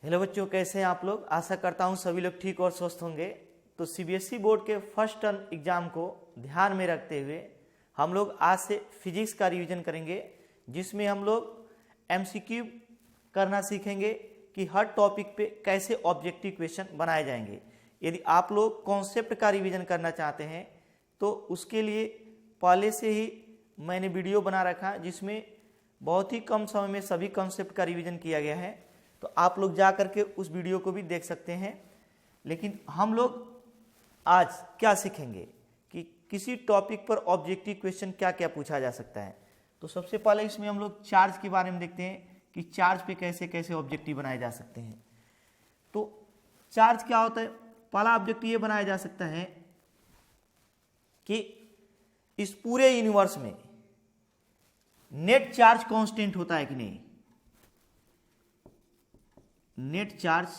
Hello बच्चों, कैसे हैं आप लोग। आशा करता हूं सभी लोग ठीक और स्वस्थ होंगे। तो सीबीएसई बोर्ड के फर्स्ट टर्म एग्जाम को ध्यान में रखते हुए हम लोग आज से फिजिक्स का रिवीजन करेंगे, जिसमें हम लोग एमसीक्यू करना सीखेंगे कि हर टॉपिक पे कैसे ऑब्जेक्टिव क्वेश्चन बनाए जाएंगे। यदि आप लोग कॉन्सेप्ट का रिवीजन करना चाहते हैं तो उसके लिए पहले से ही मैंने वीडियो बना रखा, जिसमें बहुत ही कम समय में सभी कॉन्सेप्ट का रिवीजन किया गया है। तो आप लोग जा करके उस वीडियो को भी देख सकते हैं। लेकिन हम लोग आज क्या सीखेंगे कि किसी टॉपिक पर ऑब्जेक्टिव क्वेश्चन क्या क्या पूछा जा सकता है। तो सबसे पहले इसमें हम लोग चार्ज के बारे में देखते हैं कि चार्ज पे कैसे कैसे ऑब्जेक्टिव बनाए जा सकते हैं। तो चार्ज क्या होता है, पहला ऑब्जेक्टिव ये बनाया जा सकता है कि इस पूरे यूनिवर्स में नेट चार्ज कांस्टेंट होता है कि नहीं। नेट चार्ज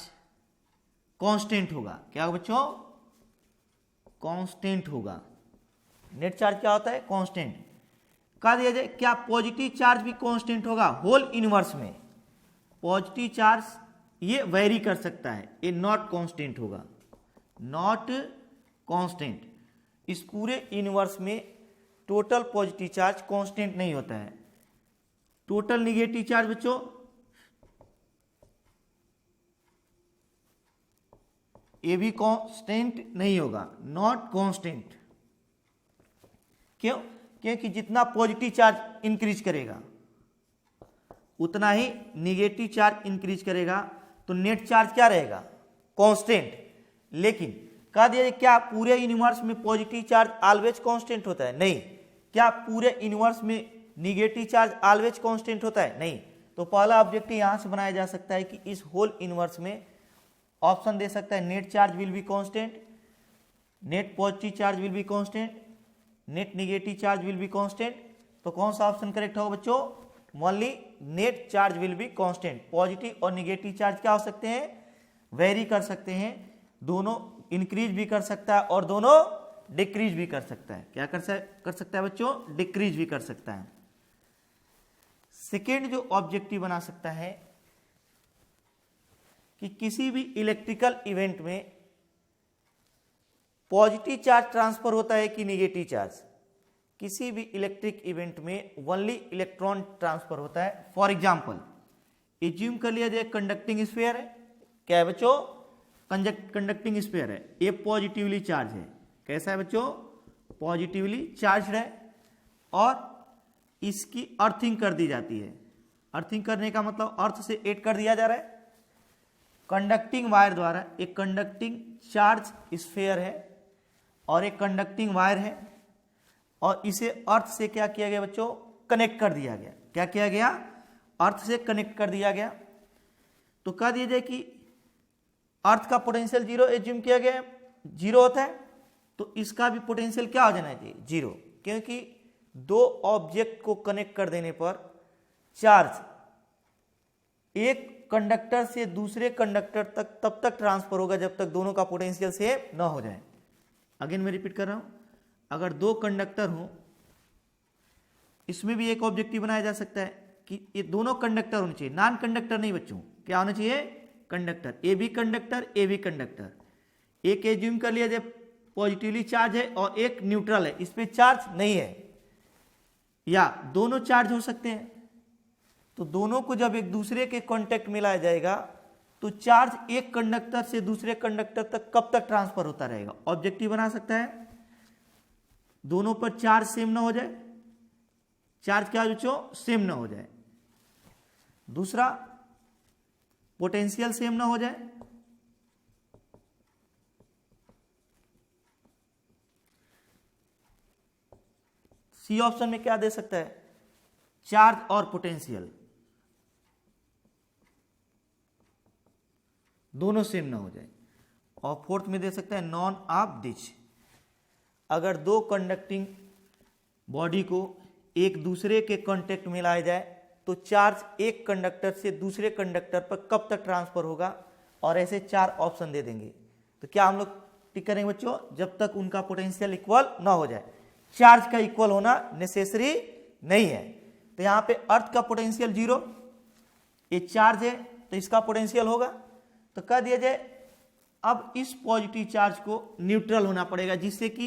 कांस्टेंट होगा। क्या होगा बच्चों? कांस्टेंट होगा। नेट चार्ज क्या होता है? कांस्टेंट। कह दिया जाए क्या पॉजिटिव चार्ज भी कांस्टेंट होगा होल यूनिवर्स में? पॉजिटिव चार्ज ये वेरी कर सकता है, ये नॉट कांस्टेंट होगा, नॉट कांस्टेंट। इस पूरे यूनिवर्स में टोटल पॉजिटिव चार्ज कांस्टेंट नहीं होता है। टोटल निगेटिव चार्ज बच्चों ये भी कांस्टेंट नहीं होगा, नॉट कांस्टेंट। क्यों? क्योंकि जितना पॉजिटिव चार्ज इंक्रीज करेगा उतना ही निगेटिव चार्ज इंक्रीज करेगा, तो नेट चार्ज क्या रहेगा? कांस्टेंट। लेकिन कह दिया क्या पूरे यूनिवर्स में पॉजिटिव चार्ज ऑलवेज कांस्टेंट होता है? नहीं। क्या पूरे यूनिवर्स में निगेटिव चार्ज ऑलवेज कांस्टेंट होता है? नहीं। तो पहला ऑब्जेक्टिव यहां से बनाया जा सकता है कि इस होल यूनिवर्स में ऑप्शन दे सकता है net charge will be constant, net positive charge will be constant, net negative charge will be constant. तो कौन सा ऑप्शन करेक्ट होगा बच्चों? Only net charge will be constant. Positive और नेगेटिव चार्ज क्या हो सकते हैं? वेरी कर सकते हैं। दोनों इंक्रीज भी कर सकता है और दोनों डिक्रीज भी कर सकता है। क्या कर सकता है बच्चों? डिक्रीज भी कर सकता है। सेकेंड जो ऑब्जेक्टिव बना सकता है कि किसी भी इलेक्ट्रिकल इवेंट में पॉजिटिव चार्ज ट्रांसफर होता है कि निगेटिव चार्ज। किसी भी इलेक्ट्रिक इवेंट में ओनली इलेक्ट्रॉन ट्रांसफर होता है। फॉर एग्जांपल एज्यूम कर लिया जाए कंडक्टिंग स्फीयर है। क्या है बच्चों? कंडक्टिंग स्फीयर है, ये पॉजिटिवली चार्ज है। कैसा है बच्चों? पॉजिटिवली चार्ज है और इसकी अर्थिंग कर दी जाती है। अर्थिंग करने का मतलब अर्थ से एड कर दिया जा रहा है कंडक्टिंग वायर द्वारा। एक कंडक्टिंग चार्ज स्फीयर है और एक कंडक्टिंग वायर है, और इसे अर्थ से क्या किया गया बच्चों? कनेक्ट कर दिया गया। क्या किया गया? अर्थ से कनेक्ट कर दिया गया। तो कह दिया जाए कि अर्थ का पोटेंशियल जीरो एज्यूम किया गया, जीरो होता है, तो इसका भी पोटेंशियल क्या हो जाना चाहिए? जीरो। क्योंकि दो ऑब्जेक्ट को कनेक्ट कर देने पर चार्ज एक कंडक्टर से दूसरे कंडक्टर तक तब तक ट्रांसफर होगा जब तक दोनों का पोटेंशियल सेम न हो जाए। अगेन मैं रिपीट कर रहा हूं, अगर दो कंडक्टर हो, इसमें भी एक ऑब्जेक्टिव बनाया जा सकता है कि ये दोनों कंडक्टर होने चाहिए, नॉन कंडक्टर नहीं बच्चों। क्या होना चाहिए? कंडक्टर। ए भी कंडक्टर, ए भी कंडक्टर। एक एज्यूम कर लिया जाए पॉजिटिवली चार्ज है और एक न्यूट्रल है, इस पे चार्ज नहीं है, या दोनों चार्ज हो सकते हैं। तो दोनों को जब एक दूसरे के कांटेक्ट में लाया जाएगा तो चार्ज एक कंडक्टर से दूसरे कंडक्टर तक कब तक ट्रांसफर होता रहेगा। ऑब्जेक्टिव बना सकता है दोनों पर चार्ज सेम ना हो जाए, चार्ज क्या बच्चों? सेम ना हो जाए। दूसरा पोटेंशियल सेम ना हो जाए। सी ऑप्शन में क्या दे सकता है? चार्ज और पोटेंशियल दोनों सेम ना हो जाए। और फोर्थ में दे सकता है नॉन ऑफ दिस। अगर दो कंडक्टिंग बॉडी को एक दूसरे के कांटेक्ट में लाया जाए तो चार्ज एक कंडक्टर से दूसरे कंडक्टर पर कब तक ट्रांसफर होगा, और ऐसे चार ऑप्शन दे देंगे। तो क्या हम लोग टिक करेंगे बच्चों? जब तक उनका पोटेंशियल इक्वल ना हो जाए। चार्ज का इक्वल होना नेसेसरी नहीं है। तो यहां पे अर्थ का पोटेंशियल जीरो, ये चार्ज है तो इसका पोटेंशियल होगा तो कह दिया जाए अब इस पॉजिटिव चार्ज को न्यूट्रल होना पड़ेगा, जिससे कि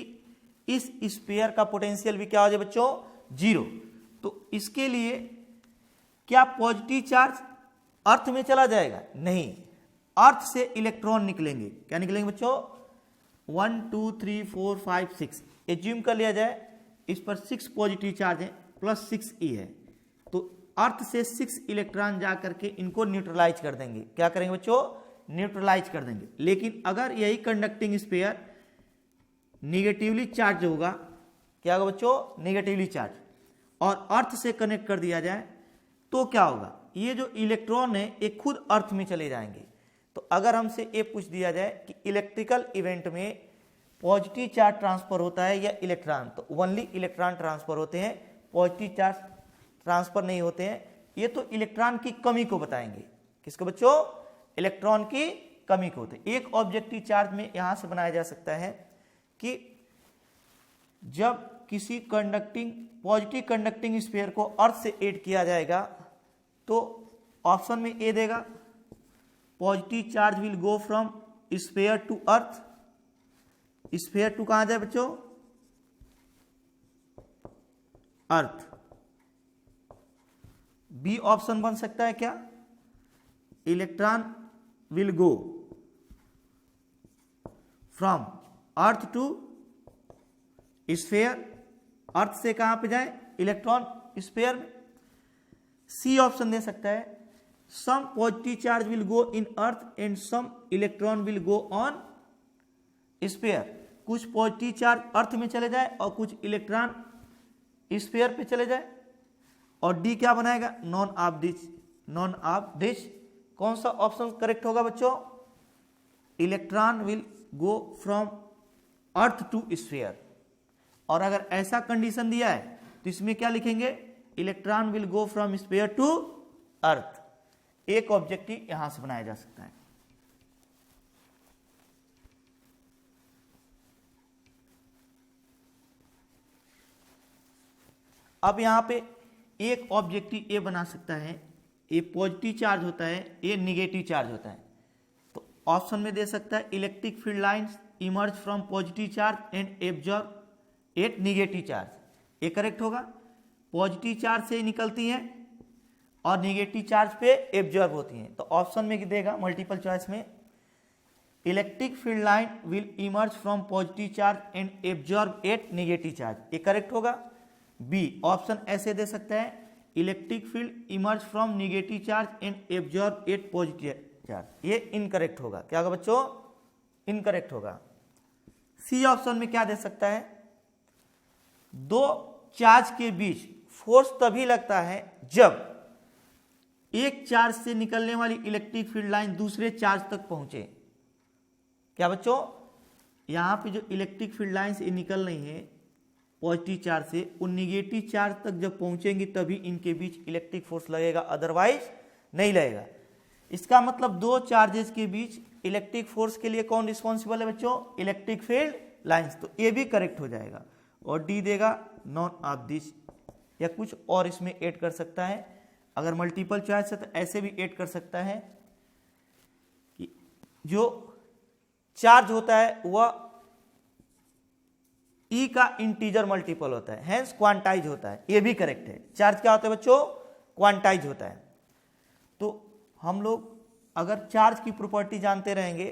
इस स्फीयर का पोटेंशियल भी क्या हो जाए बच्चों, 0। तो इसके लिए क्या पॉजिटिव चार्ज अर्थ में चला जाएगा? नहीं, अर्थ से इलेक्ट्रॉन निकलेंगे। क्या निकलेंगे बच्चों? 1 2 3 4 5 6। एज्यूम कर लिया जाए इस पर 6 पॉजिटिव चार्ज है प्लस 6 ई है, तो अर्थ से 6 इलेक्ट्रॉन जा करके इनको न्यूट्रलाइज कर देंगे। क्या करेंगे बच्चों? न्यूट्रलाइज कर देंगे। लेकिन अगर यही कंडक्टिंग स्फीयर निगेटिवली चार्ज होगा, क्या होगा बच्चों? निगेटिवली चार्ज, और अर्थ से कनेक्ट कर दिया जाए तो क्या होगा? ये जो इलेक्ट्रॉन है ये खुद अर्थ में चले जाएंगे। तो अगर हमसे ये पूछ दिया जाए कि इलेक्ट्रिकल इवेंट में पॉजिटिव चार्ज ट्रांसफर होता है या इलेक्ट्रॉन, तो ओनली इलेक्ट्रॉन ट्रांसफर होते हैं, पॉजिटिव चार्ज ट्रांसफर नहीं होते हैं। ये तो इलेक्ट्रॉन की कमी को बताएंगे। किसको बच्चों? इलेक्ट्रॉन की कमी को होते। एक ऑब्जेक्टिव चार्ज में यहां से बनाया जा सकता है कि जब किसी कंडक्टिंग पॉजिटिव कंडक्टिंग स्फीयर को अर्थ से ऐड किया जाएगा तो ऑप्शन में ए देगा, positive charge will go from sphere to earth. Sphere to कहां जाए बच्चों? अर्थ। बी ऑप्शन बन सकता है क्या? Electron will go from earth to sphere. Earth से कहां पे जाए? इलेक्ट्रॉन स्फीयर में। सी ऑप्शन दे सकता है, some positive charge will go in earth and some electron will go on sphere. कुछ पॉजिटिव चार्ज अर्थ में चले जाए और कुछ इलेक्ट्रॉन स्फीयर पे चले जाए। और डी क्या बनाएगा? None of this. None of this कौन सा ऑप्शन करेक्ट होगा बच्चों? Electron will go from earth to sphere. और अगर ऐसा कंडीशन दिया है तो इसमें क्या लिखेंगे? Electron will go from sphere to earth. एक ऑब्जेक्टिव यहां से बनाया जा सकता है। अब यहां पे एक ऑब्जेक्टिव ए बना सकता है, ये पॉजिटिव चार्ज होता है, ये निगेटिव चार्ज होता है। तो ऑप्शन में दे सकता है electric field lines emerge from positive charge and absorb at negative charge. ये करेक्ट होगा। पॉजिटिव चार्ज से निकलती हैं और निगेटिव चार्ज पे एब्जॉर्ब होती हैं। तो ऑप्शन में देगा मल्टीपल चॉइस में, electric field line will emerge from positive charge and absorb at negative charge. ये करेक्ट होगा। बी ऑप्शन ऐसे दे सकता है, electric field emerge from negative charge and absorb at positive charge. ये इनकरेक्ट होगा। क्या होगा बच्चों? इनकरेक्ट होगा। सी ऑप्शन में क्या दे सकता है, दो चार्ज के बीच फोर्स तभी लगता है जब एक चार्ज से निकलने वाली इलेक्ट्रिक फील्ड लाइन दूसरे चार्ज तक पहुंचे। क्या बच्चों? यहां पे जो इलेक्ट्रिक फील्ड लाइन से निकल रही है पॉजिटिव चार्ज से, वो निगेटिव चार्ज तक जब पहुंचेंगी तभी इनके बीच इलेक्ट्रिक फोर्स लगेगा, अदरवाइज नहीं लगेगा। इसका मतलब दो चार्जेस के बीच इलेक्ट्रिक फोर्स के लिए कौन रिस्पॉन्सिबल है बच्चों? Electric field lines. तो ये भी करेक्ट हो जाएगा। और डी देगा नॉन ऑफ दिस, या कुछ और इसमें ऐड कर सकता है। अगर मल्टीपल चॉइस है तो ऐसे भी ऐड कर सकता है कि जो चार्ज होता है वह ई का इंटीजर मल्टीपल होता है, हैंस क्वांटाइज होता है। ये भी करेक्ट है। चार्ज क्या होता है बच्चों? क्वांटाइज होता है। तो हम लोग अगर चार्ज की प्रॉपर्टी जानते रहेंगे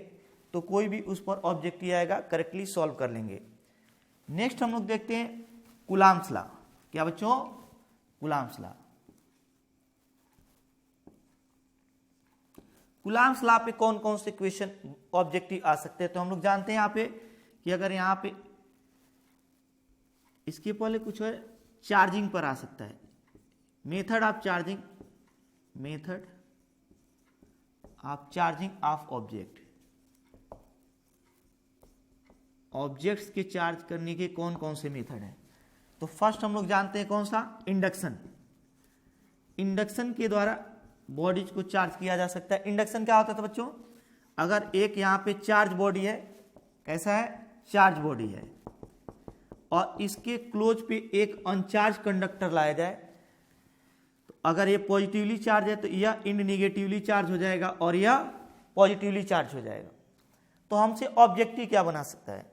तो कोई भी उस पर ऑब्जेक्टिव आएगा करेक्टली सॉल्व कर लेंगे। नेक्स्ट हम लोग देखते हैं कूलॉम्स लॉ। क्या बच्चों? Coulomb's law. कूलॉम्स लॉ पे कौन कौन से क्वेश्चन ऑब्जेक्टिव आ सकते हैं? तो हम लोग जानते हैं यहाँ पे कि अगर यहाँ पे इसके पहले कुछ है, चार्जिंग पर आ सकता है। Method of charging, method of charging of object. Objects के चार्ज करने के कौन कौन से मेथड हैं? तो फर्स्ट हम लोग जानते हैं कौन सा? इंडक्शन। इंडक्शन के द्वारा बॉडीज को चार्ज किया जा सकता है। इंडक्शन क्या होता था बच्चों? अगर एक यहाँ पे चार्ज बॉडी है, कैसा है? चार्ज बॉडी है, और इसके क्लोज पे एक अनचार्ज कंडक्टर लाया जाए, तो अगर ये पॉजिटिवली चार्ज है तो यह इंड निगेटिवली चार्ज हो जाएगा और यह पॉजिटिवली चार्ज हो जाएगा। तो हमसे ऑब्जेक्टिव क्या बना सकता है,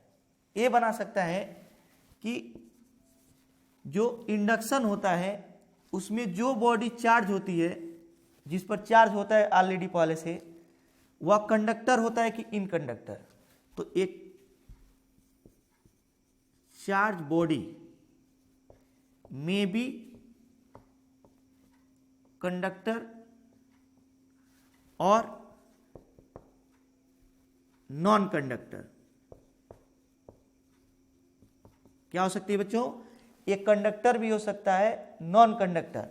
ये बना सकता है कि जो इंडक्शन होता है उसमें जो बॉडी चार्ज होती है, जिस पर चार्ज होता है ऑलरेडी पहले से, वह कंडक्टर होता है कि इनकंडक्टर। तो एक चार्ज बॉडी में बी कंडक्टर और नॉन कंडक्टर। क्या हो सकती है बच्चों, एक कंडक्टर भी हो सकता है, नॉन कंडक्टर।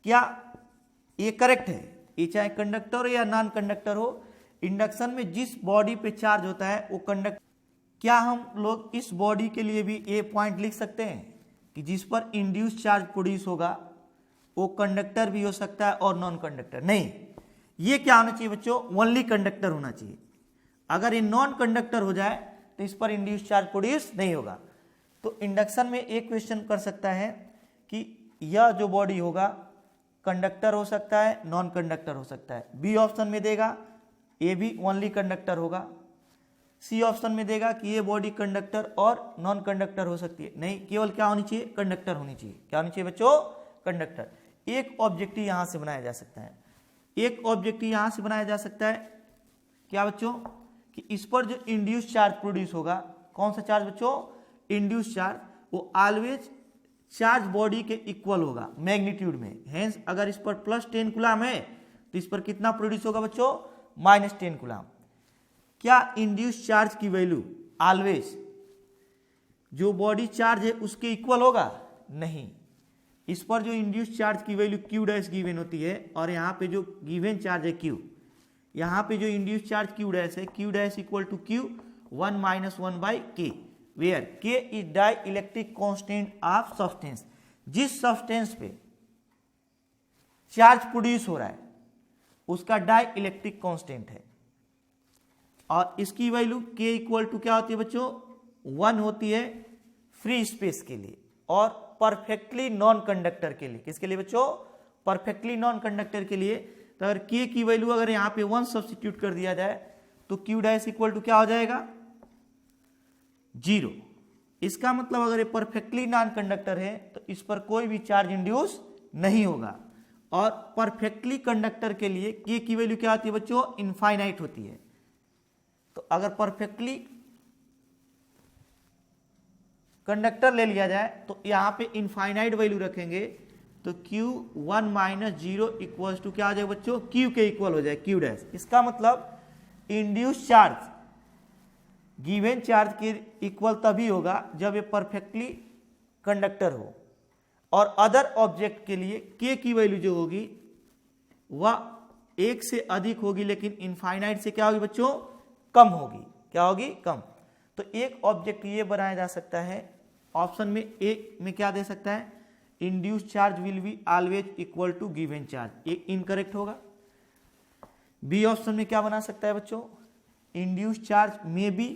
क्या ये करेक्ट है, ये चाहे कंडक्टर हो या नॉन कंडक्टर हो, इंडक्शन में जिस बॉडी पे चार्ज होता है वो कंडक्टर। क्या हम लोग इस बॉडी के लिए भी ये पॉइंट लिख सकते हैं कि जिस पर इंड्यूस चार्ज प्रोड्यूस होगा वो कंडक्टर भी हो सकता है और नॉन कंडक्टर? नहीं, ये क्या होना चाहिए बच्चों, ओनली कंडक्टर होना चाहिए। अगर ये नॉन कंडक्टर हो जाए तो इस पर इंड्यूस चार्ज प्रोड्यूस नहीं होगा। तो इंडक्शन में एक क्वेश्चन कर सकता है कि यह जो बॉडी होगा कंडक्टर हो सकता है, नॉन कंडक्टर हो सकता है। बी ऑप्शन में देगा ये भी ओनली कंडक्टर होगा। सी ऑप्शन में देगा कि ये बॉडी कंडक्टर और नॉन कंडक्टर हो सकती है। नहीं, केवल क्या होनी चाहिए, कंडक्टर होनी चाहिए। क्या होनी चाहिए बच्चों, कंडक्टर। एक ऑब्जेक्टिव यहां से बनाया जा सकता है, एक ऑब्जेक्टिव यहां से बनाया जा सकता है। क्या बच्चों, कि इस पर जो इंड्यूस चार्ज प्रोड्यूस होगा, कौन सा चार्ज बच्चों, इंड्यूस चार्ज, वो ऑलवेज चार्ज बॉडी के इक्वल होगा मैग्नीट्यूड में। हेंस अगर इस पर +10 कूलम है तो इस पर कितना प्रोड्यूस होगा बच्चों, -10 कूलम। क्या इंड्यूस चार्ज की वैल्यू ऑलवेज जो बॉडी चार्ज है उसके इक्वल होगा? नहीं, इस पर जो इंड्यूस चार्ज की वैल्यू Q डैश गिवन होती है और यहाँ पे जो गिवन चार्ज है Q, यहाँ पे जो इंड्यूस चार्ज Q डैश है, Q dash equal to Q 1 - 1/K, where K is dielectric constant of substance. जिस सब्सटेंस पे चार्ज प्रोड्यूस हो रहा है उसका डाई इलेक्ट्रिक कॉन्स्टेंट है, और इसकी वैल्यू K इक्वल टू क्या होती है बच्चों, 1 होती है फ्री स्पेस के लिए और परफेक्टली नॉन कंडक्टर के लिए। किसके लिए बच्चों, परफेक्टली नॉन कंडक्टर के लिए। तो अगर K की वैल्यू अगर यहाँ पे 1 सब्स्टिट्यूट कर दिया जाए तो Q डैश इक्वल टू क्या हो जाएगा, 0। इसका मतलब अगर ये परफेक्टली नॉन कंडक्टर है तो इस पर कोई भी चार्ज इंड्यूस नहीं होगा। और परफेक्टली कंडक्टर के लिए K की वैल्यू क्या होती है बच्चों, इनफाइनाइट होती है। तो अगर परफेक्टली कंडक्टर ले लिया जाए तो यहां पे इनफाइनाइट वैल्यू रखेंगे तो Q1 - 0 इक्वल्स टू क्या आ जाएगा बच्चों, Q के इक्वल हो जाए Q डैश। इसका मतलब इंड्यूस चार्ज गिवन चार्ज के इक्वल तभी होगा जब ये परफेक्टली कंडक्टर हो, और अदर ऑब्जेक्ट के लिए K की वैल्यू जो होगी वह 1 से अधिक होगी, लेकिन इनफाइनाइट से क्या होगी बच्चों, कम होगी। क्या होगी, कम। तो एक ऑब्जेक्ट ये बनाया जा सकता है, ऑप्शन में ए में क्या दे सकता है, induce charge will be always equal to given charge, ये इनकरेक्ट होगा। बी ऑप्शन में क्या बना सकता है बच्चों, induce charge may be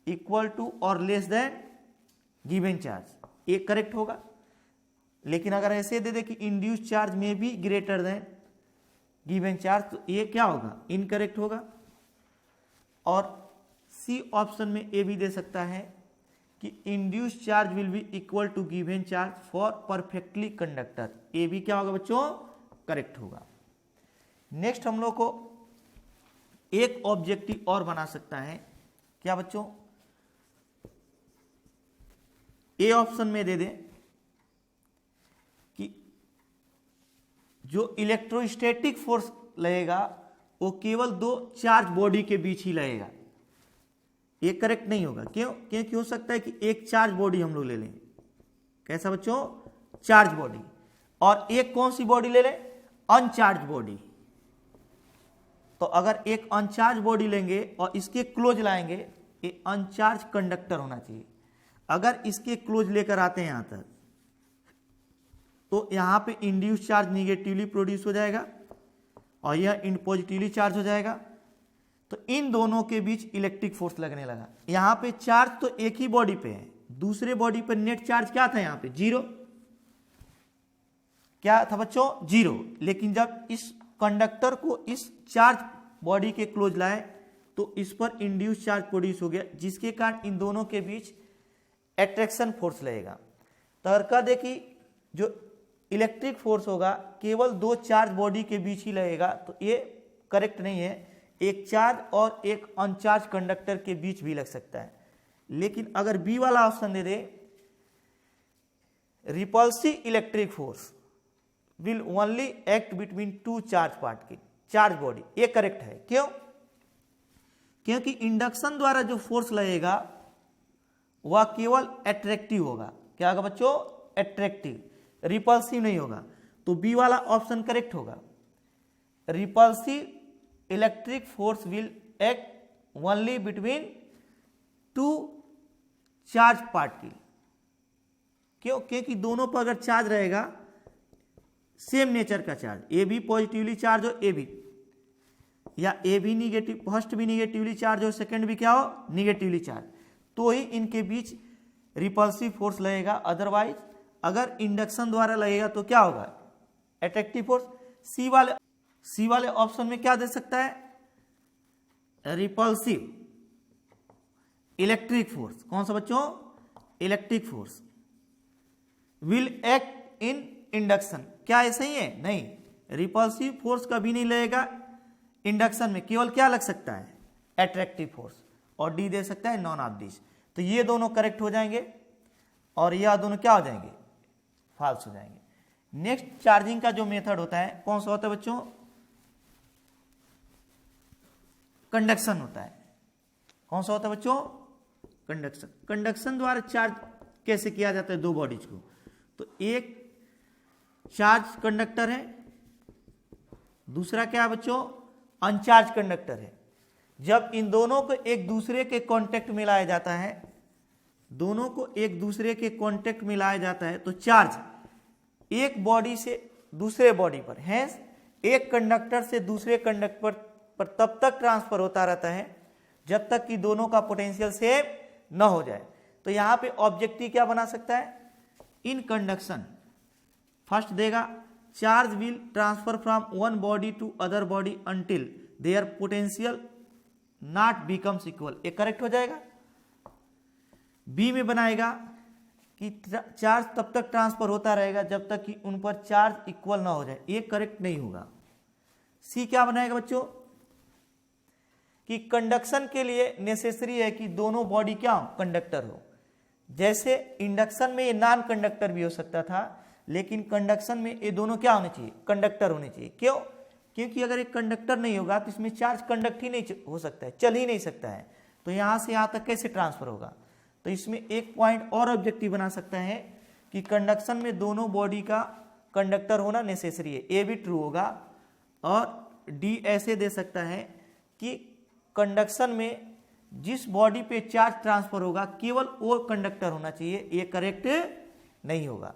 equal to और लेस देन गिवन चार्ज, ये करेक्ट होगा। लेकिन अगर ऐसे दे दे कि induce charge may be greater than given charge, तो ये क्या होगा, इनकरेक्ट होगा। और सी ऑप्शन में ये भी दे सकता है कि induce charge will be equal to given charge for perfectly conductor, ये भी क्या होगा बच्चों, करेक्ट होगा। नेक्स्ट हम लोग को एक ऑब्जेक्टिव और बना सकता है। क्या बच्चों, ए ऑप्शन में दे दें कि जो इलेक्ट्रोस्टैटिक फोर्स लगेगा वो केवल 2 चार्ज बॉडी के बीच ही लगेगा। ये करेक्ट नहीं होगा। क्यों, क्योंकि हो सकता है कि एक चार्ज बॉडी हम लोग ले लें। कैसा बच्चों, चार्ज बॉडी, और एक कौन सी बॉडी ले लें, अनचार्ज बॉडी। तो अगर एक अनचार्ज बॉडी लेंगे और इसके क्लोज लाएंगे, ये अनचार्ज कंडक्टर होना चाहिए। अगर इसके क्लोज लेकर आते हैं यहां तक तो यहां पे इंड्यूस चार्ज निगेटिवली प्रोड्यूस हो जाएगा और यह पॉजिटिवली चार्ज हो जाएगा। तो इन दोनों के बीच इलेक्ट्रिक फोर्स लगने लगा। यहां पे चार्ज तो एक ही बॉडी पे है, दूसरे बॉडी पे नेट चार्ज क्या था, यहां पे 0। क्या था बच्चों, 0। लेकिन जब इस कंडक्टर को इस चार्ज बॉडी के क्लोज लाए तो इस पर इंड्यूस चार्ज प्रोड्यूस हो गया, जिसके कारण इन दोनों के बीच एट्रैक्शन फोर्स लगेगा। तर्का देखी जो इलेक्ट्रिक फोर्स होगा केवल दो चार्ज बॉडी के बीच ही लगेगा, तो ये करेक्ट नहीं है। एक चार्ज और एक अनचार्ज कंडक्टर के बीच भी लग सकता है। लेकिन अगर बी वाला option they they repulsive electric force will only act between two charge particle charge body, ये करेक्ट है। क्यों? क्योंकि इंडक्शन द्वारा जो फोर्स लगेगा वह केवल एट्रैक्टिव होगा। क्या होगा बच्चों? एट्रैक्टिव, रिपल्सिव नहीं होगा। तो बी वाला ऑप्शन करेक्ट होगा। Repulsive electric force will act only between two charge particle. क्यों? क्योंकि दोनों पर अगर चार्ज रहेगा सेम नेचर का चार्ज, ए भी पॉजिटिवली चार्ज हो ए भी, या ए भी निगेटिव, फर्स्ट भी निगेटिवली चार्ज हो सेकंड भी क्या हो निगेटिवली चार्ज, तो ही इनके बीच रिपल्सिव फोर्स लगेगा। अदरवाइज अगर इंडक्शन द्वारा लगेगा तो क्या होगा? Attractive force. सी वाले ऑप्शन में क्या दे सकता है? Repulsive electric force. कौन सा बच्चों? Electric force will act in induction. क्या ऐसा ही है? नहीं, रिपल्सिव फोर्स कभी नहीं लगेगा इंडक्शन में, केवल क्या लग सकता है? Attractive force. और डी दे सकता है नॉन ऑफ दिस। तो ये दोनों करेक्ट हो जाएंगे और यह दोनों क्या हो जाएंगे? फॉल्स हो जाएंगे। नेक्स्ट चार्जिंग का जो मेथड होता है कौन सा होता है बच्चों? कंडक्शन होता है। कौन सा होता है बच्चों? कंडक्शन। कंडक्शन द्वारा चार्ज कैसे किया जाता है दो बॉडीज को? तो एक चार्ज कंडक्टर है, दूसरा क्या है बच्चों? अनचार्ज कंडक्टर है। जब इन दोनों को एक दूसरे के कांटेक्ट में लाया जाता है, दोनों को एक दूसरे के कांटेक्ट में लाया जाता है तो चार्ज एक बॉडी से दूसरे बॉडी पर, हैंस एक कंडक्टर से दूसरे कंडक्टर पर तब तक ट्रांसफर होता रहता है जब तक कि दोनों का पोटेंशियल सेम न हो जाए। तो यहां पे ऑब्जेक्टिव क्या बना सकता है? इन कंडक्शन फर्स्ट देगा charge will transfer from one body to other body until their potential not becomes equal. ये करेक्ट हो जाएगा। बी में बनाएगा कि चार्ज तब तक ट्रांसफर होता रहेगा जब तक कि उन पर चार्ज इक्वल ना हो जाए। ये करेक्ट नहीं होगा। सी क्या बनाएगा बच्चों? कि कंडक्शन के लिए नेसेसरी है कि दोनों बॉडी क्या हो? कंडक्टर हो। जैसे इंडक्शन में ये नॉन कंडक्टर भी हो सकता था, लेकिन कंडक्शन में ये दोनों क्या होने चाहिए? कंडक्टर होने चाहिए। क्यों? क्योंकि अगर एक कंडक्टर नहीं होगा तो इसमें चार्ज कंडक्ट ही नहीं हो सकता है, चल ही नहीं सकता है। तो यहां से यहां तक कैसे ट्रांसफर होगा? तो इसमें एक पॉइंट और ऑब्जेक्टिव बना सकता है कि कंडक्शन में दोनों बॉडी का कंडक्टर होना नेसेसरी है। ए भी ट्रू होगा। और डी ऐसे दे सकता है कि कंडक्शन में जिस बॉडी पे चार्ज ट्रांसफर होगा केवल वो कंडक्टर होना चाहिए। ये करेक्ट नहीं होगा।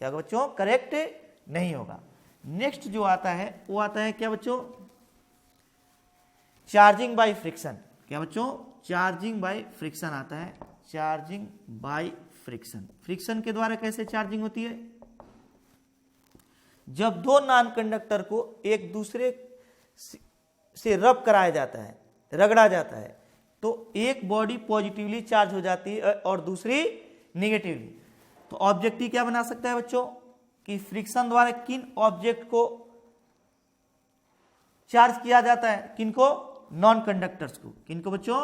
क्या होगा बच्चों? करेक्ट नहीं होगा। नेक्स्ट जो आता है वो आता है क्या बच्चों? Charging by friction. क्या बच्चों? चार्जिंग बाय फ्रिक्शन आता है। Charging by friction. फ्रिक्शन के द्वारा कैसे चार्जिंग होती है? जब दो नॉन कंडक्टर को एक दूसरे से रब कराया जाता है, रगड़ा जाता है, तो एक बॉडी पॉजिटिवली चार्ज हो जाती है और दूसरी निगेटिवली। तो ऑब्जेक्टिव क्या बना सकता है बच्चों? कि फ्रिक्शन द्वारा किन ऑब्जेक्ट को चार्ज किया जाता है? किनको? नॉन कंडक्टर्स को। किनको बच्चों?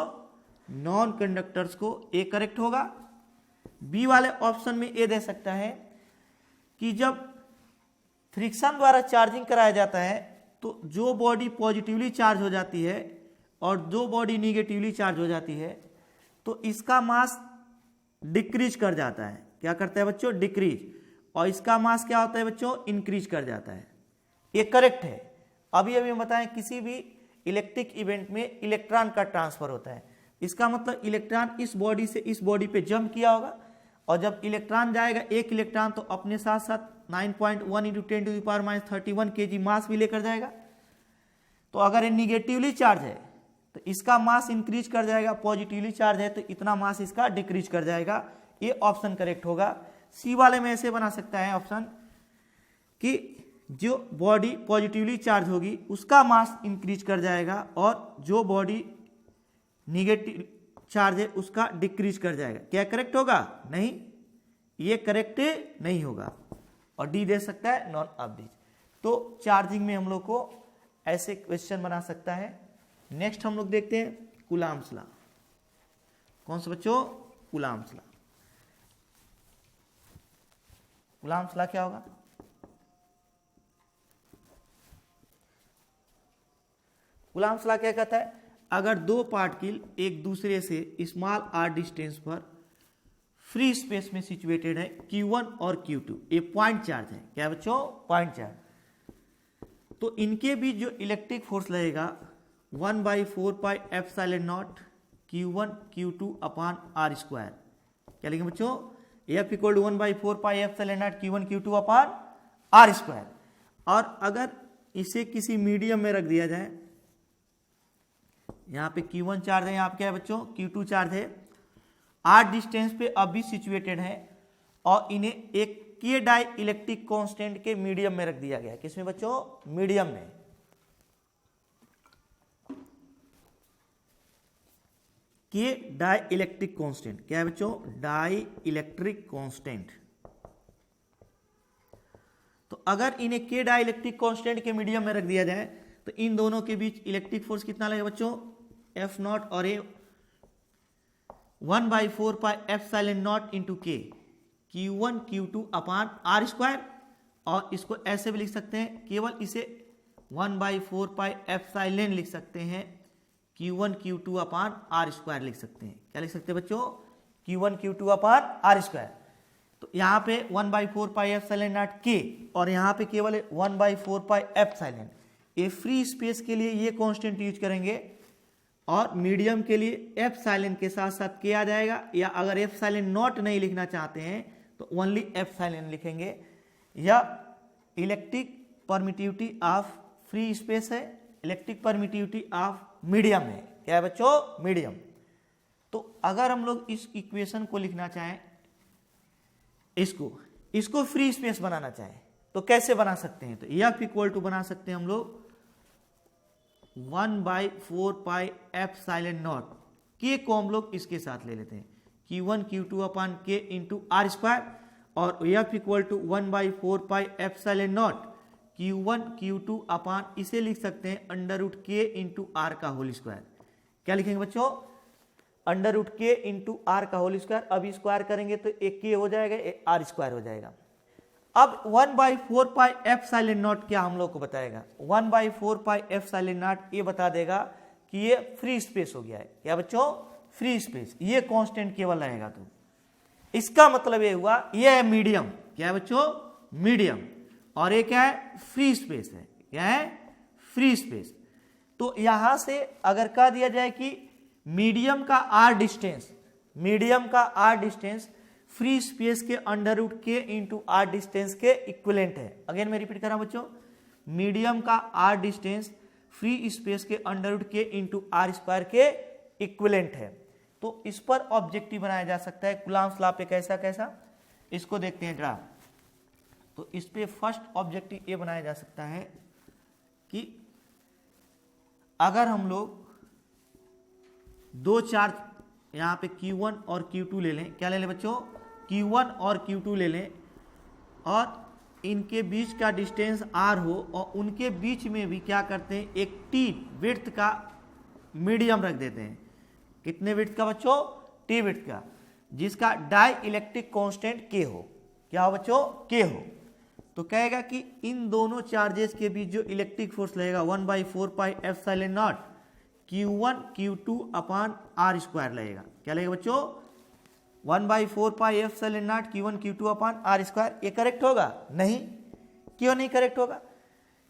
नॉन कंडक्टर्स को। ए करेक्ट होगा। बी वाले ऑप्शन में ए दे सकता है कि जब फ्रिक्शन द्वारा चार्जिंग कराया जाता है तो जो बॉडी पॉजिटिवली चार्ज हो जाती है और जो बॉडी निगेटिवली चार्ज हो जाती है तो इसका मास डिक्रीज कर जाता है। क्या करता है बच्चों? डिक्रीज। और इसका मास क्या होता है बच्चों? इंक्रीज कर जाता है। ये करेक्ट है। अभी हम बताएं किसी भी इलेक्ट्रिक इवेंट में इलेक्ट्रॉन का ट्रांसफर होता है। इसका मतलब इलेक्ट्रॉन इस बॉडी से इस बॉडी पे जंप किया होगा और जब इलेक्ट्रॉन जाएगा एक इलेक्ट्रॉन तो अपने साथ साथ 9.1 × 10⁻31 kg मास भी लेकर जाएगा। तो अगर ये निगेटिवली चार्ज है तो इसका मास इंक्रीज कर जाएगा, पॉजिटिवली चार्ज है तो इतना मास इसका डिक्रीज कर जाएगा। ये ऑप्शन करेक्ट होगा। सी वाले में ऐसे बना सकता है ऑप्शन कि जो बॉडी पॉजिटिवली चार्ज होगी उसका मास इंक्रीज कर जाएगा और जो बॉडी निगेटिव चार्ज है उसका डिक्रीज कर जाएगा। क्या करेक्ट होगा? नहीं, ये करेक्ट नहीं होगा और डी दे सकता है नॉन ऑफ दिस। तो चार्जिंग में हम लोग को ऐसे क्वेश्चन बना सकता है। नेक्स्ट हम लोग देखते हैं कूलाम्स लॉ। कौन सा बच्चों? Coulombs law. कूलाम्स लॉ क्या होगा? कूलाम्स लॉ क्या कहता है? अगर दो पार्टिकल एक दूसरे से स्मॉल आर डिस्टेंस पर फ्री स्पेस में सिचुएटेड है Q1 और Q2, ये पॉइंट चार्ज है। क्या बच्चों? Point charge. तो इनके बीच जो इलेक्ट्रिक फोर्स लगेगा 1/4 pi epsilon naught Q1 Q2 upon R square. क्या लिखेंगे बच्चों? F equal to 1/4 pi epsilon naught Q1 Q2 upon R square. और अगर इसे किसी मीडियम में रख दिया जाए, यहाँ पे Q1 चार्ज है, यहाँ पे क्या है बच्चों? Q2 चार्ज है, R डिस्टेंस पे अभी सिचुएटेड है और इन्हें एक के डाई इलेक्ट्रिक कांस्टेंट के मीडियम में रख दिया गया। किसमें बच्चों? मीडियम में। के डाई इलेक्ट्रिक कांस्टेंट क्या है बच्चों? Dielectric constant. तो अगर इन्हें के डाई इलेक्ट्रिक कांस्टेंट के मीडियम में रख दिया जाए तो इन दोनों के बीच इलेक्ट्रिक फोर्स कितना लगेगा बच्चों? F नॉट और ए 1/4 पाई एप्सिलॉन नॉट इंटू के Q1 Q2 upon R square. और इसको ऐसे भी लिख सकते हैं, केवल इसे 1/4 पाई एप्सिलॉन लिख सकते हैं, Q1 Q2 upon R square लिख सकते हैं। क्या लिख सकते हैं बच्चों? Q1 Q2 upon R square. तो यहाँ पे 1/4 पाई एप्सिलॉन नॉट के और यहाँ पे केवल 1/4 पाई एप्सिलॉन। ये फ्री स्पेस के लिए ये कांस्टेंट यूज करेंगे और मीडियम के लिए एप्सिलॉन के साथ साथ के आ जाएगा, या अगर एप्सिलॉन नॉट नहीं लिखना चाहते हैं तो ओनली एप्सिलॉन लिखेंगे। या electric permittivity of free space है, इलेक्ट्रिक परमिटिविटी ऑफ मीडियम है। क्या है बच्चों? मीडियम। तो अगर हम लोग इस इक्वेशन को लिखना चाहें, इसको फ्री स्पेस बनाना चाहें तो कैसे बना सकते हैं? तो F इक्वल टू बना सकते हैं हम लोग 1/4 पाई एप्सिलॉन नॉट। के को हम लोग इसके साथ ले लेते हैं, Q1 Q2 upon K into R square. और F equal to 1/4 pi epsilon naught Q1 Q2 upon इसे लिख सकते हैं under root K into R का होल स्क्वायर। क्या लिखेंगे बच्चों? Under root K into R का होल स्क्वायर। अब स्क्वायर करेंगे तो एक के हो जाएगा, एक आर स्क्वायर हो जाएगा। अब 1/4 पाई एप्सिलॉन नॉट क्या हम लोग को बताएगा? 1/4 पाई एप्सिलॉन नॉट ये बता देगा कि ये फ्री स्पेस हो गया है। क्या बच्चों? Free space. ये कांस्टेंट केवल रहेगा। तो इसका मतलब ये हुआ ये है मीडियम। क्या है बच्चों? मीडियम। और ये क्या है? फ्री स्पेस है। क्या है? Free space. तो यहां से अगर कह दिया जाए कि मीडियम का आर डिस्टेंस फ्री स्पेस के under root K into are distance के इक्विवेलेंट है। अगेन मैं रिपीट कर रहा हूं बच्चों, मीडियम का आर डिस्टेंस फ्री स्पेस के under root K into are square के इक्विवेलेंट है। तो इस पर ऑब्जेक्टिव बनाया जा सकता है कूलॉम्स लॉ पे। कैसा इसको देखते हैं जरा। तो इस पे फर्स्ट ऑब्जेक्टिव ये बनाया जा सकता है कि अगर हम लोग दो चार्ज यहां पे Q1 और Q2 ले लें। क्या ले लें बच्चों? Q1 और Q2 ले लें और इनके बीच का डिस्टेंस R हो और उनके बीच में भी क्या करते हैं, एक T विड्थ का मीडियम रख देते हैं। कितने विड्थ का बच्चों? T विड्थ का, जिसका डाई इलेक्ट्रिक कांस्टेंट K हो। क्या हो बच्चों? K हो। तो कहेगा कि इन दोनों चार्जेस के बीच जो इलेक्ट्रिक फोर्स लगेगा 1/4 pi epsilon naught Q1 Q2 upon R square लगेगा। क्या लगेगा बच्चों? 1/4 pi epsilon naught Q1 Q2 upon R square. ये करेक्ट होगा? नहीं। क्यों नहीं करेक्ट होगा?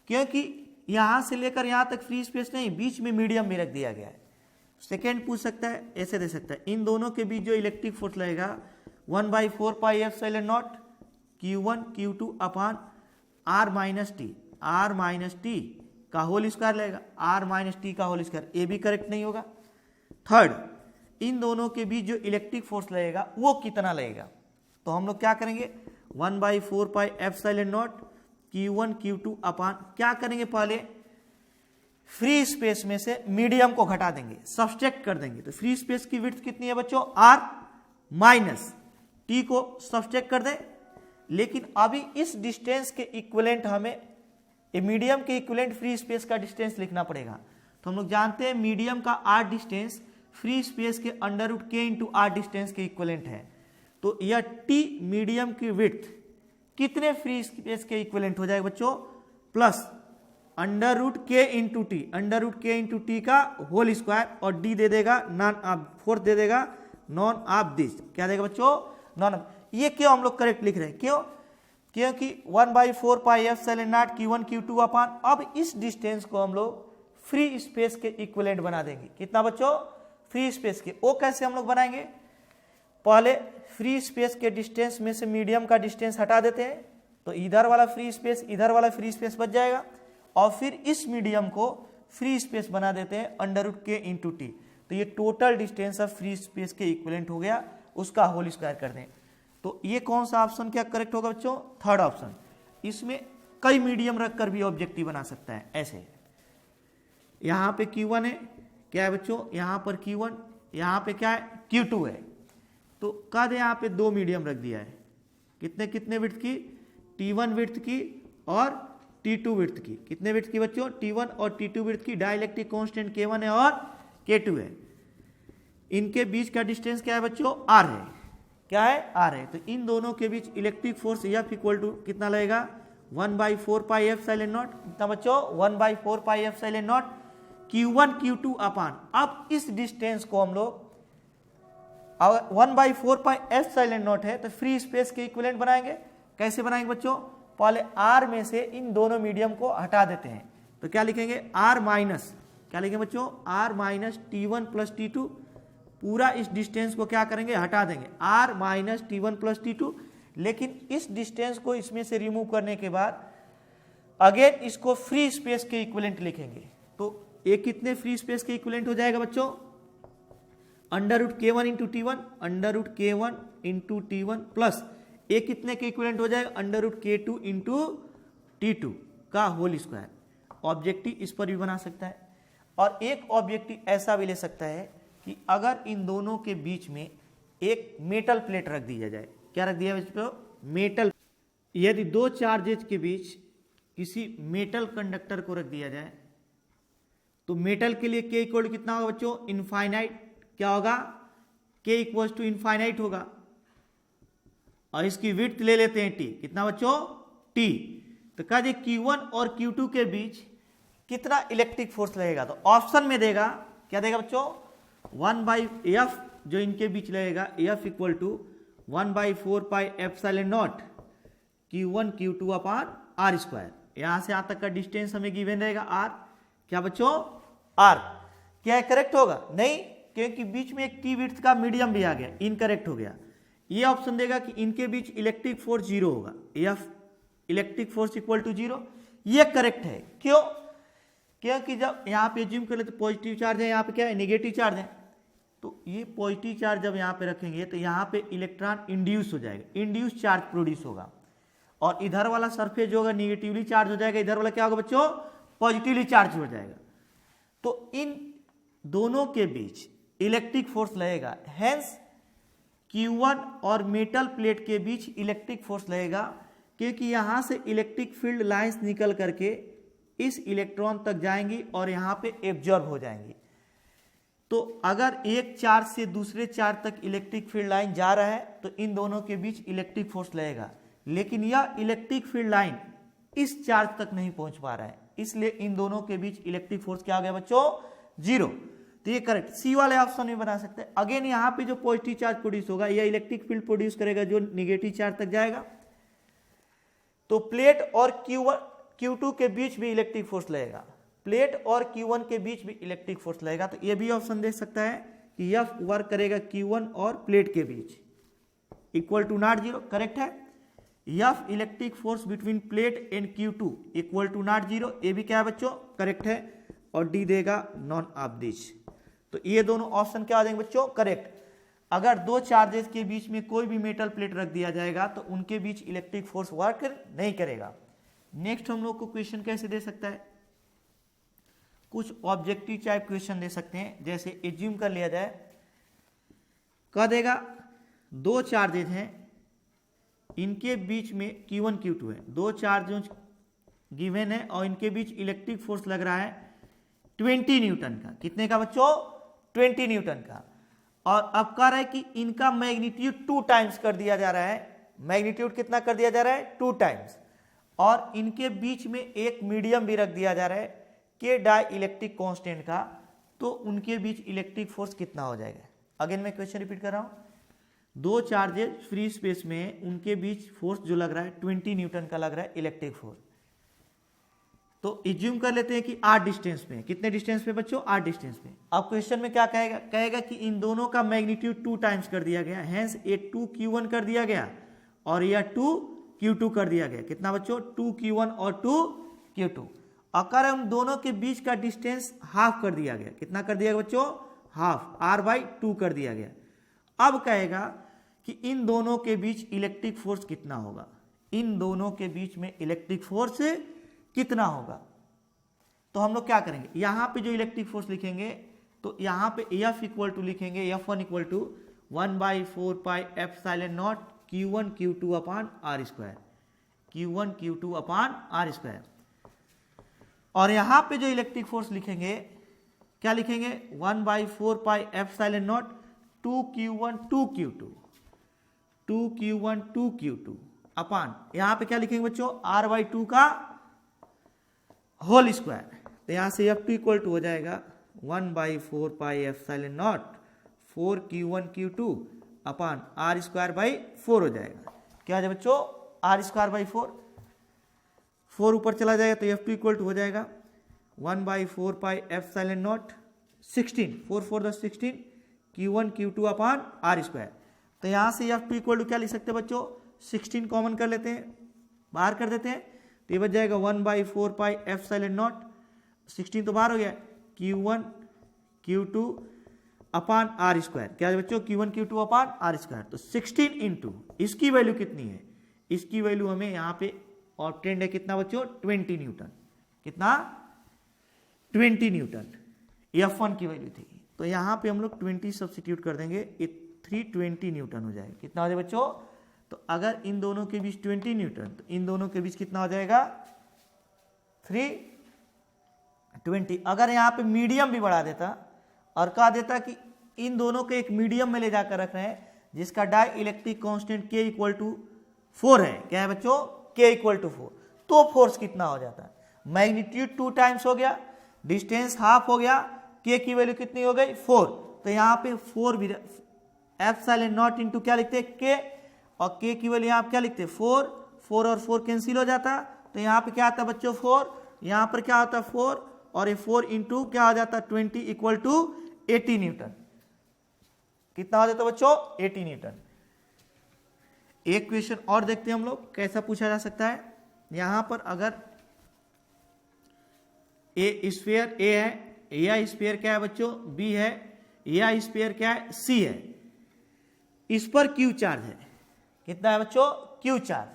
क्योंकि यहां से लेकर यहां तक फ्री स्पेस नहीं, बीच में मीडियम भी रख दिया गया है। सेकेंड पूछ सकता है, ऐसे दे सकता है, इन दोनों के बीच जो इलेक्ट्रिक फोर्स लगेगा 1/4 pi epsilon naught Q1 Q2 upon R minus T का होल स्क्वायर लगेगा। R माइनस टी का होल स्क्वायर, ये भी करेक्ट नहीं होगा। थर्ड, इन दोनों के बीच जो इलेक्ट्रिक फोर्स लगेगा वो कितना लगेगा? तो हम लोग क्या करेंगे, 1/4 pi epsilon naught Q1 Q2 अपान क्या करेंगे, पहले फ्री स्पेस में से मीडियम को घटा देंगे, सब्सट्रैक्ट कर देंगे। तो फ्री स्पेस की विड्थ कितनी है बच्चों, r माइनस टी को सब्सट्रैक्ट कर दें। लेकिन अभी इस डिस्टेंस के इक्विवेलेंट हमें मीडियम के इक्विवेलेंट फ्री स्पेस का डिस्टेंस लिखना पड़ेगा। तो हम लोग जानते हैं मीडियम का r डिस्टेंस फ्री स्पेस के under root K into are distance के इक्विवेलेंट है। तो यह टी मीडियम की विड्थ कितने फ्री स्पेस के इक्विवेलेंट हो जाएगा बच्चों, plus under root K into T, under root K into T का होल स्क्वायर, और डी दे देगा नॉन ऑफ, फोर्थ दे देगा नॉन ऑफ दिस, क्या देगा बच्चों, नॉन ऑफ। ये क्यों हम लोग करेक्ट लिख रहे हैं, क्यों, क्योंकि 1/4 pi epsilon naught Q1 Q2 अपान, अब इस डिस्टेंस को हम लोग फ्री स्पेस के इक्विवेलेंट बना देंगे। कितना बच्चों, फ्री स्पेस के। वो कैसे हम लोग बनाएंगे, पहले फ्री स्पेस के डिस्टेंस में से मीडियम का डिस्टेंस हटा देते हैं, तो इधर वाला फ्री स्पेस, इधर वाला फ्री स्पेस बच जाएगा, और फिर इस मीडियम को फ्री स्पेस बना देते हैं under root K into T. तो ये total distance of free space के इक्विवेलेंट हो गया, उसका होल स्क्वायर कर दें। तो ये कौन सा ऑप्शन क्या करेक्ट होगा बच्चों, थर्ड ऑप्शन। इसमें कई मीडियम रखकर भी ऑब्जेक्टिव बना सकता है। ऐसे यहां पे Q1 है, क्या है बच्चों, यहां पर Q1, यहां पे क्या है Q2 है। तो कह दे यहां पे दो मीडियम रख दिया है, कितने कितने विड्थ की, T1 विड्थ की और T2 विड्थ की। कितने विड्थ की बच्चों, T1 और T2 विड्थ की। डाइलेक्ट्रिक कांस्टेंट K1 है और K2 है। इनके बीच का डिस्टेंस क्या है बच्चों, R है, क्या है, R है। तो इन दोनों के बीच electric force F equal to कितना लगेगा, 1/4 पाई एप्सिलॉन नॉट, कितना बच्चों, 1/4 pi epsilon naught Q1 Q2 अपान। अब इस डिस्टेंस को हम लोग 1/4 पाई एप्सिलॉन नॉट है, तो फ्री स्पेस के इक्विवेलेंट बनाएंगे। कैसे बनाएंगे बच्चों, पहले R में से इन दोनों मीडियम को हटा देते हैं, तो क्या लिखेंगे, R माइनस, क्या लिखेंगे बच्चों, R minus T1 plus T2। पूरा इस डिस्टेंस को क्या करेंगे, हटा देंगे, R minus T1 plus T2। लेकिन इस डिस्टेंस को इसमें से रिमूव करने के बाद अगेन इसको फ्री स्पेस के इक्विवेलेंट लिखेंगे। तो ये कितने फ्री स्पेस के इक्विवेलेंट हो जाएगा बच्चों, under root K1 into T1, under root K1 into T1 plus ये कितने के इक्विवेलेंट हो जाएगा, under root K2 into T2 का होल स्क्वायर। ऑब्जेक्टिव इस पर भी बना सकता है, और एक ऑब्जेक्टिव ऐसा भी ले सकता है कि अगर इन दोनों के बीच में एक मेटल प्लेट रख दिया जाए। क्या रख दिया बच्चों, मेटल। यदि दो चार्जेज के बीच किसी मेटल कंडक्टर को रख दिया जाए, तो मेटल के लिए K इक्वल कितना होगा बच्चों, इनफाइनाइट। क्या होगा, K इक्वल टू इनफाइनाइट होगा, और इसकी विड्थ ले लेते हैं T, कितना बच्चों, T। तो कह दे Q1 और Q2 के बीच कितना इलेक्ट्रिक फोर्स लगेगा, तो ऑप्शन में देगा, क्या देगा बच्चों, 1/F, जो इनके बीच लगेगा F equal to 1/4 pi epsilon naught Q1 Q2 upon R square. यहां से यहां तक का डिस्टेंस हमें गिवन रहेगा R, क्या बच्चों, R। क्या करेक्ट होगा, नहीं, क्योंकि बीच में एक T विड्थ का मीडियम भी आ गया, इनकरेक्ट हो गया। ये ऑप्शन देगा कि इनके बीच इलेक्ट्रिक फोर्स 0 होगा, F electric force equal to 0। ये करेक्ट है, क्यों, क्योंकि जब यहाँ पे एज्यूम कर ले तो पॉजिटिव चार्ज है, यहाँ पे क्या है, नेगेटिव चार्ज है। तो ये पॉजिटिव चार्ज जब यहाँ पे रखेंगे तो यहाँ पे इलेक्ट्रॉन इंड्यूस हो जाएगा, इंड्यूस चार्ज प्रोड्यूस होगा, और इधर वाला सरफेस जो होगा निगेटिवली चार्ज हो जाएगा, इधर वाला क्या होगा बच्चों, पॉजिटिवली चार्ज हो जाएगा। तो इन दोनों के बीच इलेक्ट्रिक फोर्स लगेगा, हेंस Q1 और मेटल प्लेट के बीच इलेक्ट्रिक फोर्स लगेगा, क्योंकि यहां से इलेक्ट्रिक फील्ड लाइंस निकल करके इस इलेक्ट्रॉन तक जाएंगी और यहां पे एब्जॉर्ब हो जाएंगी। तो अगर एक चार्ज से दूसरे चार्ज तक इलेक्ट्रिक फील्ड लाइन जा रहा है तो इन दोनों के बीच इलेक्ट्रिक फोर्स लगेगा, लेकिन यह इलेक्ट्रिक फील्ड लाइन इस चार्ज तक नहीं पहुंच पा रहा है, इसलिए इन दोनों के बीच इलेक्ट्रिक फोर्स क्या आ गया बच्चों, 0। तो ये करेक्ट सी वाले ऑप्शन में बना सकते हैं। अगेन यहाँ पे जो पॉजिटिव चार्ज प्रोड्यूस होगा यह इलेक्ट्रिक फील्ड प्रोड्यूस करेगा जो निगेटिव चार्ज तक जाएगा। तो प्लेट और Q2 के बीच भी इलेक्ट्रिक फोर्स लगेगा, प्लेट और Q1 के बीच भी इलेक्ट्रिक फोर्स लगेगा। तो ये भी ऑप्शन दे सकता है कि F वर्क करेगा Q1 और प्लेट के बीच इक्वल टू नॉट 0, करेक्ट है। F electric force between plate and Q2 equal to not 0, ये भी क्या है बच्चों, करेक्ट है। और डी देगा नॉन ऑफ दिस। तो ये दोनों ऑप्शन क्या आ जाएंगे बच्चों, करेक्ट। अगर दो चार्जेस के बीच में कोई भी मेटल प्लेट रख दिया जाएगा तो उनके बीच इलेक्ट्रिक फोर्स वर्क नहीं करेगा। नेक्स्ट हम लोग को क्वेश्चन कैसे दे सकता है, कुछ ऑब्जेक्टिव टाइप क्वेश्चन दे सकते हैं। जैसे एज्यूम कर लिया जाए, कह देगा दो चार्जेज हैं, इनके बीच में Q1 Q2 है, दो चार्ज गिवन है और इनके बीच इलेक्ट्रिक फोर्स लग रहा है 20 न्यूटन का। कितने का बच्चों? 20 न्यूटन का। और अब कह रहा है कि इनका मैग्नीट्यूड 2 टाइम्स कर दिया जा रहा है। मैग्नीट्यूड कितना कर दिया जा रहा है? 2 टाइम्स। और इनके बीच में एक मीडियम भी रख दिया जा रहा है के डाई इलेक्ट्रिक कांस्टेंट का, तो उनके बीच इलेक्ट्रिक फोर्स कितना हो जाएगा? अगेन मैं क्वेश्चन रिपीट कर रहा हूं, दो चार्जेस फ्री स्पेस में, उनके बीच फोर्स जो लग रहा है 20 न्यूटन का लग रहा है इलेक्ट्रिक फोर्स। तो एज्यूम कर लेते हैं कि r डिस्टेंस पे, कितने डिस्टेंस पे बच्चों? r डिस्टेंस पे। अब क्वेश्चन में क्या कहेगा? कहेगा कि इन दोनों का मैग्नीट्यूड 2 टाइम्स कर दिया गया, हेंस ये 2q1 कर दिया गया और यह 2q2 कर दिया गया। कितना बच्चों? 2q1 और 2q2। अगर उन दोनों के बीच का डिस्टेंस हाफ कर दिया गया, कितना कर दिया गया बच्चों? हाफ, r/2 कर दिया गया। अब कहेगा कि इन दोनों के बीच इलेक्ट्रिक फोर्स कितना होगा, इन दोनों के बीच में इलेक्ट्रिक फोर्स कितना होगा। तो हम लोग क्या करेंगे, यहां पे जो इलेक्ट्रिक फोर्स लिखेंगे तो यहां पे F इक्वल टू लिखेंगे, F1 equal to 1/4 pi epsilon Q1 Q2 upon r square, Q1 Q2 upon r square. और यहां पे जो इलेक्ट्रिक फोर्स लिखेंगे, क्या लिखेंगे? 1/4 pi epsilon 2q1 2q2, 2q1 2q2 upon, यहां पे क्या लिखेंगे बच्चों? r/2 का होल स्क्वायर। तो यहां से F2 इक्वल टू हो जाएगा 1/4 pi epsilon 4q1 q2 upon r square by 4 हो जाएगा। क्या हो जाएगा बच्चों? r स्क्वायर बाई 4, 4 ऊपर चला जाएगा तो F2 इक्वल टू हो जाएगा 1/4 pi epsilon 16, 4 4 10 16 Q1 Q2 upon r square. तो यहां से F2 इक्वल टू क्या लिख सकते हैं बच्चों? 16 कॉमन कर लेते हैं, बाहर कर देते हैं, तो ये बच जाएगा 1/4 पाई एप्सिलॉन 16 तो बाहर हो गया, Q1 Q2 upon r square. क्या है बच्चों? Q1 Q2 upon r square. तो 16 इंटू इसकी वैल्यू कितनी है? इसकी वैल्यू हमें यहाँ पे ऑब्टेंड है कितना बच्चों? 20 न्यूटन। कितना? 20 न्यूटन F1 की वैल्यू थी। तो यहाँ पे हम लोग 20 सब्स्टिट्यूट कर देंगे, 320 न्यूटन हो जाएगा। कितना हो जाएगा बच्चों? तो अगर इन दोनों के बीच 20 न्यूटन, तो इन दोनों के बीच कितना हो जाएगा? 320। अगर यहाँ पे मीडियम भी बढ़ा देता और कहा देता कि इन दोनों को एक मीडियम में ले जाकर रख रहे हैं जिसका dielectric constant K equal to 4 है, क्या है बच्चों? K इक्वल टू 4, तो फोर्स कितना हो जाता है? मैग्नीट्यूड 2 टाइम्स हो गया, डिस्टेंस हाफ हो गया, K की वैल्यू कितनी हो गई? 4। तो यहाँ पे 4 भी एप्सिलॉन नॉट इंटू क्या लिखते हैं? K, और K की वैल्यू यहाँ क्या लिखते हैं? 4, 4 और 4 कैंसिल हो जाता, तो यहाँ पे क्या आता है बच्चों? 4, यहाँ पर क्या होता है? 4, और ये 4 इंटू क्या हो जाता है? 20 इक्वल टू 80 न्यूटन। कितना हो जाता है बच्चों? 80 न्यूटन। एक क्वेश्चन और देखते हैं हम लोग कैसा पूछा जा सकता है। यहां पर अगर ए स्फीयर A है, यह स्फीयर क्या है बच्चों? B है, यह स्फीयर क्या है? C है। इस पर Q चार्ज है, कितना है बच्चों? Q चार्ज,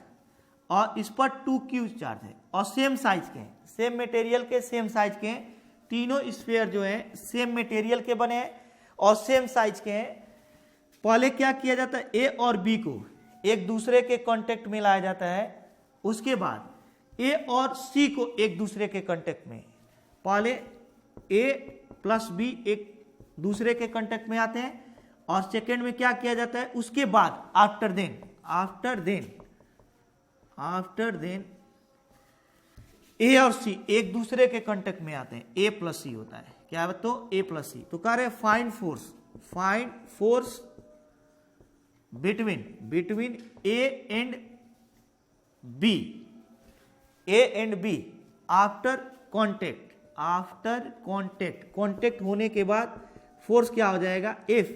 और इस पर 2Q चार्ज है, और सेम साइज के हैं, सेम मटेरियल के, सेम साइज के हैं। तीनों स्फीयर जो है सेम मटेरियल के बने हैं और सेम साइज के हैं। पहले क्या किया जाता है? A और B को एक दूसरे के कांटेक्ट में लाया जाता है, उसके बाद A और C को एक दूसरे के कांटेक्ट में, पहले A प्लस B एक दूसरे के कांटेक्ट में आते हैं, और सेकेंड में क्या किया जाता है? उसके बाद आफ्टर देन A और C एक दूसरे के कांटेक्ट में आते हैं, A प्लस C होता है। क्या है तो? A plus C। तो कह रहे find force between A and B after contact होने के बाद फोर्स क्या हो जाएगा? F।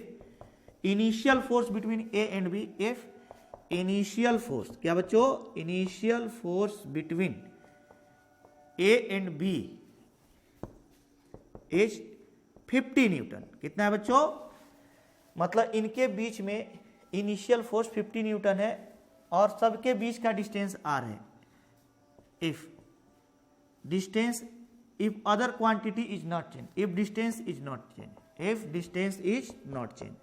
Initial force between A and B, F initial force. क्या बच्चों? Initial force between A and B is 50 Newton. कितना है बच्चों? मतलब इनके बीच में इनिशियल फोर्स 50 न्यूटन है और सबके बीच का डिस्टेंस r है, F। Distance if other quantity is not changed, if distance is not changed, if distance is not changed,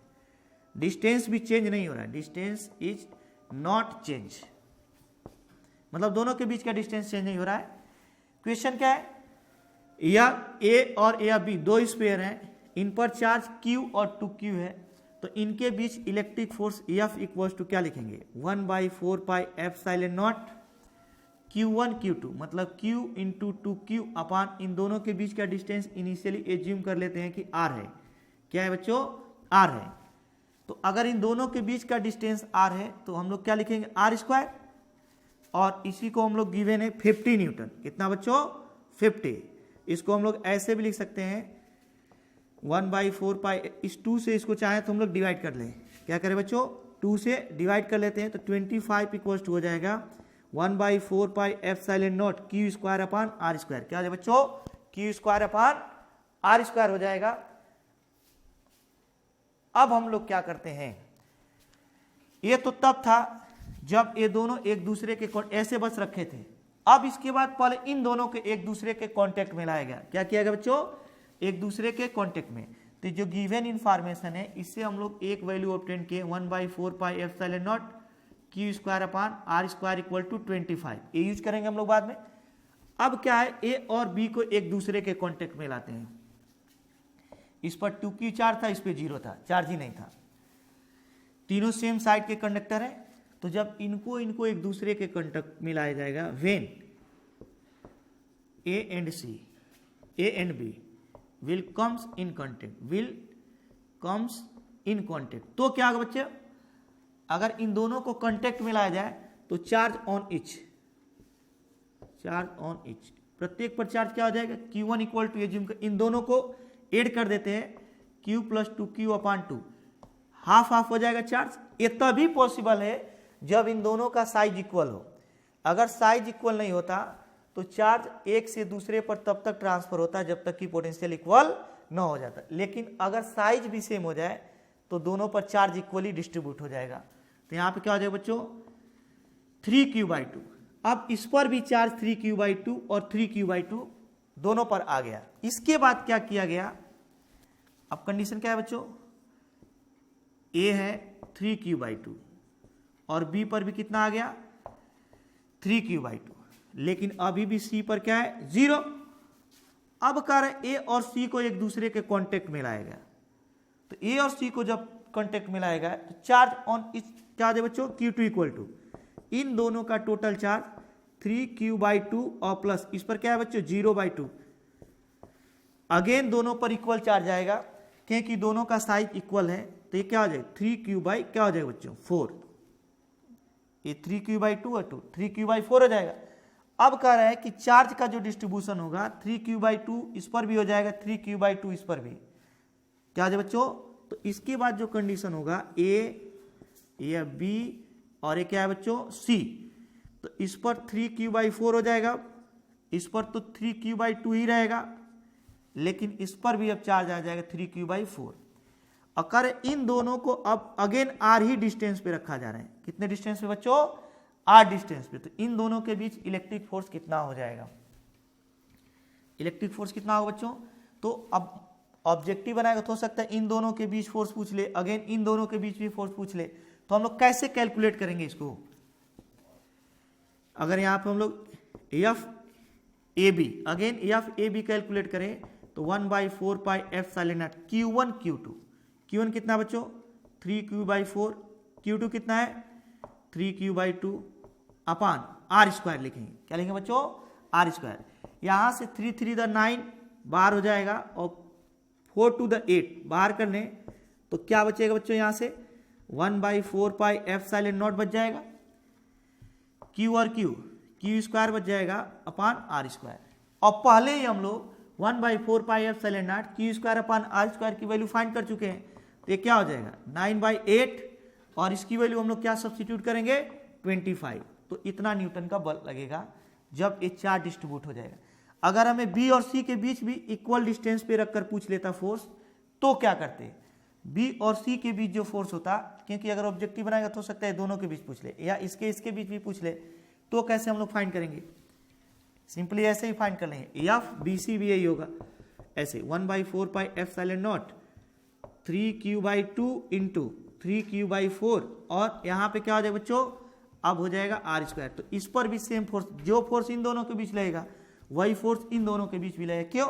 distance भी चेंज नहीं हो रहा है, डिस्टेंस इज नॉट चेंज, मतलब दोनों के बीच का डिस्टेंस चेंज नहीं हो रहा है। क्वेश्चन क्या है, या ए और या बी दो स्फीयर हैं, इन पर चार्ज Q और 2Q है, तो इनके बीच electric force F equals to क्या लिखेंगे 1/4 pi epsilon naught Q1 Q2, मतलब Q इंटू 2Q अपान इन दोनों के बीच का डिस्टेंस इनिशियली एज्यूम कर लेते हैं कि R है। क्या है बच्चों, R है। तो अगर इन दोनों के बीच का डिस्टेंस R है तो हम लोग क्या लिखेंगे R स्क्वायर, और इसी को हम लोग गिवन है 50 न्यूटन। कितना बच्चों 50। इसको हम लोग ऐसे भी लिख सकते हैं 1/4 पाई, इस 2 से इसको चाहे तो हम लोग डिवाइड कर लें। क्या करें बच्चों 2 से डिवाइड कर लेते हैं तो 25 इक्वल्स टू हो जाएगा 1/4 pi epsilon naught Q square upon R square. क्या हो जाएगा बच्चों Q square upon R square हो जाएगा। अब हम लोग क्या करते हैं, ये तो तब था जब ये दोनों एक दूसरे के ऐसे बस रखे थे। अब इसके बाद पहले इन दोनों के एक दूसरे के कांटेक्ट में लाया गया। क्या किया गया बच्चों, एक दूसरे के कांटेक्ट में। तो जो गिवन इंफॉर्मेशन है इससे हम लोग एक वैल्यू ऑब्टेन किए 1/4 pi epsilon naught Q square upon R square equal to 25। ये यूज करेंगे हम लोग बाद में। अब क्या है, A और B को एक दूसरे के कांटेक्ट में लाते हैं। इस पर 2Q चार्ज था, इस पे 0 था, चार्ज ही नहीं था। तीनों सेम साइड के कंडक्टर हैं, तो जब इनको एक दूसरे के कांटेक्ट में लाया जाएगा when A and C, A and B will comes in contact, तो क्या होगा बच्चे, अगर इन दोनों को कांटेक्ट में लाया जाए तो चार्ज ऑन इच, प्रत्येक पर चार्ज क्या हो जाएगा Q1 इक्वल टू इन दोनों को ऐड कर देते हैं Q प्लस 2Q अपान 2, हाफ हाफ हो जाएगा चार्ज। ये तभी पॉसिबल है जब इन दोनों का साइज इक्वल हो। अगर साइज इक्वल नहीं होता तो चार्ज एक से दूसरे पर तब तक ट्रांसफर होता है जब तक कि पोटेंशियल इक्वल न हो जाता। लेकिन अगर साइज भी सेम हो जाए तो दोनों पर चार्ज इक्वली डिस्ट्रीब्यूट हो जाएगा। तो यहाँ पे क्या हो जाएगा बच्चों 3Q/2। अब इस पर भी चार्ज 3Q/2 और 3Q/2 दोनों पर आ गया। इसके बाद क्या किया गया, अब कंडीशन क्या है बच्चों, A है 3Q/2 और B पर भी कितना आ गया 3Q/2, लेकिन अभी भी C पर क्या है 0। अब कह रहे A और C को एक दूसरे के कांटेक्ट में लाएगा, तो A और C को जब कांटेक्ट में लाएगा तो चार्ज ऑन इस क्या है बच्चों Q2 इक्वल टू इन दोनों का टोटल चार्ज 3Q/2 और प्लस इस पर क्या है बच्चों 0/2। अगेन दोनों पर इक्वल चार्ज आएगा क्योंकि दोनों का साइज इक्वल है। तो ये क्या हो जाएगा 3Q बाई क्या हो जाएगा बच्चों 4, ये 3Q/2 और 2 3Q/4 हो जाएगा। अब कह रहा है कि चार्ज का जो डिस्ट्रीब्यूशन होगा 3Q/2 इस पर भी हो जाएगा, 3Q/2 इस पर भी। क्या हो जाएगा बच्चों, तो इसके बाद जो कंडीशन होगा A या B और ये क्या है बच्चों C, तो इस पर 3Q/4 हो जाएगा, इस पर तो 3Q/2 ही रहेगा, लेकिन इस पर भी अब चार्ज आ जाएगा 3Q/4। अगर इन दोनों को अब अगेन R ही डिस्टेंस पे रखा जा रहा है, कितने डिस्टेंस पे बच्चों R डिस्टेंस पे, तो इन दोनों के बीच इलेक्ट्रिक फोर्स कितना हो जाएगा, इलेक्ट्रिक फोर्स कितना होगा बच्चों। तो अब ऑब्जेक्टिव बनाएगा तो हो सकता है इन दोनों के बीच फोर्स पूछ ले, अगेन इन दोनों के बीच भी फोर्स पूछ ले, तो हम लोग कैसे कैलकुलेट करेंगे इसको। अगर यहाँ पे हम लोग FAB अगेन FAB कैलकुलेट करें तो 1/4 pi epsilon naught Q1 Q2, Q1 कितना बच्चों 3Q/4, Q2 कितना है 3Q/2 अपान R स्क्वायर लिखेंगे। क्या लिखेंगे बच्चों R स्क्वायर। यहाँ से 3 3 द 9 बाहर हो जाएगा और 4 2 द 8 बाहर करने तो क्या बचेगा बच्चों, यहाँ से 1/4 पाई एप्सिलॉन नॉट बच जाएगा, Q और Q स्क्वायर बच जाएगा अपान R स्क्वायर। और पहले ही हम लोग 1/4 pi epsilon naught Q square upon R square की वैल्यू फाइंड कर चुके हैं। तो ये क्या हो जाएगा 9/8 और इसकी वैल्यू हम लोग क्या सब्स्टिट्यूट करेंगे 25। तो इतना न्यूटन का बल लगेगा जब ये चार्ज डिस्ट्रीब्यूट हो जाएगा। अगर हमें B और C के बीच भी इक्वल डिस्टेंस पे रखकर पूछ लेता फोर्स तो क्या करते, B और C के बीच जो फोर्स होता, क्योंकि अगर ऑब्जेक्टिव बनाएगा तो हो सकता है दोनों के बीच पूछ ले या इसके बीच भी पूछ ले, तो कैसे हम लोग फाइंड करेंगे। सिंपली ऐसे ही फाइंड कर लेंगे, एफ बी सी भी यही होगा ऐसे 1/4πε0 3q/2 इंटू 3q/4 और यहाँ पे क्या हो जाएगा बच्चों, अब हो जाएगा r²। तो इस पर भी सेम फोर्स, जो फोर्स इन दोनों के बीच लगेगा वही फोर्स इन दोनों के बीच भी लगेगा। क्यों?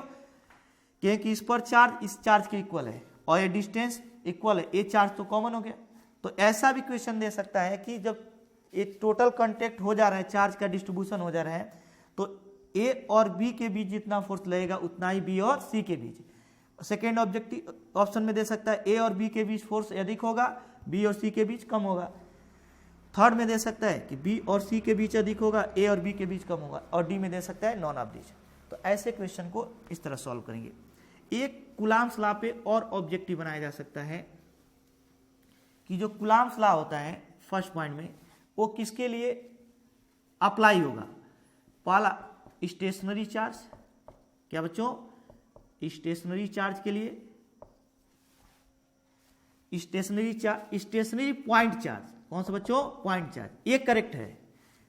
क्योंकि इस पर चार्ज इस चार्ज के इक्वल है और ये डिस्टेंस इक्वल है, ये चार्ज तो कॉमन हो गया। तो ऐसा भी क्वेश्चन दे सकता है कि जब ये टोटल कांटेक्ट हो जा रहा है, चार्ज का डिस्ट्रीब्यूशन हो जा रहा है, तो ए और बी के बीच जितना फोर्स लगेगा उतना ही बी और सी के बीच। सेकेंड ऑब्जेक्टिव ऑप्शन में दे सकता है ए और बी के बीच फोर्स अधिक होगा, बी और सी के बीच कम होगा। थर्ड में दे सकता है कि बी और सी के बीच अधिक होगा, ए और बी के बीच कम होगा। और डी में दे सकता है नॉन ऑफ दिस। तो ऐसे क्वेश्चन को इस तरह सॉल्व करेंगे। एक कूलाम्स लॉ पे और ऑब्जेक्टिव बनाया जा सकता है कि जो कूलाम्स लॉ होता है फर्स्ट पॉइंट में, वो किसके लिए अप्लाई होगा। पहला स्टेशनरी चार्ज, क्या बच्चों, स्टेशनरी चार्ज के लिए, स्टेशनरी पॉइंट चार्ज, कौन सा बच्चों, पॉइंट चार्ज, ये करेक्ट है।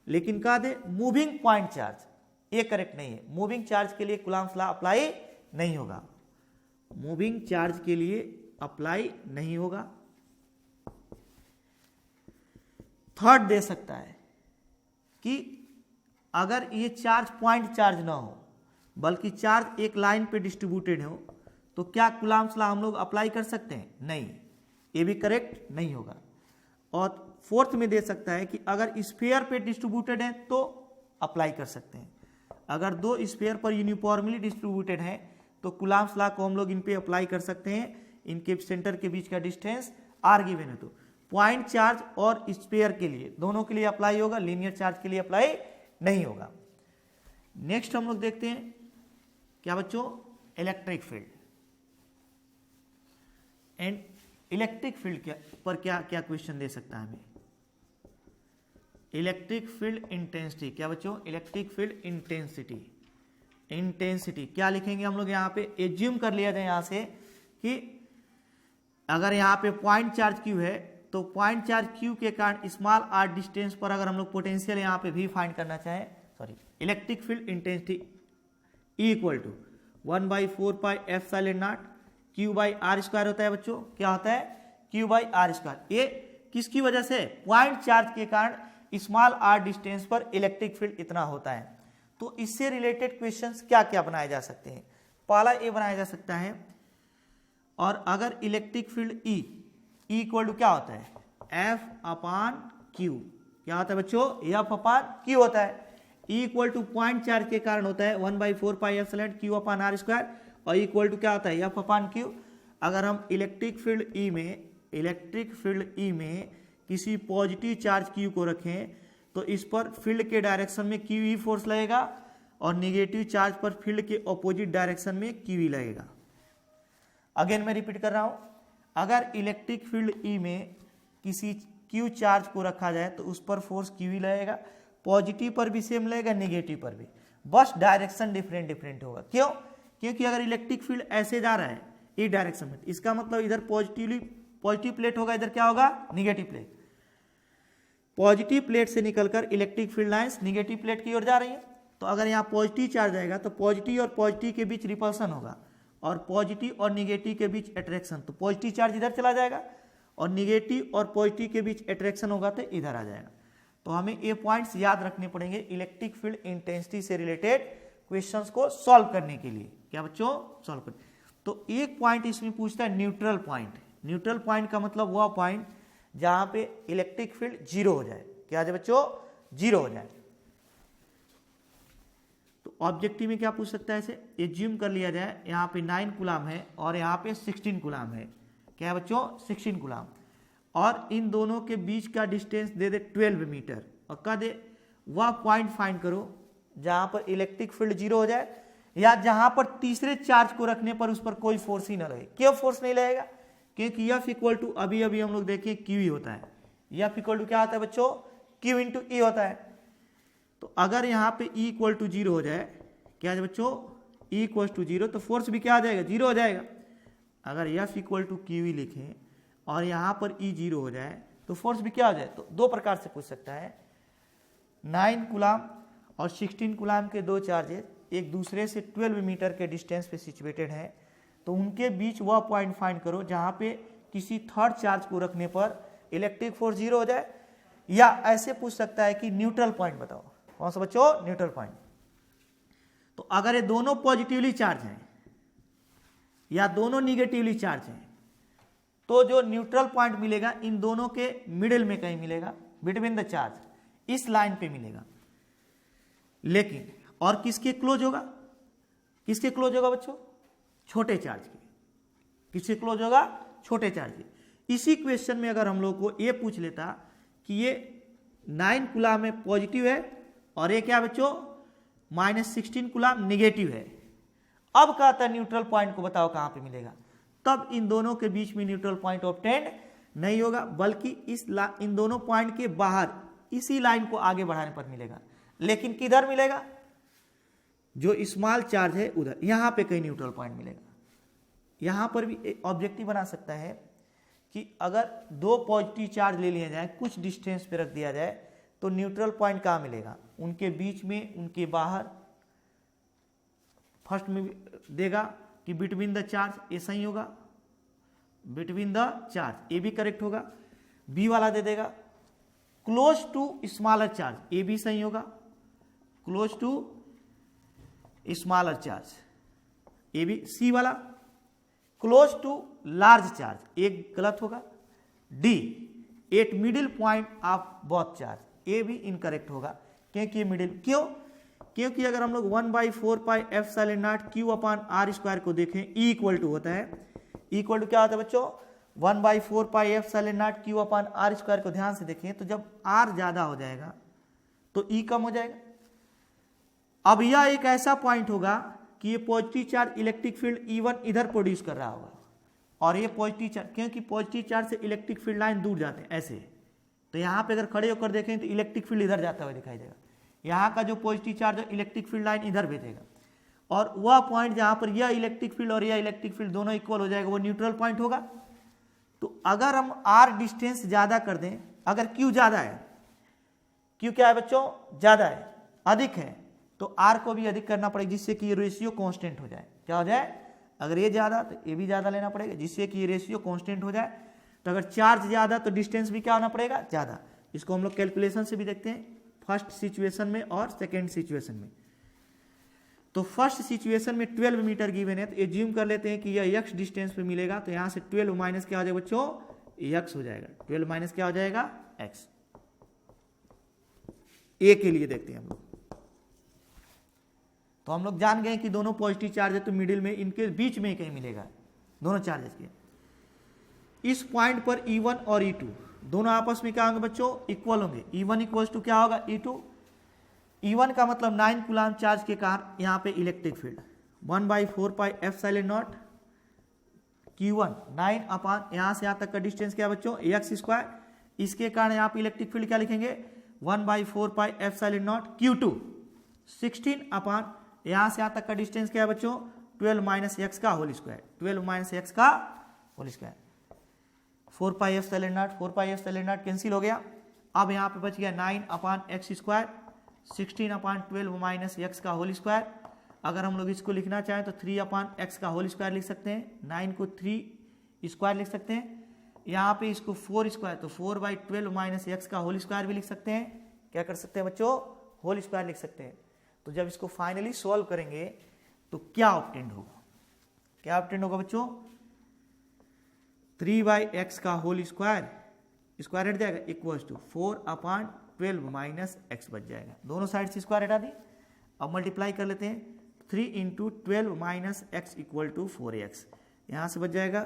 लेकिन कहा दे मूविंग पॉइंट चार्ज, ये करेक्ट नहीं है। मूविंग चार्ज के लिए कूलाम्स लॉ अप्लाई नहीं होगा, मूविंग चार्ज के लिए अप्लाई नहीं होगा। थर्ड दे सकता है कि अगर ये चार्ज पॉइंट चार्ज ना हो बल्कि चार्ज एक लाइन पे डिस्ट्रीब्यूटेड हो तो क्या कूलाम्स लॉ हम लोग अप्लाई कर सकते हैं, नहीं, ये भी करेक्ट नहीं होगा। और फोर्थ में दे सकता है कि अगर स्फीयर पे डिस्ट्रीब्यूटेड है तो अप्लाई कर सकते हैं। अगर दो स्फीयर पर यूनिफॉर्मली डिस्ट्रीब्यूटेड है तो कूलाम्स लॉ को हम लोग इन पे अप्लाई कर सकते हैं। इनके सेंटर के बीच का डिस्टेंस r गिवन है। तो पॉइंट चार्ज और स्फीयर के लिए दोनों के लिए अप्लाई होगा, लीनियर चार्ज के लिए अप्लाई नहीं होगा। नेक्स्ट हम लोग देखते हैं क्या बच्चों, electric field. And electric field पर क्या क्या क्वेश्चन दे सकता है हमें। इलेक्ट्रिक फील्ड इंटेंसिटी, क्या बच्चों, इलेक्ट्रिक फील्ड इंटेंसिटी। इंटेंसिटी क्या लिखेंगे हम लोग, यहाँ पे एज्यूम कर लिया जाए यहाँ से कि अगर यहाँ पे पॉइंट चार्ज क्यू है तो पॉइंट चार्ज क्यू के कारण स्मॉल r डिस्टेंस पर अगर हम लोग पोटेंशियल यहाँ पे भी फाइंड करना चाहें, sorry, electric field intensity equal to 1/4πε0 Q/r² होता है बच्चों। क्या होता है, Q/r²। ये किसकी वजह से, पॉइंट चार्ज के कारण स्मॉल r डिस्टेंस पर इलेक्ट्रिक फील्ड इतना होता है। तो इससे रिलेटेड क्वेश्चंस क्या क्या बनाए जा सकते हैं। पहला ये बनाया जा सकता है, और अगर electric field E equal to क्या होता है, F/Q, क्या होता है बच्चों, F/Q होता है। इक्वल टू पॉइंट चार्ज के कारण होता है 1/4πε0 Q/r² और इक्वल टू क्या होता है, F/Q। अगर हम इलेक्ट्रिक फील्ड E में किसी पॉजिटिव चार्ज Q को रखें तो इस पर फील्ड के डायरेक्शन में QE फोर्स लगेगा और नेगेटिव चार्ज पर फील्ड के ऑपोजिट डायरेक्शन में QE लगेगा। अगेन मैं रिपीट कर रहा हूं, अगर इलेक्ट्रिक फील्ड E में किसी Q चार्ज को रखा जाए तो उस पर फोर्स QE लगेगा, पॉजिटिव पर भी सेम लगेगा, नेगेटिव पर भी, बस डायरेक्शन डिफरेंट डिफरेंट होगा। क्यों? क्योंकि अगर इलेक्ट्रिक फील्ड ऐसे जा रहा है इस डायरेक्शन में, इसका मतलब इधर पॉजिटिव प्लेट होगा, इधर क्या होगा, निगेटिव प्लेट। पॉजिटिव प्लेट से निकलकर electric field lines negative plate की ओर जा रही है। तो अगर यहाँ पॉजिटिव चार्ज आएगा तो पॉजिटिव और पॉजिटिव के बीच रिपल्सन होगा और पॉजिटिव और निगेटिव के बीच अट्रैक्शन। तो पॉजिटिव चार्ज इधर चला जाएगा और निगेटिव और पॉजिटिव के बीच अट्रैक्शन होगा तो इधर आ जाएगा। तो हमें ये पॉइंट्स याद रखने पड़ेंगे इलेक्ट्रिक फील्ड इंटेंसिटी से रिलेटेड क्वेश्चंस को सॉल्व करने के लिए। क्या बच्चों, सॉल्व करने। तो एक पॉइंट इसमें पूछता है न्यूट्रल पॉइंट। न्यूट्रल पॉइंट का मतलब वह पॉइंट जहां पे इलेक्ट्रिक फील्ड जीरो हो जाए। क्या है बच्चों, जीरो हो जाए। तो ऑब्जेक्टिव में क्या पूछ सकता है, इसे एज्यूम कर लिया जाए यहाँ पे 9 कूलाम है और यहाँ पे 16 कूलाम है। क्या है बच्चों, 16 कूलाम, और इन दोनों के बीच का डिस्टेंस दे दे 12 मीटर और कह दे वह पॉइंट फाइंड करो जहां पर इलेक्ट्रिक फील्ड जीरो हो जाए या जहां पर तीसरे चार्ज को रखने पर उस पर कोई फोर्स ही ना लगे। क्यों फोर्स नहीं लगेगा, क्योंकि F इक्वल टू अभी हम लोग देखें QE होता है। F इक्वल टू क्या होता है बच्चों, Q इंटू E होता है। तो अगर यहाँ पे E इक्वल टू 0 हो जाए, क्या है बच्चों, E इक्वल टू 0, तो फोर्स भी क्या आ जाएगा, 0 हो जाएगा। अगर F इक्वल टू QE लिखें और यहाँ पर E 0 हो जाए तो फोर्स भी क्या हो जाए। तो दो प्रकार से पूछ सकता है, 9 कूलाम और 16 कूलाम के दो चार्जेस एक दूसरे से 12 मीटर के डिस्टेंस पे सिचुएटेड हैं, तो उनके बीच वह पॉइंट फाइंड करो जहां पे किसी थर्ड चार्ज को रखने पर इलेक्ट्रिक फोर्स जीरो हो जाए, या ऐसे पूछ सकता है कि न्यूट्रल पॉइंट बताओ। कौन सा बच्चों? Neutral point. तो अगर ये दोनों पॉजिटिवली चार्ज हैं या दोनों निगेटिवली चार्ज हैं, तो जो न्यूट्रल पॉइंट मिलेगा इन दोनों के मिडिल में कहीं मिलेगा, बिटवीन द चार्ज, इस लाइन पे मिलेगा। लेकिन और किसके क्लोज होगा? किसके क्लोज होगा बच्चों? छोटे चार्ज के। किसके क्लोज होगा? छोटे चार्ज के। इसी क्वेश्चन में अगर हम लोग को ये पूछ लेता कि ये 9 कूलाम में पॉजिटिव है और ये क्या बच्चों -16 कूलाम निगेटिव है, अब कहता है न्यूट्रल पॉइंट को बताओ कहां पे मिलेगा, तब इन दोनों के बीच में न्यूट्रल पॉइंट ऑब्टेंड नहीं होगा, बल्कि इन दोनों पॉइंट के बाहर इसी लाइन को आगे बढ़ाने पर मिलेगा। लेकिन किधर मिलेगा? जो स्मॉल चार्ज है उधर, यहां पे कहीं न्यूट्रल पॉइंट मिलेगा। यहां पर भी ऑब्जेक्टिव बना सकता है कि अगर दो पॉजिटिव चार्ज ले लिया जाए, कुछ डिस्टेंस पे रख दिया जाए, तो न्यूट्रल पॉइंट कहां मिलेगा? उनके बीच में, उनके बाहर। फर्स्ट में देगा कि बिटवीन द चार्ज, ये सही होगा, बिटवीन द चार्ज, ये भी करेक्ट होगा। बी वाला दे देगा क्लोज टू स्मॉलर चार्ज, ये भी सही होगा, क्लोज टू स्मॉलर चार्ज, ये भी। सी वाला क्लोज टू लार्ज चार्ज, एक गलत होगा। D eight middle point of both charge, ये भी इनकरेक्ट होगा, क्योंकि ये मिडिल, क्यों? क्योंकि अगर हम लोग 1/4πε0 Q/r² को देखें, E इक्वल टू होता है, इक्वल टू क्या होता है बच्चों? 1/4πε0 Q/r² को ध्यान से देखें तो जब R ज्यादा हो जाएगा तो E कम हो जाएगा। अब यह एक ऐसा पॉइंट होगा कि ये positive charge electric field E1 इधर प्रोड्यूस कर रहा होगा, और ये पॉजिटिव चार्ज, क्योंकि पॉजिटिव चार्ज से इलेक्ट्रिक फील्ड लाइन दूर जाते हैं ऐसे, तो यहाँ पे अगर खड़े होकर देखें तो इलेक्ट्रिक फील्ड इधर जाता हुआ दिखाई देगा। यहाँ का जो पॉजिटिव चार्ज है इलेक्ट्रिक फील्ड लाइन इधर भेजेगा, और वह पॉइंट जहाँ पर यह इलेक्ट्रिक फील्ड और यह इलेक्ट्रिक फील्ड दोनों इक्वल हो जाएगा, वो न्यूट्रल पॉइंट होगा। तो अगर हम R डिस्टेंस ज्यादा कर दें, अगर Q ज्यादा है, Q क्या है बच्चों? ज्यादा है, अधिक है, तो R को भी अधिक करना पड़ेगा, जिससे कि ये रेशियो कांस्टेंट हो जाए। क्या हो जाए? अगर ये ज्यादा तो ये भी ज्यादा लेना पड़ेगा, जिससे कि ये रेशियो कांस्टेंट हो जाए। तो अगर चार्ज ज्यादा तो डिस्टेंस भी क्या होना पड़ेगा? ज्यादा। इसको हम लोग कैलकुलेशन से भी देखते हैं, फर्स्ट सिचुएशन में और सेकेंड सिचुएशन में। तो फर्स्ट सिचुएशन में 12 मीटर गिवन है, तो एज्यूम कर लेते हैं कि यह x डिस्टेंस पे मिलेगा, तो यहां से 12 माइनस क्या हो जाएगा बच्चों? x हो जाएगा। 12 माइनस क्या हो जाएगा? x। ए के लिए देखते हैं हम लोग। तो हम लोग जान गए कि दोनों पॉजिटिव चार्ज है, तो मिडिल में, इनके बीच में कहीं मिलेगा दोनों चार्जेस के। इस पॉइंट पर E1 और E2 दोनों आपस में क्या होंगे बच्चों? इक्वल होंगे। E1 इक्वल टू क्या होगा? E2। E1 का मतलब 9 कूलाम चार्ज के कारण यहाँ पे इलेक्ट्रिक फील्ड 1/4πε0 Q1 9 यहाँ से यहाँ तक का डिस्टेंस क्या बच्चों? x²। इसके कारण यहाँ पे इलेक्ट्रिक फील्ड क्या लिखेंगे? 1/4πε0 Q2 16 यहाँ से यहाँ तक का डिस्टेंस क्या है बच्चों? 12 - x का होल स्क्वायर, 12 - x का होल स्क्वायर। 4πε0 कैंसिल हो गया। अब यहाँ पे बच गया 9/x², 16/12 - x का होल स्क्वायर। अगर हम लोग इसको लिखना चाहें तो 3/x का होल स्क्वायर लिख सकते हैं, 9 को 3 स्क्वायर लिख सकते हैं। यहाँ पे इसको 4 स्क्वायर, तो 4/12 - x का होल स्क्वायर भी लिख सकते हैं। क्या कर सकते हैं बच्चों? होल स्क्वायर लिख सकते हैं। तो जब इसको फाइनली सॉल्व करेंगे तो क्या ऑब्टेंड होगा? क्या ऑब्टेंड होगा बच्चों? 3/x का होल स्क्वायर, स्क्वायर हट जाएगा, इक्वल्स टू 4/12 - x बच जाएगा। दोनों साइड से स्क्वायर हटा दी। अब मल्टीप्लाई कर लेते हैं, 3 × 12 - x इक्वल टू 4x। यहाँ से बच जाएगा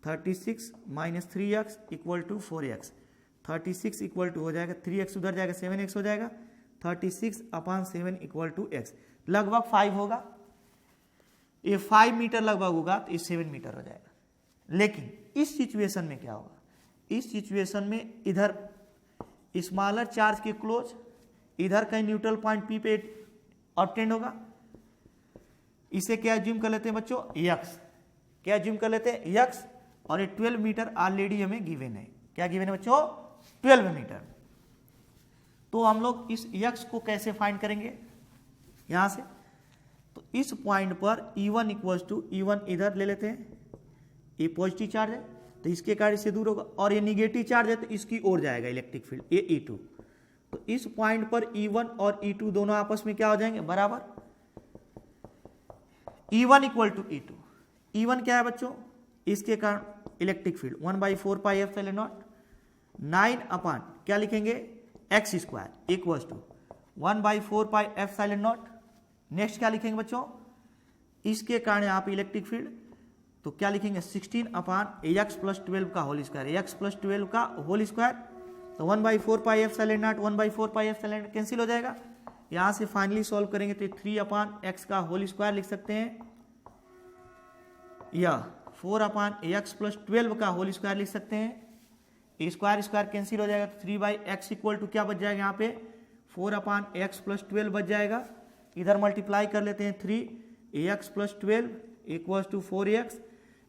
36 - 3x equal to 4x। 36 equal to हो जाएगा 3x उधर जाएगा 7x हो जाएगा, 36/7 इक्वल टू x। लगभग 5 होगा, ये 5 मीटर लगभग होगा, तो ये 7 मीटर हो जाएगा। लेकिन इस सिचुएशन में क्या होगा? इस सिचुएशन में इधर स्मॉलर चार्ज के क्लोज, इधर कहीं न्यूट्रल पॉइंट P पे ऑब्टेन होगा। इसे क्या एज्यूम कर लेते हैं बच्चों? x। क्या एज्यूम कर लेते हैं? x। और ये 12 मीटर ऑलरेडी हमें गिवन है। क्या गिवन है बच्चों? 12 मीटर। तो हम लोग इस x को कैसे फाइंड करेंगे यहां से, तो इस पॉइंट पर E1 इक्वल्स टू E1 इधर ले लेते हैं, ये पॉजिटिव चार्ज है तो इसके कारण इससे दूर होगा, और ये निगेटिव चार्ज है तो इसकी ओर जाएगा इलेक्ट्रिक फील्ड, ये E2। तो इस पॉइंट पर E1 और E2 दोनों आपस में क्या हो जाएंगे, बराबर। E1 equal to E2, E1 क्या है बच्चों, इसके कारण electric field 1/4 pi epsilon naught 9 upon क्या लिखेंगे x square equals to 1/4 pi epsilon naught. Next क्या लिखेंगे बच्चों, इसके कारण यहाँ पे इलेक्ट्रिक फील्ड, तो क्या लिखेंगे 16 अपान x प्लस 12 का होल स्क्वायर, x प्लस 12 का होल स्क्वायर, तो 1/4 pi epsilon not 1/4 pi epsilon not cancel हो जाएगा। यहाँ से फाइनली सॉल्व करेंगे तो 3 अपान x का होल स्क्वायर लिख सकते हैं, या 4 अपान x प्लस 12 का होल स्क्वायर लिख सकते हैं। स्क्वायर स्क्वायर कैंसिल हो जाएगा तो 3/x इक्वल टू क्या बच जाएगा यहाँ पे 4 अपान x प्लस 12 बच जाएगा। इधर मल्टीप्लाई कर लेते हैं 3x plus 12 equals to 4x,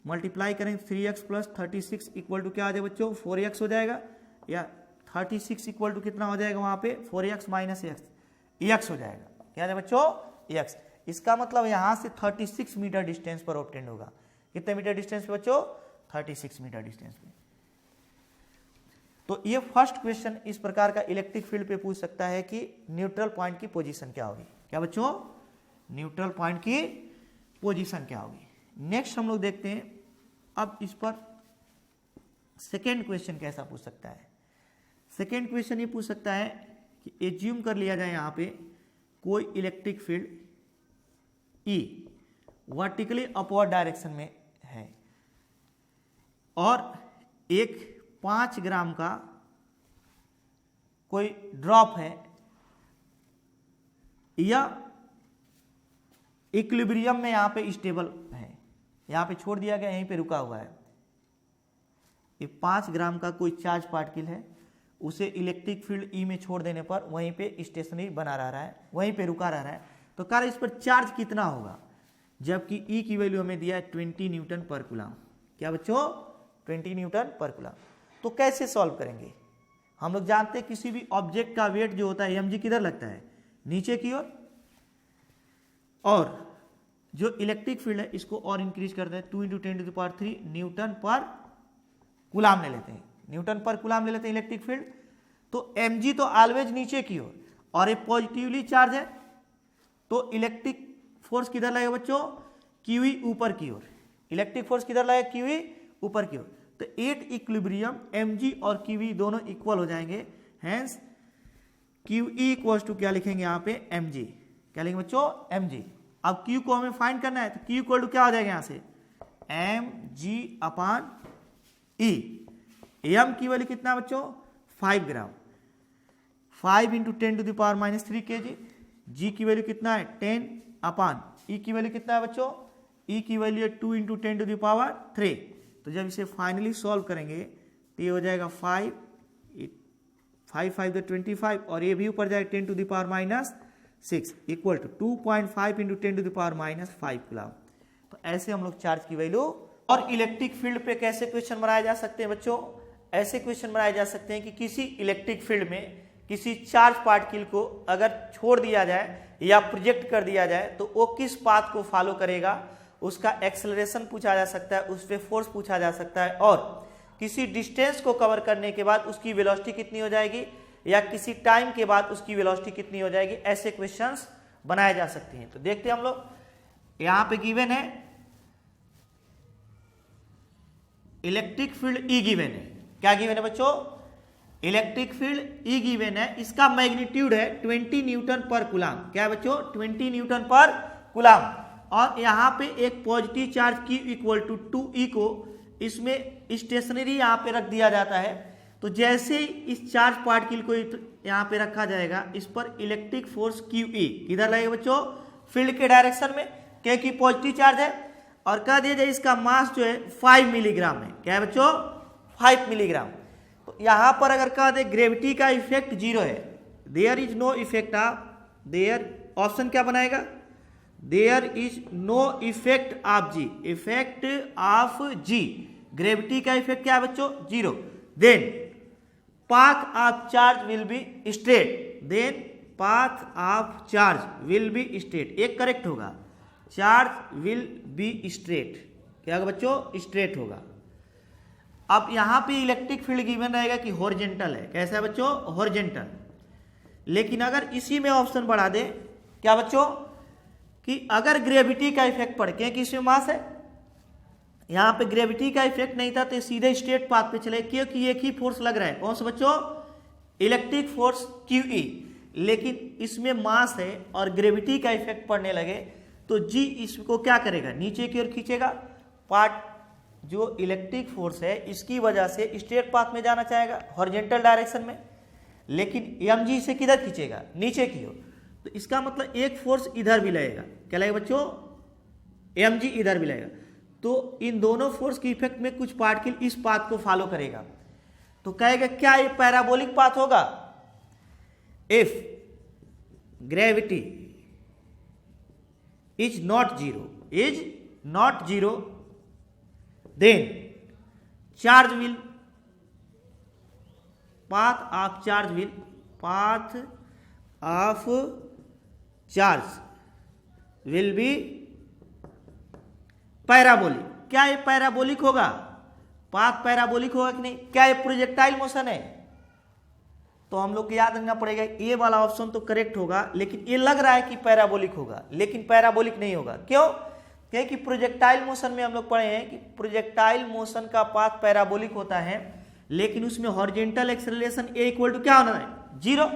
multiply करेंगे 3x प्लस 36 इक्वल टू क्या आ जाएगा बच्चों 4x हो जाएगा, या 36 इक्वल टू कितना हो जाएगा वहां पे 4x माइनस x हो जाएगा, क्या है बच्चों x। इसका मतलब यहां से 36 मीटर डिस्टेंस पर ऑब्टेंड होगा। कितने मीटर डिस्टेंस पे बच्चों 36 मीटर डिस्टेंस पे। तो ये फर्स्ट क्वेश्चन इस प्रकार का इलेक्ट्रिक फील्ड पे पूछ सकता है कि न्यूट्रल पॉइंट की पोजीशन क्या होगी, क्या बच्चों न्यूट्रल पॉइंट की पोजीशन क्या होगी। नेक्स्ट हम लोग देखते हैं अब इस पर सेकेंड क्वेश्चन कैसा पूछ सकता है। सेकेंड क्वेश्चन ये पूछ सकता है कि एज्यूम कर लिया जाए यहाँ पे कोई electric field E vertically upward direction में है और एक 5 ग्राम का कोई ड्रॉप है, या इक्विलिब्रियम में यहाँ पे स्टेबल है, यहाँ पे छोड़ दिया गया, यहीं पे रुका हुआ है। ये 5 ग्राम का कोई चार्ज पार्टिकल है, उसे इलेक्ट्रिक फील्ड ई में छोड़ देने पर वहीं पे स्टेशनरी बना रह रहा है, वहीं पे रुका रह रहा है। तो कार्य इस पर चार्ज कितना होगा, जबकि ई की वैल्यू हमें दिया है 20 न्यूटन पर कूलम। क्या बच्चों 20 न्यूटन पर कूलम। तो कैसे सॉल्व करेंगे, हम लोग जानते हैं किसी भी ऑब्जेक्ट का वेट जो होता है mg किधर लगता है नीचे की ओर, और जो इलेक्ट्रिक फील्ड है इसको और इंक्रीज करते हैं 2 × 10⁻³ न्यूटन पर कूलम ले लेते हैं, न्यूटन पर कूलम ले लेते हैं इलेक्ट्रिक फील्ड। तो mg तो ऑलवेज नीचे की ओर और ये पॉजिटिवली चार्ज है, तो इलेक्ट्रिक फोर्स किधर लगेगा बच्चों QE ऊपर की ओर, इलेक्ट्रिक फोर्स किधर लगेगा QE ऊपर की ओर। तो एट इक्विलिब्रियम mg और QE दोनों इक्वल हो जाएंगे, हेंस QE इक्वल्स टू क्या लिखेंगे यहाँ पे mg, क्या लिखेंगे बच्चों mg। अब Q को हमें फाइंड करना है तो Q इक्वल टू क्या हो जाएगा यहाँ से mg अपान E। m की वैल्यू कितना बच्चों 5 ग्राम, 5 × 10⁻³ kg। g की वैल्यू कितना है 10 अपान E की वैल्यू कितना है बच्चों, E की वैल्यू है 2 × 10⁻3। तो जब इसे फाइनली सॉल्व करेंगे तो ये हो जाएगा 5 5 25 और ये भी ऊपर जाएगा 10⁻6 इक्वल टू 2.5 × 10⁻5 कूलम। तो ऐसे हम लोग चार्ज की वैल्यू। और इलेक्ट्रिक फील्ड पे कैसे क्वेश्चन बनाए जा सकते हैं बच्चों, ऐसे क्वेश्चन बनाए जा सकते हैं कि किसी इलेक्ट्रिक फील्ड में किसी चार्ज पार्टिकल को अगर छोड़ दिया जाए या प्रोजेक्ट कर दिया जाए तो वो किस पाथ को फॉलो करेगा, उसका एक्सेलरेशन पूछा जा सकता है, उस पर फोर्स पूछा जा सकता है, और किसी डिस्टेंस को कवर करने के बाद उसकी वेलोसिटी कितनी हो जाएगी, या किसी टाइम के बाद उसकी वेलोसिटी कितनी हो जाएगी। ऐसे क्वेश्चंस बनाए जा सकते हैं। तो देखते हैं हम लोग, यहां पे गिवन है इलेक्ट्रिक फील्ड ई गिवन है। क्या गिवन है बच्चों, इलेक्ट्रिक फील्ड ई गिवन है, इसका मैग्नीट्यूड है 20 न्यूटन पर कूलम। क्या है बच्चों 20 न्यूटन पर कूलम। और यहाँ पे एक positive charge Q equal to 2E को इसमें स्टेशनरी यहाँ पे रख दिया जाता है। तो जैसे ही इस चार्ज पार्टिकल को यहाँ पे रखा जाएगा, इस पर इलेक्ट्रिक फोर्स QE किधर लगेगा बच्चों फील्ड के डायरेक्शन में, क्योंकि पॉजिटिव चार्ज है। और कह दिया जाए इसका मास जो है 5 मिलीग्राम है। क्या है बच्चों 5 मिलीग्राम। तो यहाँ पर अगर कह दे ग्रेविटी का इफेक्ट 0 है, there is no effect of, there option क्या बनाएगा, there is no effect of G, effect of G, gravity का इफेक्ट क्या है बच्चों 0, then path of charge will be straight, then path of charge will be straight, एक correct होगा, charge will be straight, क्या होगा बच्चों, स्ट्रेट होगा। अब यहां पे इलेक्ट्रिक फील्ड गिवन रहेगा कि हॉरिजॉन्टल है, कैसा है बच्चों, हॉरिजॉन्टल। लेकिन अगर इसी में ऑप्शन बढ़ा दे, क्या बच्चों, कि अगर ग्रेविटी का इफेक्ट पड़ के, कि इसमें मास है, यहां पे ग्रेविटी का इफेक्ट नहीं था तो सीधे स्ट्रेट पाथ पे चले, क्योंकि एक ही फोर्स लग रहा है, कौन सा बच्चों, इलेक्ट्रिक फोर्स QE। लेकिन इसमें मास है और ग्रेविटी का इफेक्ट पड़ने लगे तो G इसको क्या करेगा, नीचे की ओर खींचेगा, पार्ट जो इलेक्ट्रिक फोर्स है इसकी वजह से स्ट्रेट पाथ में जाना चाहेगा, हॉरिजॉन्टल डायरेक्शन में, लेकिन mg से किधर खींचेगा, नीचे की ओर। तो इसका मतलब एक फोर्स इधर भी लगेगा, क्या लगेगा बच्चों, mg इधर भी लगेगा। तो इन दोनों फोर्स के इफेक्ट में कुछ पार्टिकल इस पाथ को फॉलो करेगा, तो कहेगा क्या ये पैराबोलिक पाथ होगा। If gravity is not zero, then path of charge will be parabolic. क्या ये पैराबोलिक होगा, पाथ पैराबोलिक होगा कि नहीं, क्या ये प्रोजेक्टाइल मोशन है। तो हम लोग को याद रखना पड़ेगा ये वाला ऑप्शन तो करेक्ट होगा, लेकिन ये लग रहा है कि पैराबोलिक होगा, लेकिन पैराबोलिक नहीं होगा। क्यों, क्योंकि प्रोजेक्टाइल मोशन में हम लोग पढ़े हैं कि प्रोजेक्टाइल मोशन का पाथ पैराबोलिक होता है, लेकिन उसमें horizontal acceleration A equal to क्या होना है, 0,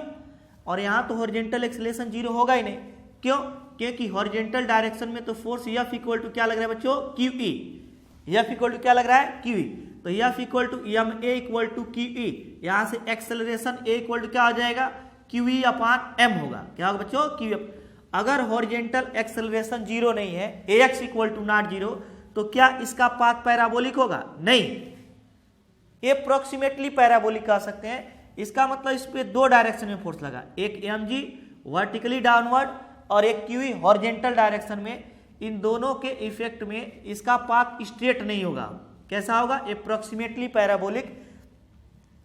और यहाँ तो हॉरिजॉन्टल एक्सेलरेशन 0 होगा ही नहीं। क्यों, क्योंकि हॉरिजॉन्टल डायरेक्शन में तो फोर्स F इक्वल टू क्या लग रहा है बच्चों, QE, F इक्वल टू क्या लग रहा है, QE। तो F equal to MA equal to QE, यहाँ से एक्सेलरेशन A इक्वल टू क्या हो जाएगा, QE अपॉन M होगा, क्या होगा बच्चों, QE। अगर हॉरिजॉन्टल एक्सेलरेशन 0 नहीं है, AX इक्वल टू नॉट 0, तो क्या इसका पाथ पैराबोलिक होगा, नहीं, ये अप्रोक्सीमेटली पैराबोलिक कह सकते हैं। इसका मतलब इस पे दो डायरेक्शन में फोर्स लगा, एक mg वर्टिकली डाउनवर्ड और एक QE हॉरिजॉन्टल डायरेक्शन में। इन दोनों के इफेक्ट में इसका पाथ स्ट्रेट नहीं होगा, कैसा होगा, अप्रोक्सीमेटली पैराबोलिक।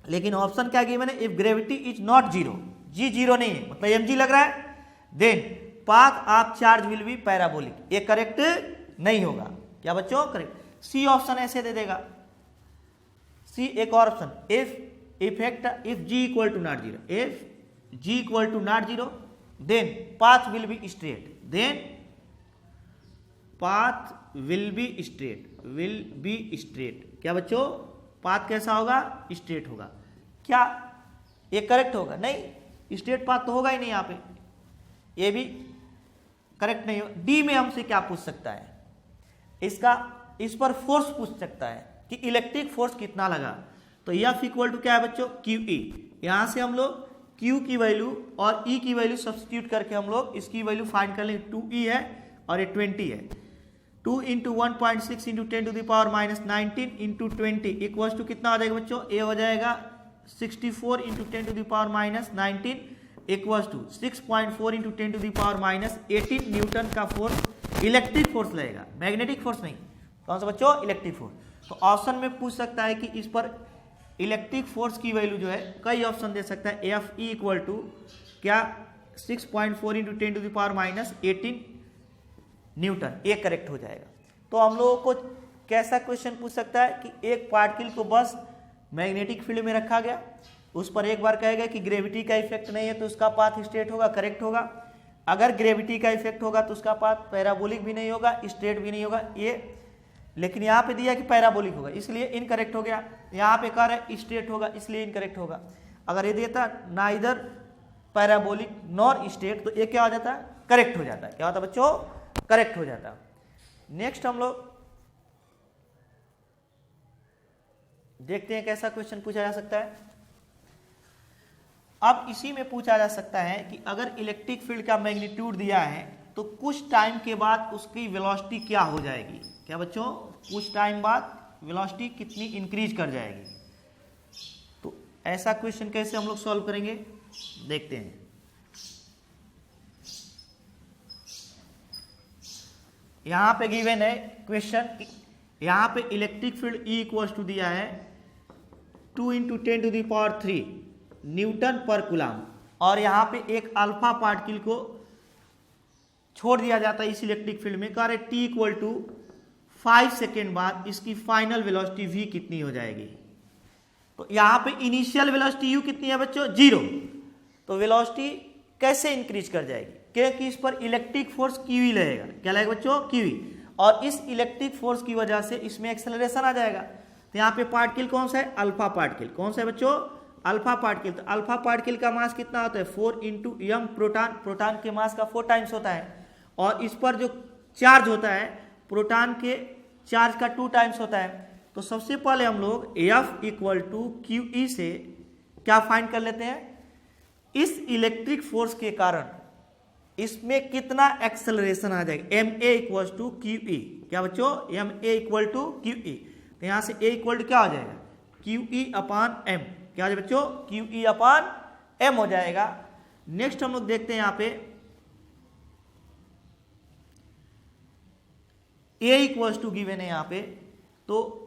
लेकिन ऑप्शन क्या गिवन है, if gravity is not 0, G 0 नहीं है, मतलब mg लग रहा है, then path of charge will be parabolic, ये करेक्ट नहीं होगा। क्या बच्चों, करेक्ट। सी ऑप्शन ऐसे दे देगा, सी एक और option, if G equal to not 0, if G equal to not 0, then path will be straight, then path will be straight. क्या बच्चों, पाथ कैसा होगा, स्ट्रेट होगा। क्या ये करेक्ट होगा, नहीं, स्ट्रेट पाथ तो होगा ही नहीं यहाँ पे, ये भी करेक्ट नहीं हो। डी में हमसे क्या पूछ सकता है, इस पर फोर्स पूछ सकता है कि इलेक्ट्रिक फोर्स कितना लगा। तो F इक्वल टू क्या है बच्चों, QE। यहां से हम लोग Q की वैल्यू और E की वैल्यू सब्स्टिट्यूट करके हम लोग इसकी वैल्यू फाइंड कर लेंगे। 2E है और ये 20 है। 2 into 1.6 into 10 to the power minus 19 into 20 equal to कितना हो जाएगा बच्चों, ये हो जाएगा 64 into 10 to the power minus 19 equals to 6.4 into 10 to the power minus 18 newton का फोर्स, इलेक्ट्रिक फोर्स लगेगा, मैग्नेटिक फोर्स नहीं। कौन सा बच्चों, इलेक्ट्रिक फोर्स। तो ऑप्शन में पूछ सकता है कि इस पर इलेक्ट्रिक फोर्स की वैल्यू जो है, कई ऑप्शन दे सकता है। FE इक्वल टू क्या 6.4 into 10 to the power minus 18 newton, ये करेक्ट हो जाएगा। तो हम लोगों को कैसा क्वेश्चन पूछ सकता है कि एक पार्टिकल को बस मैग्नेटिक फील्ड में रखा गया, उस पर एक बार कहेगा कि ग्रेविटी का इफेक्ट नहीं है तो उसका पाथ स्ट्रेट होगा, करेक्ट होगा। अगर ग्रेविटी का इफेक्ट होगा तो उसका पाथ पैराबोलिक भी नहीं होगा, स्ट्रेट भी नहीं होगा ये। लेकिन यहाँ पे दिया कि पैराबोलिक होगा, इसलिए इनकरेक्ट हो गया। यहाँ पे कह रहे स्ट्रेट होगा, इसलिए इनकरेक्ट होगा। अगर ये देता ना इधर पैराबोलिक नॉर स्ट्रेट, तो ये क्या हो जाता है, करेक्ट हो जाता है। क्या होता है बच्चों, करेक्ट हो जाता है। नेक्स्ट हम लोग देखते हैं कैसा क्वेश्चन पूछा जा सकता है। अब इसी में पूछा जा सकता है कि अगर इलेक्ट्रिक फील्ड का मैग्नीट्यूड दिया है तो कुछ टाइम के बाद उसकी वेलोसिटी क्या हो जाएगी। क्या बच्चों, कुछ टाइम बाद वेलोसिटी कितनी इंक्रीज कर जाएगी। तो ऐसा क्वेश्चन कैसे हम लोग सॉल्व करेंगे, देखते हैं। यहां पे गिवन है क्वेश्चन, यहां पे electric field E equal to दिया है 2 into 10 to the power 3 newton per coulomb, और यहाँ पे एक अल्फा पार्टिकल को छोड़ दिया जाता है इस इलेक्ट्रिक फील्ड में, कह रहे t इक्वल टू 5 सेकेंड बाद इसकी फाइनल वेलोसिटी v कितनी हो जाएगी। तो यहाँ पे इनिशियल वेलोसिटी u कितनी है बच्चों, 0। तो वेलोसिटी कैसे इंक्रीज कर जाएगी, क्योंकि इस पर इलेक्ट्रिक फोर्स QE लगेगा। क्या लगेगा बच्चों, QE, और इस इलेक्ट्रिक फोर्स की वजह से इसमें एक्सेलरेशन आ जाएगा। तो यहाँ पे पार्टिकल कौन सा है, अल्फा पार्टिकल। कौन सा है बच्चों, अल्फा पार्टिकल। तो अल्फा पार्टिकल का मास कितना होता है, 4 इंटू यंग प्रोटॉन, प्रोटॉन के मास का 4 टाइम्स होता है, और इस पर जो चार्ज होता है प्रोटॉन के चार्ज का 2 टाइम्स होता है। तो सबसे पहले हम लोग F इक्वल टू QE से क्या फाइंड कर लेते हैं, इस इलेक्ट्रिक फोर्स के कारण इसमें कितना एक्सेलरेशन आ जाएगा, ma इक्वल टू QE। क्या बच्चों, ma इक्वल टू QE। तो यहां से a इक्वल टू क्या हो जाएगा, QE अपान m। क्या हो जाएगा बच्चों, QE अपान m हो जाएगा। नेक्स्ट हम लोग देखते हैं यहाँ पे a इक्वल टू गिवन है यहाँ पे, तो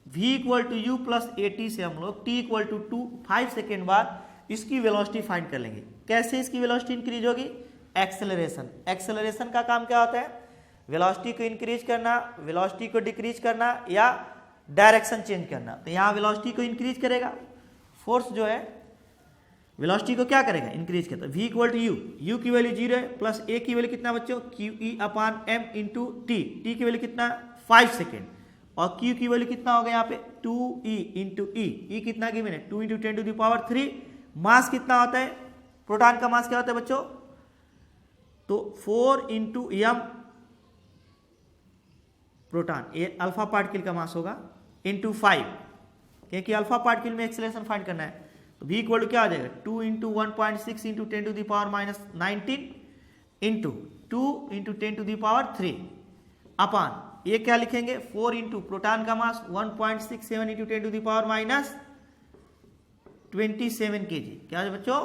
v equal to u plus at से हम लोग t इक्वल टू 5 सेकेंड बाद इसकी वेलोसिटी फाइंड कर लेंगे। कैसे इसकी वेलोसिटी इंक्रीज होगी, एक्सेलरेशन। एक्सेलरेशन का काम क्या होता है, वेलोसिटी को इंक्रीज करना, वेलोसिटी को डिक्रीज करना, या डायरेक्शन चेंज करना। तो यहाँ वेलोसिटी को इंक्रीज करेगा, फोर्स जो है वेलोसिटी को क्या करेगा, इंक्रीज करता है। v इक्वल टू u की वैल्यू 0 है, प्लस a की वैल्यू कितना बच्चों, QE अपान m इंटू t की वैल्यू कितना 5 सेकेंड, और q की वैल्यू कितना होगा यहाँ पे 2e इंटू e कितना गिवन है 2 इंटू 10 टू द पावर 3। मास कितना होता है, प्रोटॉन का मास क्या होता है बच्चों, तो 4 इंटू m प्रोटॉन, ये अल्फा पार्टिकल का मास होगा, इंटू 5, क्योंकि अल्फा पार्टिकल में एक्सेलरेशन फाइंड करना है। तो v इक्वल टू क्या आ जाएगा, 2 into 1.6 into 10 to the power minus 19 into 2 into 10 to the power 3 upon, ये क्या लिखेंगे 4 इंटू प्रोटॉन का mass 1.67 into 10 to the power minus 27 kg। क्या है बच्चों,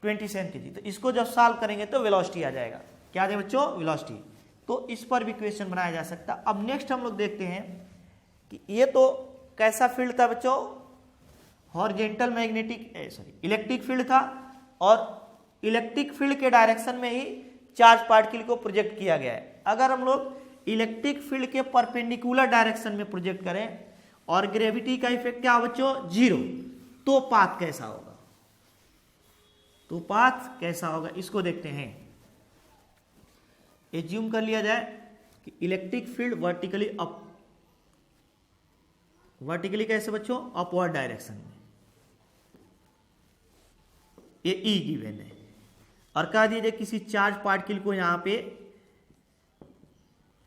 27 kg। तो इसको जब सॉल्व करेंगे तो वेलोसिटी आ जाएगा। क्या है बच्चों, वेलोसिटी। तो इस पर भी क्वेश्चन बनाया जा सकता। अब नेक्स्ट हम लोग देखते हैं कि ये तो कैसा फील्ड था बच्चों, हॉरिजॉन्टल मैग्नेटिक इलेक्ट्रिक फील्ड था, और इलेक्ट्रिक फील्ड के डायरेक्शन में ही चार्ज पार्टिकल को प्रोजेक्ट किया गया है। अगर हम लोग इलेक्ट्रिक फील्ड के परपेंडिकुलर डायरेक्शन में प्रोजेक्ट करें और ग्रेविटी का इफेक्ट क्या हो बच्चों, 0, तो पाथ कैसा होगा, तो पाथ कैसा होगा इसको देखते हैं। एज्यूम कर लिया जाए कि electric field vertically up, vertically कैसे बच्चों, अपवर्ड डायरेक्शन में, ये ई गिवन है, और कह दीजिए किसी चार्ज पार्टिकल को यहां पे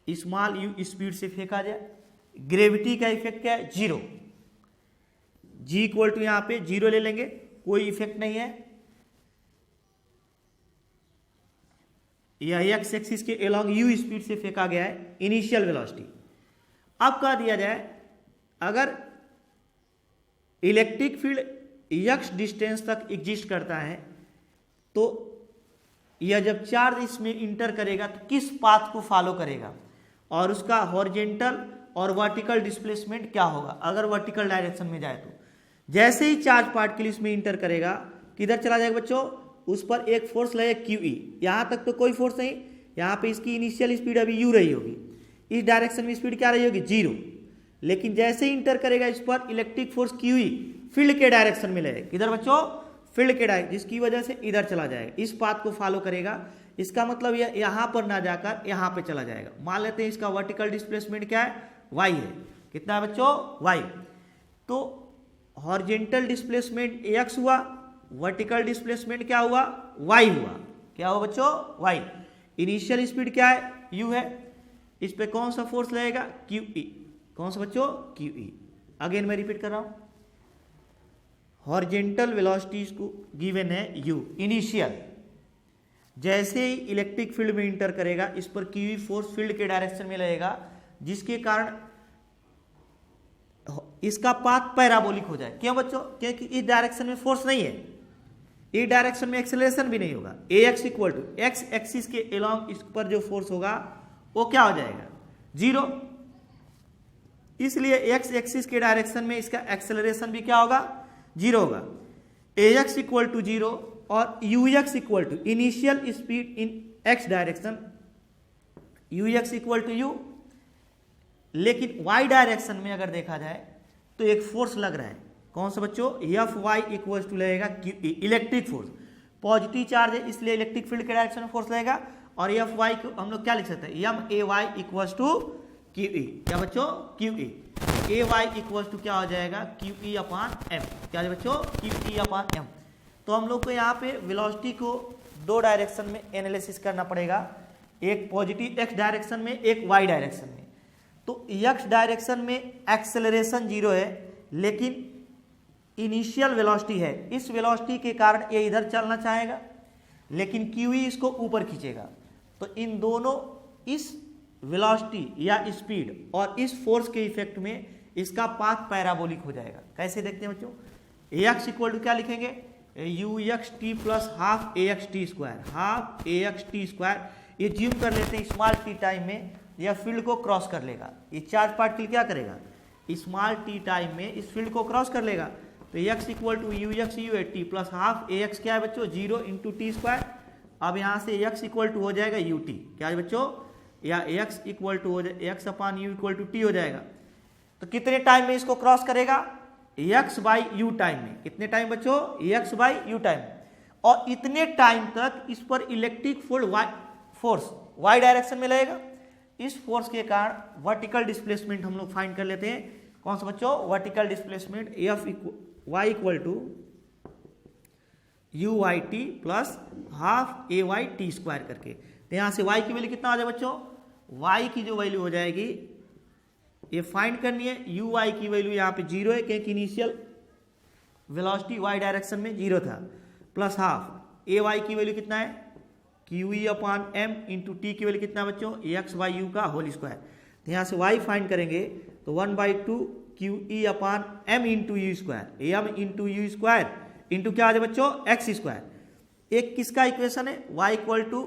स्मॉल u स्पीड से फेंका जाए, ग्रेविटी का इफेक्ट क्या है, 0। g इक्वल टू यहां पे 0 ले लेंगे, कोई इफेक्ट नहीं है। यह एक्स एक्सिस के अलोंग u स्पीड से फेंका गया है, इनिशियल वेलोसिटी। अब कह दिया जाए अगर इलेक्ट्रिक फील्ड x डिस्टेंस तक एग्जिस्ट करता है, तो यह जब चार्ज इसमें इंटर करेगा तो किस पाथ को फॉलो करेगा, और उसका हॉरिजॉन्टल और वर्टिकल डिस्प्लेसमेंट क्या होगा अगर वर्टिकल डायरेक्शन में जाए। तो जैसे ही चार्ज पार्टिकल इसमें इंटर करेगा, किधर चला जाएगा बच्चों, उस पर एक फोर्स लगेगा QE। यहां तक तो कोई फोर्स नहीं, यहां पे इसकी इनिशियल स्पीड अभी u रही होगी, इस डायरेक्शन में स्पीड क्या रही होगी, 0। लेकिन जैसे ही इंटर करेगा इस पर इलेक्ट्रिक फोर्स QE फील्ड के डायरेक्शन में लगेगा, किधर बच्चों, फील्ड के डायरेक्शन, जिसकी वजह से इधर चला जाएगा, इस पाथ को फॉलो करेगा। इसका मतलब यह यहां पर ना जाकर यहां पे चला जाएगा। मान लेते हैं इसका वर्टिकल डिस्प्लेसमेंट क्या है, y है, कितना है बच्चों, y। तो हॉरिजॉन्टल डिस्प्लेसमेंट x हुआ, वर्टिकल डिस्प्लेसमेंट क्या हुआ, y हुआ। क्या हुआ बच्चों, y। इनिशियल स्पीड क्या है, u है, इस पे कौन सा फोर्स लगेगा, QE। कौन सा बच्चों, QE। अगेन मैं रिपीट कर रहा हूं, हॉरिजॉन्टल वेलोसिटी को गिवन है u इनिशियल, जैसे ही इलेक्ट्रिक फील्ड में इंटर करेगा इस पर QE फोर्स फील्ड के डायरेक्शन में लगेगा, जिसके कारण इसका पाथ पैराबोलिक हो जाए। क्यों बच्चों, क्योंकि इस डायरेक्शन में फोर्स नहीं है, इस डायरेक्शन में एक्सेलरेशन भी नहीं होगा। ax equal to X axis के अलोंग इस पर जो फोर्स होगा वो क्या हो जाएगा, 0। इसलिए एक्स एक्सिस के डायरेक्शन में इसका एक्सेलरेशन भी क्या होगा, 0 होगा। ax इक्वल टू 0 और ux equal to initial speed in x direction, ux equal to u, लेकिन y डायरेक्शन में अगर देखा जाए तो एक फोर्स लग रहा है, कौन सा बच्चों, एफ वाई इक्वल टू लगेगा इलेक्ट्रिक फोर्स, पॉजिटिव चार्ज है इसलिए इलेक्ट्रिक फील्ड के डायरेक्शन में फोर्स लगेगा, और एफ वाई को हम लोग क्या लिख सकते हैं, M A Y equal to Q E, क्या बच्चों, Q E, A Y equal to क्या हो जाएगा, क्यू ई अपान एम, क्या है बच्चों, क्यू ई अपान एम। तो हम लोग को यहाँ पे वेलोसिटी को दो डायरेक्शन में एनालिसिस करना पड़ेगा, एक पॉजिटिव एक्स डायरेक्शन में, एक वाई डायरेक्शन में। तो एक्स डायरेक्शन में एक्सेलरेशन 0 है लेकिन इनिशियल वेलोसिटी है, इस वेलोसिटी के कारण ये इधर चलना चाहेगा लेकिन क्यू ई इसको ऊपर खींचेगा। तो इन दोनों, इस वेलोसिटी या स्पीड और इस फोर्स के इफेक्ट में इसका पाथ पैराबोलिक हो जाएगा। कैसे देखते हैं बच्चों, एक्स इक्वल टू क्या लिखेंगे, you x T plus half a x T square, half a x T square. ये ज्यूम कर लेते हैं स्मॉल टी टाइम में यह फील्ड को क्रॉस कर लेगा, ये चार्ज पार्टिकल क्या करेगा, स्मॉल टी टाइम में इस फील्ड को क्रॉस कर लेगा। तो x equal to u x u a t plus half a x क्या है बच्चों, 0 इंटू टी स्क्वायर। अब यहाँ से एक्स इक्वल टू हो जाएगा यू टी, क्या है बच्चों, या एक्स इक्वल टू हो जाए x upon u equal to t हो जाएगा। तो कितने टाइम में इसको क्रॉस करेगा, एक्स बाई यू टाइम में, कितने टाइम बच्चों, एक्स बाई यू टाइम, और इतने टाइम तक इस पर इलेक्ट्रिक फोर्स वाई डायरेक्शन में लगेगा। इस फोर्स के कारण वर्टिकल डिस्प्लेसमेंट हम लोग फाइंड कर लेते हैं, कौन सा बच्चों, vertical displacement f y equal to u y t plus half a y t square करके। तो यहां से y की वैल्यू कितना आ जाए बच्चों, y की जो वैल्यू हो जाएगी ये फाइंड करनी है, यू वाई की वैल्यू यहाँ पे 0 है क्योंकि इनिशियल वेलोसिटी y डायरेक्शन में 0 था, प्लस हाफ ए वाई की वैल्यू कितना है, q e upon m into t की वैल्यू कितना बच्चों, एक्स बाई यू का होल स्क्वायर। तो यहाँ से y फाइंड करेंगे तो 1/2 q e upon m into u square, m into u square into क्या आ जाए बच्चों, एक्स स्क्वायर। एक किसका इक्वेशन है, y equal to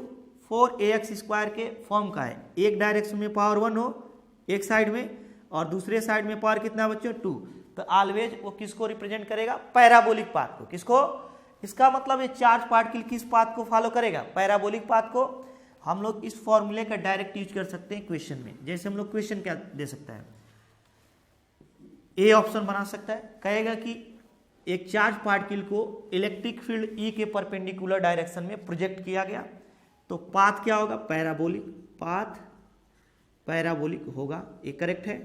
4ax square के फॉर्म का है, एक डायरेक्शन में पावर 1 हो एक साइड में और दूसरे साइड में पावर कितना बच्चों 2। तो ऑलवेज वो किसको रिप्रेजेंट करेगा, पैराबोलिक पाथ को। किसको, इसका मतलब ये चार्ज पार्टिकल किस पाथ को फॉलो करेगा, पैराबोलिक पाथ को। हम लोग इस फॉर्मूले का डायरेक्ट यूज कर सकते हैं क्वेश्चन में। जैसे हम लोग क्वेश्चन क्या दे सकता है, ए ऑप्शन बना सकता है, कहेगा कि एक चार्ज पार्टिकल को इलेक्ट्रिक फील्ड ई के परपेंडिकुलर डायरेक्शन में प्रोजेक्ट किया गया, तो पाथ क्या होगा, पैराबोलिक, पाथ पैराबोलिक होगा, ये करेक्ट है।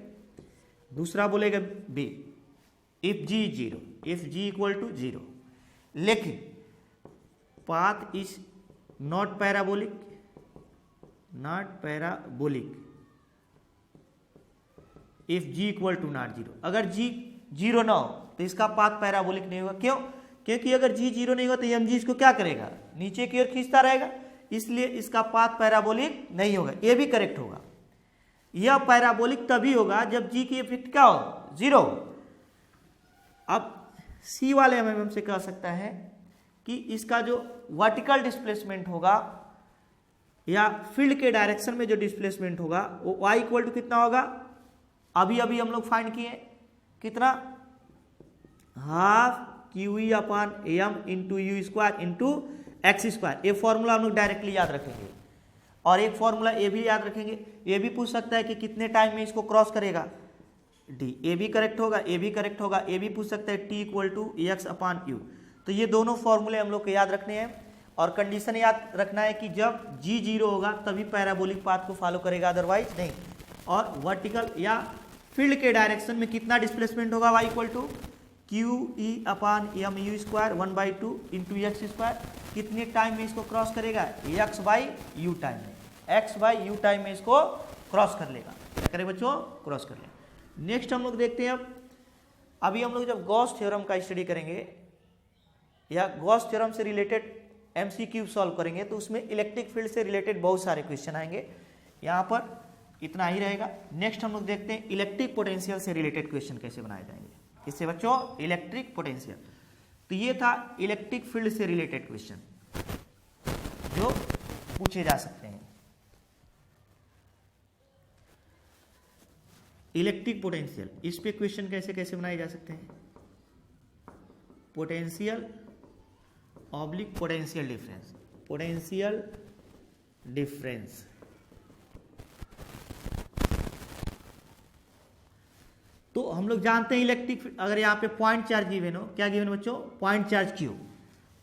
दूसरा बोलेगा b, if g 0, if g equal to 0, लेकिन path is not parabolic, not parabolic if g equal to not 0। अगर जी 0 ना हो तो इसका पाथ पैराबोलिक नहीं होगा। क्यों, क्योंकि अगर जी 0 नहीं होगा तो एम जी इसको क्या करेगा, नीचे की ओर खींचता रहेगा, इसलिए इसका पाथ पैराबोलिक नहीं होगा। ये भी करेक्ट होगा, यह पैराबोलिक तभी होगा जब जी की इफेक्ट क्या हो, 0। अब सी वाले में हमसे कह सकता है कि इसका जो वर्टिकल डिस्प्लेसमेंट होगा या फील्ड के डायरेक्शन में जो डिस्प्लेसमेंट होगा वो y इक्वल टू कितना होगा, अभी अभी हम लोग फाइंड किए कितना, half q e upon m into u square into x square. ये फॉर्मूला हम लोग डायरेक्टली याद रखेंगे, और एक फॉर्मूला ये भी याद रखेंगे। ये भी पूछ सकता है कि कितने टाइम में इसको क्रॉस करेगा, डी, ये भी करेक्ट होगा, ये भी करेक्ट होगा। ये भी पूछ सकता है t equal to x upon u. तो ये दोनों फॉर्मूले हम लोग को याद रखने हैं, और कंडीशन याद रखना है कि जब जी 0 होगा तभी पैराबोलिक पाथ को फॉलो करेगा, अदरवाइज नहीं। और वर्टिकल या फील्ड के डायरेक्शन में कितना डिस्प्लेसमेंट होगा, y equal to Q e upon m u square 1/2 into x square. कितने टाइम में इसको क्रॉस करेगा, एक्स बाई यू टाइम में, एक्स बाई यू टाइम में इसको क्रॉस कर लेगा। क्या करे बच्चों, क्रॉस कर लेगा। नेक्स्ट हम लोग देखते हैं, अभी हम लोग जब गॉस थ्योरम का स्टडी करेंगे या गॉस थ्योरम से रिलेटेड एमसीक्यू सॉल्व करेंगे तो उसमें इलेक्ट्रिक फील्ड से रिलेटेड बहुत सारे क्वेश्चन आएंगे। यहाँ पर इतना ही रहेगा। नेक्स्ट हम लोग देखते हैं इलेक्ट्रिक पोटेंशियल से रिलेटेड क्वेश्चन कैसे बनाए जाएंगे। इससे बच्चों इलेक्ट्रिक पोटेंशियल, तो ये था इलेक्ट्रिक फील्ड से रिलेटेड क्वेश्चन जो पूछे जा सकते हैं। इलेक्ट्रिक पोटेंशियल, इस पे क्वेश्चन कैसे कैसे बनाए जा सकते हैं। Potential oblique potential difference, potential difference. तो हम लोग जानते हैं इलेक्ट्रिक, अगर यहाँ पे पॉइंट चार्ज गिवन हो, क्या गिवन बच्चों, पॉइंट चार्ज क्यू,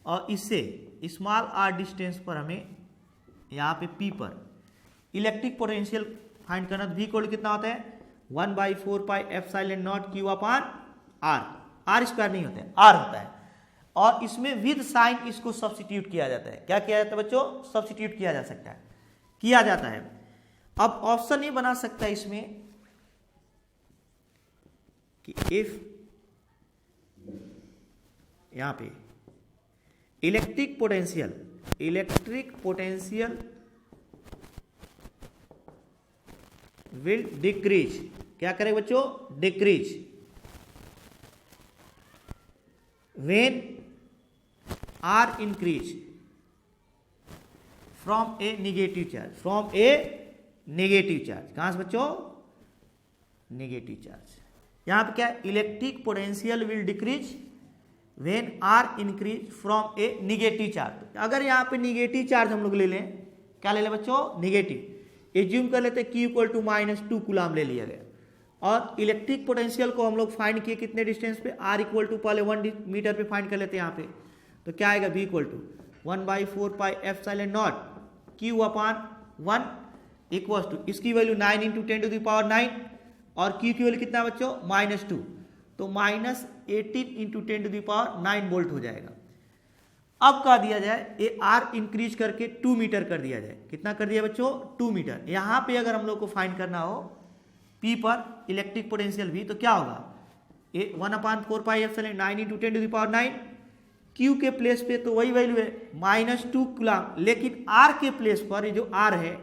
और इससे स्मॉल आर डिस्टेंस पर हमें यहाँ पे पी पर इलेक्ट्रिक पोटेंशियल फाइंड करना, तो वी इक्वल कितना होता है 1/4 pi epsilon naught q upon r, r square नहीं होता है, आर होता है, और इसमें विद साइन इसको सब्स्टिट्यूट किया जाता है। क्या किया जाता है बच्चों, सब्स्टिट्यूट किया जा सकता है, किया जाता है। अब ऑप्शन ये बना सकता है इसमें कि इफ यहां पे इलेक्ट्रिक पोटेंशियल विल डिक्रीज, क्या करेगा बच्चों, decrease when r increase from a negative charge, from a negative charge. कहां से बच्चों, नेगेटिव चार्ज। यहां पे क्या है, electric potential will decrease when r increase from a negative charge. अगर यहाँ पे नेगेटिव चार्ज हम लोग ले लें, क्या ले लें बच्चों, नेगेटिव, एज्यूम कर लेते Q इक्वल टू -2 कूलम ले लिया गया, और इलेक्ट्रिक पोटेंशियल को हम लोग फाइंड किए कितने डिस्टेंस पे, R इक्वल टू पहले 1 मीटर पे फाइंड कर लेते हैं यहाँ पे, तो क्या आएगा V equal to 1/4 pi epsilon naught Q upon 1 equal to, इसकी वैल्यू 9 × 10⁹ और Q की वैल्यू कितना बच्चों, -2, तो -18 × 10⁹ वोल्ट हो जाएगा। अब क्या दिया जाए, ये आर इंक्रीज करके 2 मीटर कर दिया जाए, कितना कर दिया बच्चों, 2 मीटर। यहां पे अगर हम लोग को फाइंड करना हो P पर इलेक्ट्रिक पोटेंशियल V, तो क्या होगा, ये 1/4 पाई एप्सिलॉन 9 × 10⁹, Q के प्लेस पे तो वही वैल्यू है -2 कूलम, लेकिन R के प्लेस पर, ये जो R है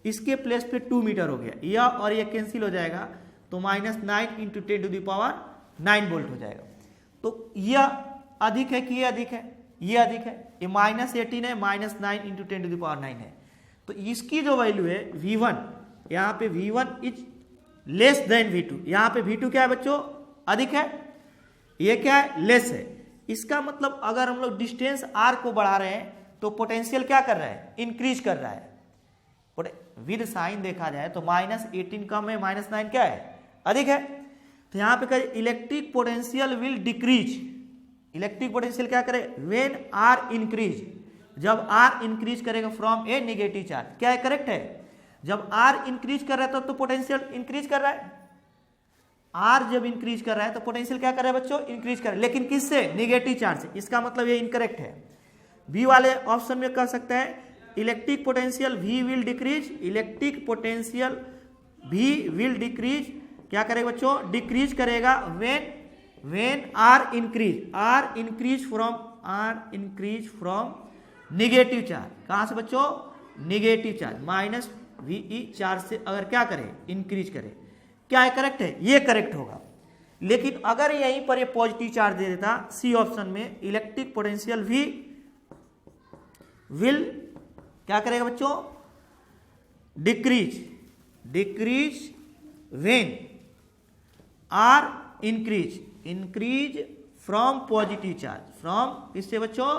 इसके प्लेस पे 2 मीटर हो गया, यह और यह कैंसिल हो जाएगा, तो -9 × 10⁹ वोल्ट हो जाएगा। तो यह अधिक है कि ये अधिक है, ये अधिक है, ये -18 है, -9 × 10⁹ है, तो इसकी जो वैल्यू है V1, यहाँ पे V1 is less than V2, यहाँ पे V2 क्या है बच्चों, अधिक है, ये क्या है, लेस है। इसका मतलब अगर हम लोग डिस्टेंस R को बढ़ा रहे हैं तो पोटेंशियल क्या कर रहा है, इंक्रीज कर रहा है। विद साइन देखा जाए तो -18 कम है, -9 क्या है, अधिक है। तो यहां पे कहे electric potential will decrease, electric potential क्या करे, व्हेन आर इंक्रीज, जब आर इंक्रीज करेगा फ्रॉम ए नेगेटिव चार्ज, क्या है, करेक्ट है। जब आर इंक्रीज कर रहा है तो पोटेंशियल इंक्रीज कर रहा है, आर जब इंक्रीज कर रहा है तो पोटेंशियल क्या कर रहा है बच्चों, इंक्रीज कर रहा है, लेकिन किससे, नेगेटिव चार्ज से। इसका मतलब ये इनकरेक्ट है। बी वाले ऑप्शन में कह सकते हैं electric potential V will decrease, electric potential V will decrease, क्या करेगा बच्चों, डिक्रीज करेगा when r increase from negative charge. कहां से बच्चों, नेगेटिव चार्ज, -VE चार्ज से अगर क्या करे, इंक्रीज करे। क्या है, करेक्ट है, ये करेक्ट होगा। लेकिन अगर यहीं पर ये पॉजिटिव चार्ज दे देता, सी ऑप्शन में, इलेक्ट्रिक पोटेंशियल V विल क्या करेगा बच्चों, decrease when r increase from positive charge, from किससे बच्चों,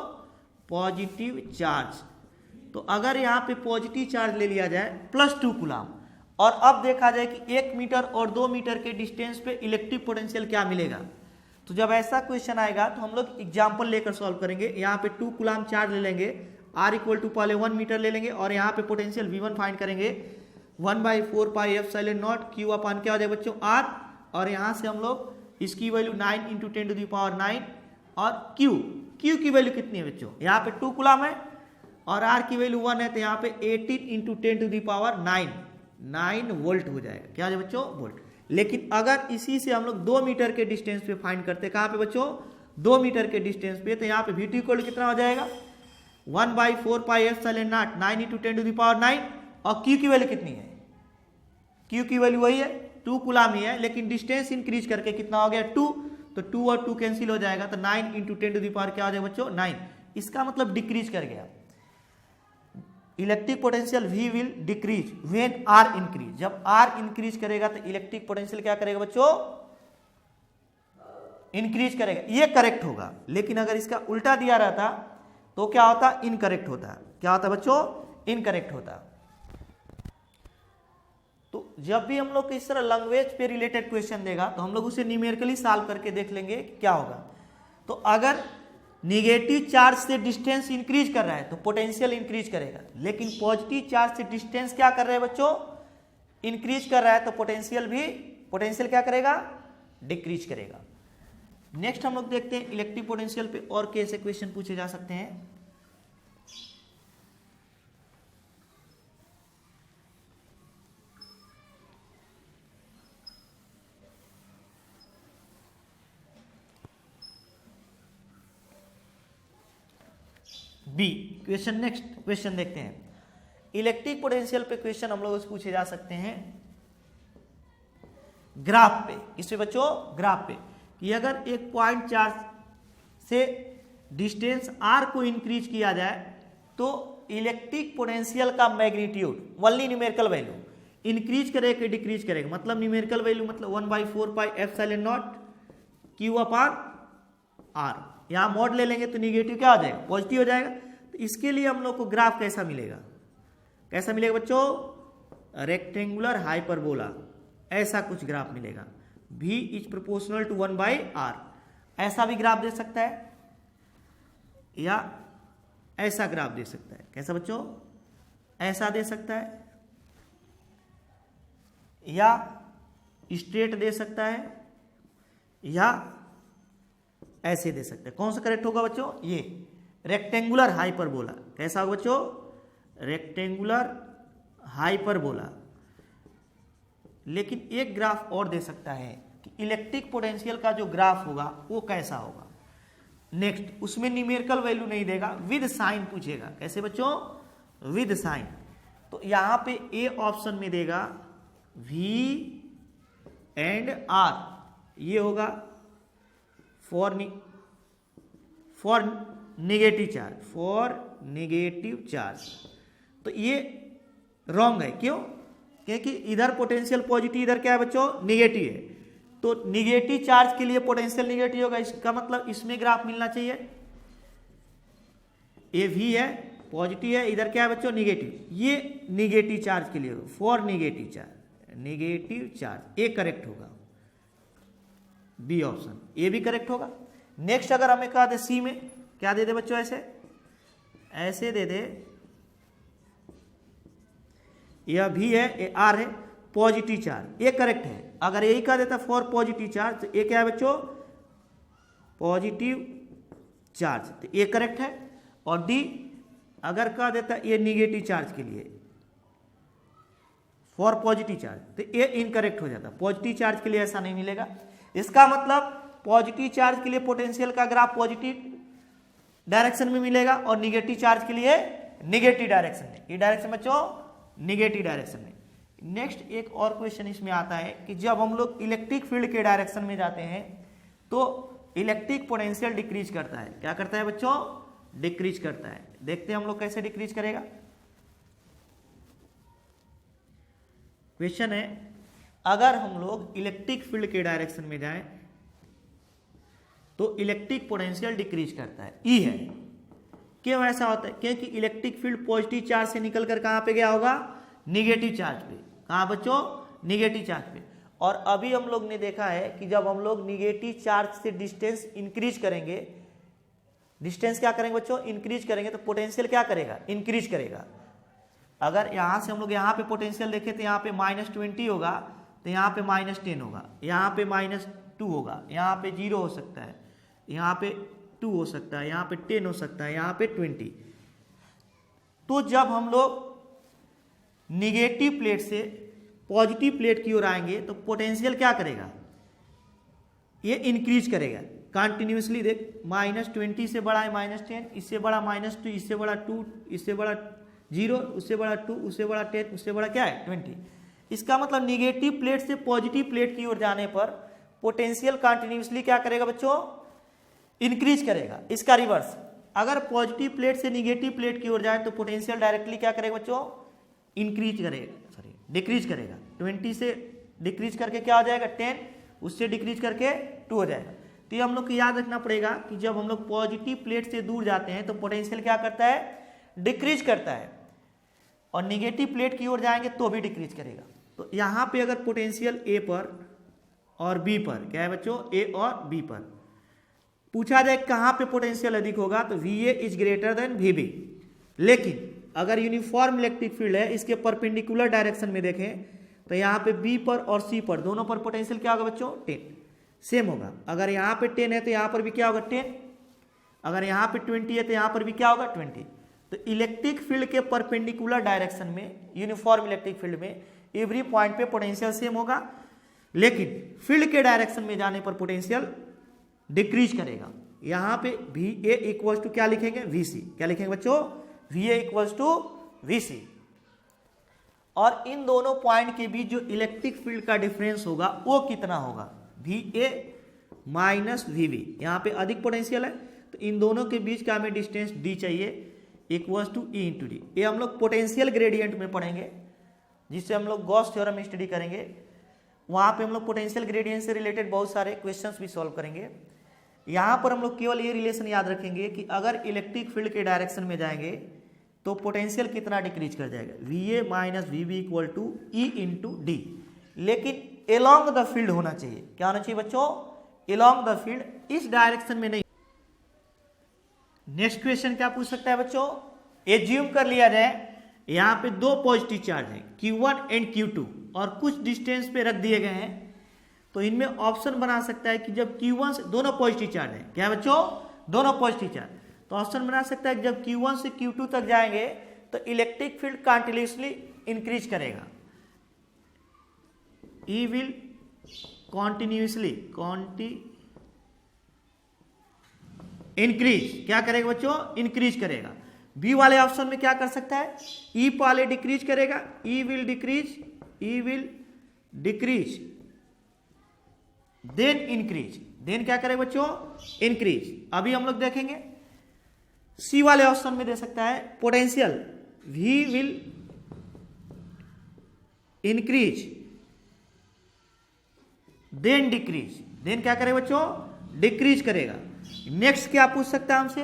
पॉजिटिव चार्ज। तो अगर यहां पे पॉजिटिव चार्ज ले लिया जाए +2 कूलम, और अब देखा जाए कि 1 मीटर और 2 मीटर के डिस्टेंस पे इलेक्ट्रिक पोटेंशियल क्या मिलेगा। तो जब ऐसा क्वेश्चन आएगा तो हम लोग एग्जाम्पल लेकर सॉल्व करेंगे। यहाँ पे 2 कूलम चार्ज ले लेंगे, R इक्वल टू पहले 1 मीटर ले लेंगे, और यहाँ पे पोटेंशियल V1 फाइंड करेंगे 1/4 पाई एप्सिलॉन नॉट Q अपान क्या हो जाएगा बच्चों, R, और यहाँ से हम लोग इसकी वैल्यू 9 × 10⁹, और Q की वैल्यू कितनी है बच्चों, यहाँ पे 2 कूलम है, और R की वैल्यू 1 है, तो यहाँ पे 18 × 10⁹ वोल्ट हो जाएगा। क्या है बच्चों, वोल्ट। लेकिन अगर इसी से हम लोग 2 मीटर के डिस्टेंस पे फाइंड करते, कहाँ पे बच्चों, 2 मीटर के डिस्टेंस पे, तो यहाँ पे V2 इक्वल कितना हो जाएगा, 1/4 पाई एप्सिलॉन नॉट 9 × 10⁹, और Q की वैल्यू कितनी है, Q की वैल्यू वही है, 2 कूलम ही है, लेकिन डिस्टेंस इंक्रीज करके कितना हो गया, 2, तो 2 और 2 कैंसिल हो जाएगा, तो 9 × 10⁻, क्या हो जाएगा बच्चों, 9। इसका मतलब डिक्रीज कर गया। Electric potential V will decrease when R increase, जब R इंक्रीज करेगा तो इलेक्ट्रिक पोटेंशियल क्या करेगा बच्चों, इंक्रीज करेगा, ये करेक्ट होगा। लेकिन अगर इसका उल्टा दिया रहता तो क्या होता, इनकरेक्ट होता। क्या होता बच्चों, इनकरेक्ट होता। तो जब भी हम लोग को इस तरह लैंग्वेज पे रिलेटेड क्वेश्चन देगा तो हम लोग उसे न्यूमेरिकली सॉल्व करके देख लेंगे क्या होगा। तो अगर निगेटिव चार्ज से डिस्टेंस इंक्रीज कर रहा है तो पोटेंशियल इंक्रीज करेगा, लेकिन पॉजिटिव चार्ज से डिस्टेंस क्या कर रहा है बच्चों, इंक्रीज कर रहा है, तो पोटेंशियल क्या करेगा, डिक्रीज करेगा। नेक्स्ट हम लोग देखते हैं इलेक्ट्रिक पोटेंशियल पे और कैसे क्वेश्चन पूछे जा सकते हैं। बी क्वेश्चन, नेक्स्ट क्वेश्चन देखते हैं। इलेक्ट्रिक पोटेंशियल पे क्वेश्चन हम लोग से पूछे जा सकते हैं ग्राफ पे। इस पे बच्चों ग्राफ पे कि अगर एक पॉइंट चार्ज से डिस्टेंस आर को इंक्रीज किया जाए तो इलेक्ट्रिक पोटेंशियल का magnitude only numerical value increase करेगा कि डिक्रीज करेगा। मतलब न्यूमेरिकल वैल्यू मतलब 1/4 pi epsilon naught q upon r. यहां मॉड ले लेंगे तो निगेटिव क्या हो जाएगा, पॉजिटिव हो जाएगा। तो इसके लिए हम लोग को ग्राफ कैसा मिलेगा, कैसा मिलेगा बच्चों, रेक्टेंगुलर हाइपरबोला, ऐसा कुछ ग्राफ मिलेगा। V is proportional to 1/r। ऐसा भी ग्राफ दे सकता है या ऐसा ग्राफ दे सकता है। कैसा बच्चों, ऐसा दे सकता है या स्ट्रेट दे सकता है या ऐसे दे सकते हैं। कौन सा करेक्ट होगा बच्चों, ये रेक्टेंगुलर हाइपरबोला। कैसा होगा बच्चों, रेक्टेंगुलर हाइपरबोला। लेकिन एक ग्राफ और दे सकता है कि इलेक्ट्रिक पोटेंशियल का जो ग्राफ होगा वो कैसा होगा। नेक्स्ट उसमें न्यूमेरिकल वैल्यू नहीं देगा, विद साइन पूछेगा। कैसे बच्चों, विद साइन। तो यहां पे ए ऑप्शन में देगा V एंड R, ये होगा for negative charge, for negative charge. तो ये रॉन्ग है, क्यों, क्योंकि इधर पोटेंशियल पॉजिटिव, इधर क्या है बच्चों, निगेटिव है। तो निगेटिव चार्ज के लिए पोटेंशियल निगेटिव होगा। इसका मतलब इसमें ग्राफ मिलना चाहिए, ये V है पॉजिटिव है, इधर क्या है बच्चों, निगेटिव। ये निगेटिव चार्ज के लिए, for negative charge, negative charge, A correct होगा, बी ऑप्शन ए भी करेक्ट होगा। नेक्स्ट अगर हमें कहा दे सी में क्या दे दे बच्चों, ऐसे दे दे, यह भी है, ये आर है, पॉजिटिव चार्ज, ये करेक्ट है। अगर यही कह देता फॉर पॉजिटिव चार्ज तो ये क्या है बच्चों, पॉजिटिव चार्ज, तो ये करेक्ट है। और डी अगर कह देता ये निगेटिव चार्ज के लिए, फॉर पॉजिटिव चार्ज, तो ये इनकरेक्ट हो जाता। पॉजिटिव चार्ज के लिए ऐसा नहीं मिलेगा। इसका मतलब पॉजिटिव चार्ज के लिए पोटेंशियल का ग्राफ पॉजिटिव डायरेक्शन में मिलेगा और निगेटिव चार्ज के लिए निगेटिव डायरेक्शन में। ये डायरेक्शन बच्चों निगेटिव डायरेक्शन में। नेक्स्ट एक और क्वेश्चन इसमें आता है कि जब हम लोग इलेक्ट्रिक फील्ड के डायरेक्शन में जाते हैं तो इलेक्ट्रिक पोटेंशियल डिक्रीज करता है। क्या करता है बच्चों, डिक्रीज करता है। देखते हैं हम लोग कैसे डिक्रीज करेगा। क्वेश्चन है, अगर हम लोग इलेक्ट्रिक फील्ड के डायरेक्शन में जाएं तो इलेक्ट्रिक पोटेंशियल डिक्रीज करता है, ई है। क्यों ऐसा होता है, क्योंकि इलेक्ट्रिक फील्ड पॉजिटिव चार्ज से निकलकर कहां पे गया होगा, निगेटिव चार्ज पे। कहां बच्चों, निगेटिव चार्ज पे। और अभी हम लोग ने देखा है कि जब हम लोग निगेटिव चार्ज से डिस्टेंस इंक्रीज करेंगे, डिस्टेंस क्या करेंगे बच्चों, इंक्रीज करेंगे, तो पोटेंशियल क्या करेगा, इंक्रीज करेगा। अगर यहां से हम लोग यहाँ पे पोटेंशियल देखें तो यहाँ पे -20 होगा, तो यहाँ पे -10 होगा, यहाँ पे -2 होगा, यहाँ पे 0 हो सकता है, यहाँ पे 2 हो सकता है, यहाँ पे 10 हो सकता है, यहाँ पे 20। तो जब हम लोग निगेटिव प्लेट से पॉजिटिव प्लेट की ओर आएंगे तो पोटेंशियल क्या करेगा, ये इंक्रीज करेगा कंटिन्यूसली। देख -20 से बड़ा है -10, इससे बड़ा -2, इससे बड़ा 2, इससे बड़ा 0, उससे बड़ा 2, उससे बड़ा 10, उससे बड़ा क्या है 20। इसका मतलब निगेटिव प्लेट से पॉजिटिव प्लेट की ओर जाने पर पोटेंशियल कंटिन्यूसली क्या करेगा बच्चों, इंक्रीज करेगा। इसका रिवर्स, अगर पॉजिटिव प्लेट से निगेटिव प्लेट की ओर जाए तो पोटेंशियल डायरेक्टली क्या करेगा बच्चों, इंक्रीज करेगा, सॉरी डिक्रीज करेगा। 20 से डिक्रीज करके क्या हो जाएगा 10, उससे डिक्रीज करके 2 हो जाएगा। तो ये हम लोग को याद रखना पड़ेगा कि जब हम लोग पॉजिटिव प्लेट से दूर जाते हैं तो पोटेंशियल क्या करता है, डिक्रीज करता है, और निगेटिव प्लेट की ओर जाएंगे तो भी डिक्रीज करेगा। तो यहाँ पे अगर पोटेंशियल ए पर और बी पर, क्या है बच्चों, ए और बी पर पूछा जाए कहाँ पे पोटेंशियल अधिक होगा, तो v a is greater than v b. लेकिन अगर यूनिफॉर्म इलेक्ट्रिक फील्ड है, इसके परपेंडिकुलर डायरेक्शन में देखें तो यहाँ पे बी पर और सी पर दोनों पर पोटेंशियल क्या होगा बच्चों, 10 सेम होगा। अगर यहाँ पे 10 है तो यहाँ पर भी क्या होगा 10, अगर यहाँ पे 20 है तो यहाँ पर भी क्या होगा 20। तो इलेक्ट्रिक फील्ड के परपेंडिकुलर डायरेक्शन में, यूनिफॉर्म इलेक्ट्रिक फील्ड में एवरी पॉइंट पे पोटेंशियल सेम होगा, लेकिन फील्ड के डायरेक्शन में जाने पर पोटेंशियल डिक्रीज करेगा। यहाँ पे वी ए इक्वल टू क्या लिखेंगे, वी सी। क्या लिखेंगे बच्चों, V A equal to V C. और इन दोनों पॉइंट के बीच जो इलेक्ट्रिक फील्ड का डिफरेंस होगा वो कितना होगा, v a minus v b. यहाँ पे अधिक पोटेंशियल है तो इन दोनों के बीच का हमें डिस्टेंस डी चाहिए, equal to e into d. ये हम लोग पोटेंशियल ग्रेडियंट में पढ़ेंगे, जिससे हम लोग गॉस थ्योरम स्टडी करेंगे। वहाँ पे हम लोग पोटेंशियल ग्रेडियंट से रिलेटेड बहुत सारे क्वेश्चंस भी सॉल्व करेंगे। यहाँ पर हम लोग केवल ये रिलेशन याद रखेंगे कि अगर इलेक्ट्रिक फील्ड के डायरेक्शन में जाएंगे तो पोटेंशियल कितना डिक्रीज कर जाएगा, v a minus v b equal to e into d. लेकिन एलॉन्ग द फील्ड होना चाहिए। क्या होना चाहिए बच्चों, एलॉन्ग द फील्ड, इस डायरेक्शन में नहीं। नेक्स्ट क्वेश्चन क्या पूछ सकता है बच्चों, एज्यूम कर लिया जाए यहाँ पे दो पॉजिटिव चार्ज हैं Q1 एंड Q2 और कुछ डिस्टेंस पे रख दिए गए हैं, तो इनमें ऑप्शन बना सकता है कि जब Q1 से, दोनों पॉजिटिव चार्ज हैं, क्या है बच्चों, दोनों पॉजिटिव चार्ज, तो ऑप्शन बना सकता है कि जब Q1 से Q2 तक जाएंगे तो इलेक्ट्रिक फील्ड कंटिन्यूसली इंक्रीज करेगा, ई विल कॉन्टिन्यूसली इंक्रीज, क्या करेगा बच्चों, इंक्रीज करेगा। बी वाले ऑप्शन में क्या कर सकता है, ई पहले डिक्रीज करेगा, E will decrease then increase, then क्या करेगा बच्चों, इंक्रीज। अभी हम लोग देखेंगे सी वाले ऑप्शन में दे सकता है potential v will increase then decrease, then क्या करेगा बच्चों, डिक्रीज करेगा। नेक्स्ट क्या पूछ सकता है हमसे,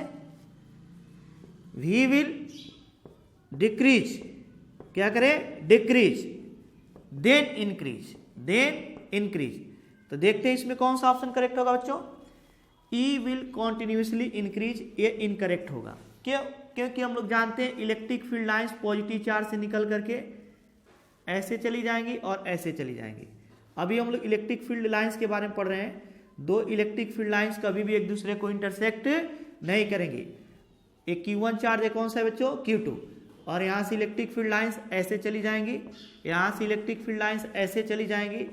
वी विल डिक्रीज, क्या करे, डिक्रीज देन इंक्रीज। तो देखते हैं इसमें कौन सा ऑप्शन करेक्ट होगा बच्चों, ई विल कॉन्टिन्यूसली इंक्रीज, ये इनकरेक्ट होगा। क्यों, क्योंकि हम लोग जानते हैं electric field lines positive charge से निकल करके ऐसे चली जाएंगी और ऐसे चली जाएंगी। अभी हम लोग इलेक्ट्रिक फील्ड लाइंस के बारे में पढ़ रहे हैं। दो इलेक्ट्रिक फील्ड लाइंस कभी भी एक दूसरे को इंटरसेक्ट नहीं करेंगी। एक Q1 चार्ज है कौन सा है बच्चों, Q2, और यहाँ से इलेक्ट्रिक फील्ड लाइंस ऐसे चली जाएंगी, यहाँ से इलेक्ट्रिक फील्ड लाइंस ऐसे चली जाएंगी,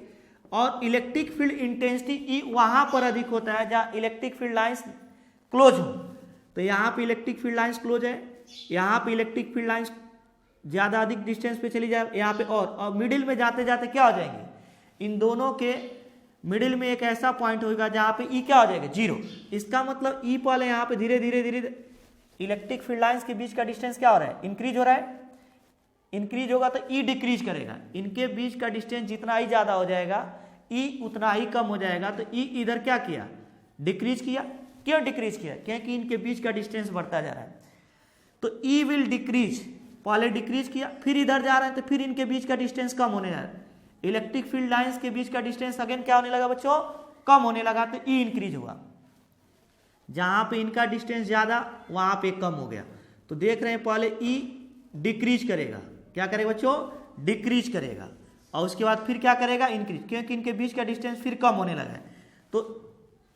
और इलेक्ट्रिक फील्ड इंटेंसिटी ई वहाँ पर अधिक होता है जहाँ इलेक्ट्रिक फील्ड लाइंस क्लोज हो। तो यहाँ पे इलेक्ट्रिक फील्ड लाइंस क्लोज है, यहाँ पे इलेक्ट्रिक फील्ड लाइंस ज़्यादा अधिक डिस्टेंस पे चली जाए, यहाँ पे और मिडिल में जाते जाते क्या हो जाएंगे, इन दोनों के मिडिल में एक ऐसा पॉइंट होगा जहाँ पे ई क्या हो जाएगा, 0। इसका मतलब ई पहले यहाँ पे धीरे धीरे इलेक्ट्रिक फील्ड लाइंस के बीच का डिस्टेंस क्या हो रहा है, इंक्रीज हो रहा है। इंक्रीज होगा तो ई डिक्रीज करेगा, इनके बीच का डिस्टेंस जितना ही ज्यादा हो जाएगा ई उतना ही कम हो जाएगा। तो ई इधर क्या किया, डिक्रीज किया। क्यों डिक्रीज किया, क्योंकि इनके बीच का डिस्टेंस बढ़ता जा रहा है। तो ई विल डिक्रीज, पहले डिक्रीज किया, फिर इधर जा रहा है तो फिर इनके बीच का डिस्टेंस कम होने जा रहा है। इलेक्ट्रिक फील्ड लाइंस के बीच का डिस्टेंस अगेन क्या होने लगा बच्चों, कम होने लगा, तो ई इंक्रीज हुआ। जहां पे इनका डिस्टेंस ज्यादा वहां पे कम हो गया। तो देख रहे हैं पहले ई डिक्रीज करेगा, क्या करेगा बच्चों, डिक्रीज करेगा, और उसके बाद फिर क्या करेगा, इंक्रीज, क्योंकि इनके बीच का डिस्टेंस फिर कम होने लगा है। तो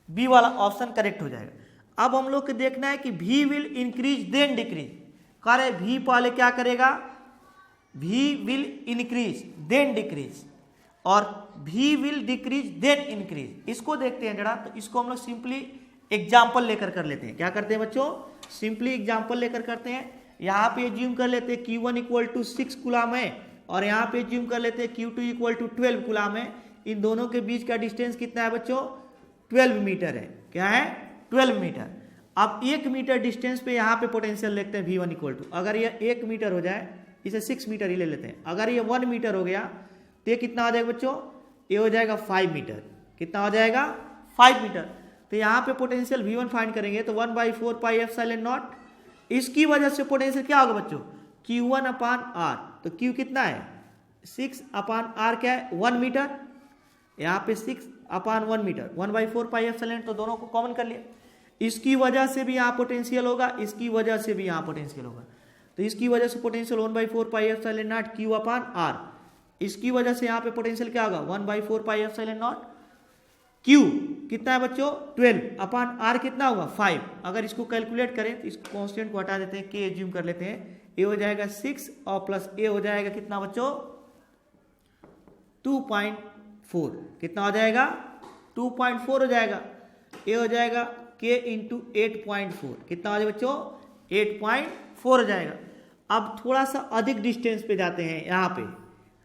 बी वाला ऑप्शन करेक्ट हो जाएगा। अब हम लोग को देखना है कि V will increase then decrease, कह रहे वी पहले क्या करेगा, V will increase then decrease, और V will decrease then increase. इसको देखते हैं जरा। तो इसको हम लोग सिंपली एग्जाम्पल लेकर कर लेते हैं। क्या करते हैं बच्चों, सिंपली एग्जाम्पल लेकर करते हैं। यहाँ पे एज्यूम कर लेते हैं Q1 इक्वल टू 6 कूलाम है, और यहाँ पे एज्यूम कर लेते हैं Q2 इक्वल टू 12 कूलाम है। इन दोनों के बीच का डिस्टेंस कितना है बच्चों, 12 मीटर है। क्या है, 12 मीटर। अब 1 मीटर डिस्टेंस पे यहाँ पे पोटेंशियल लेते हैं V1 इक्वल टू, अगर ये 1 मीटर हो जाए, इसे 6 मीटर ही ले लेते हैं। अगर ये 1 मीटर हो गया तो ये कितना हो जाएगा बच्चों, ये हो जाएगा 5 मीटर। कितना हो जाएगा, 5 मीटर। तो यहाँ पे पोटेंशियल V1 फाइंड करेंगे तो 1/4 पाई एप्सिलॉन नॉट, इसकी वजह से पोटेंशियल क्या होगा बच्चों, Q1/R। तो Q कितना है 6/R क्या है 1 मीटर, यहाँ पे 6/1 मीटर, 1/4 पाई एप्सिलॉन, तो दोनों को कॉमन कर लिया। इसकी वजह से भी यहाँ पोटेंशियल होगा, इसकी वजह से भी यहाँ पोटेंशियल होगा, तो इसकी वजह से potential 1/4 pi epsilon not Q/R। इसकी वजह से यहाँ पे पोटेंशियल क्या होगा 1/4 पाई एप्सिलॉन नॉट Q कितना है बच्चों 12/R कितना होगा 5। अगर इसको कैलकुलेट करें तो इस कांस्टेंट को हटा देते हैं, K एज्यूम कर लेते हैं, A हो जाएगा 6 और प्लस A हो जाएगा कितना बच्चों 2.4, कितना हो जाएगा 2.4 हो जाएगा, A हो जाएगा K इंटू 8.4, कितना हो जाएगा बच्चों 8.4 हो जाएगा। अब थोड़ा सा अधिक डिस्टेंस पे जाते हैं यहाँ पे,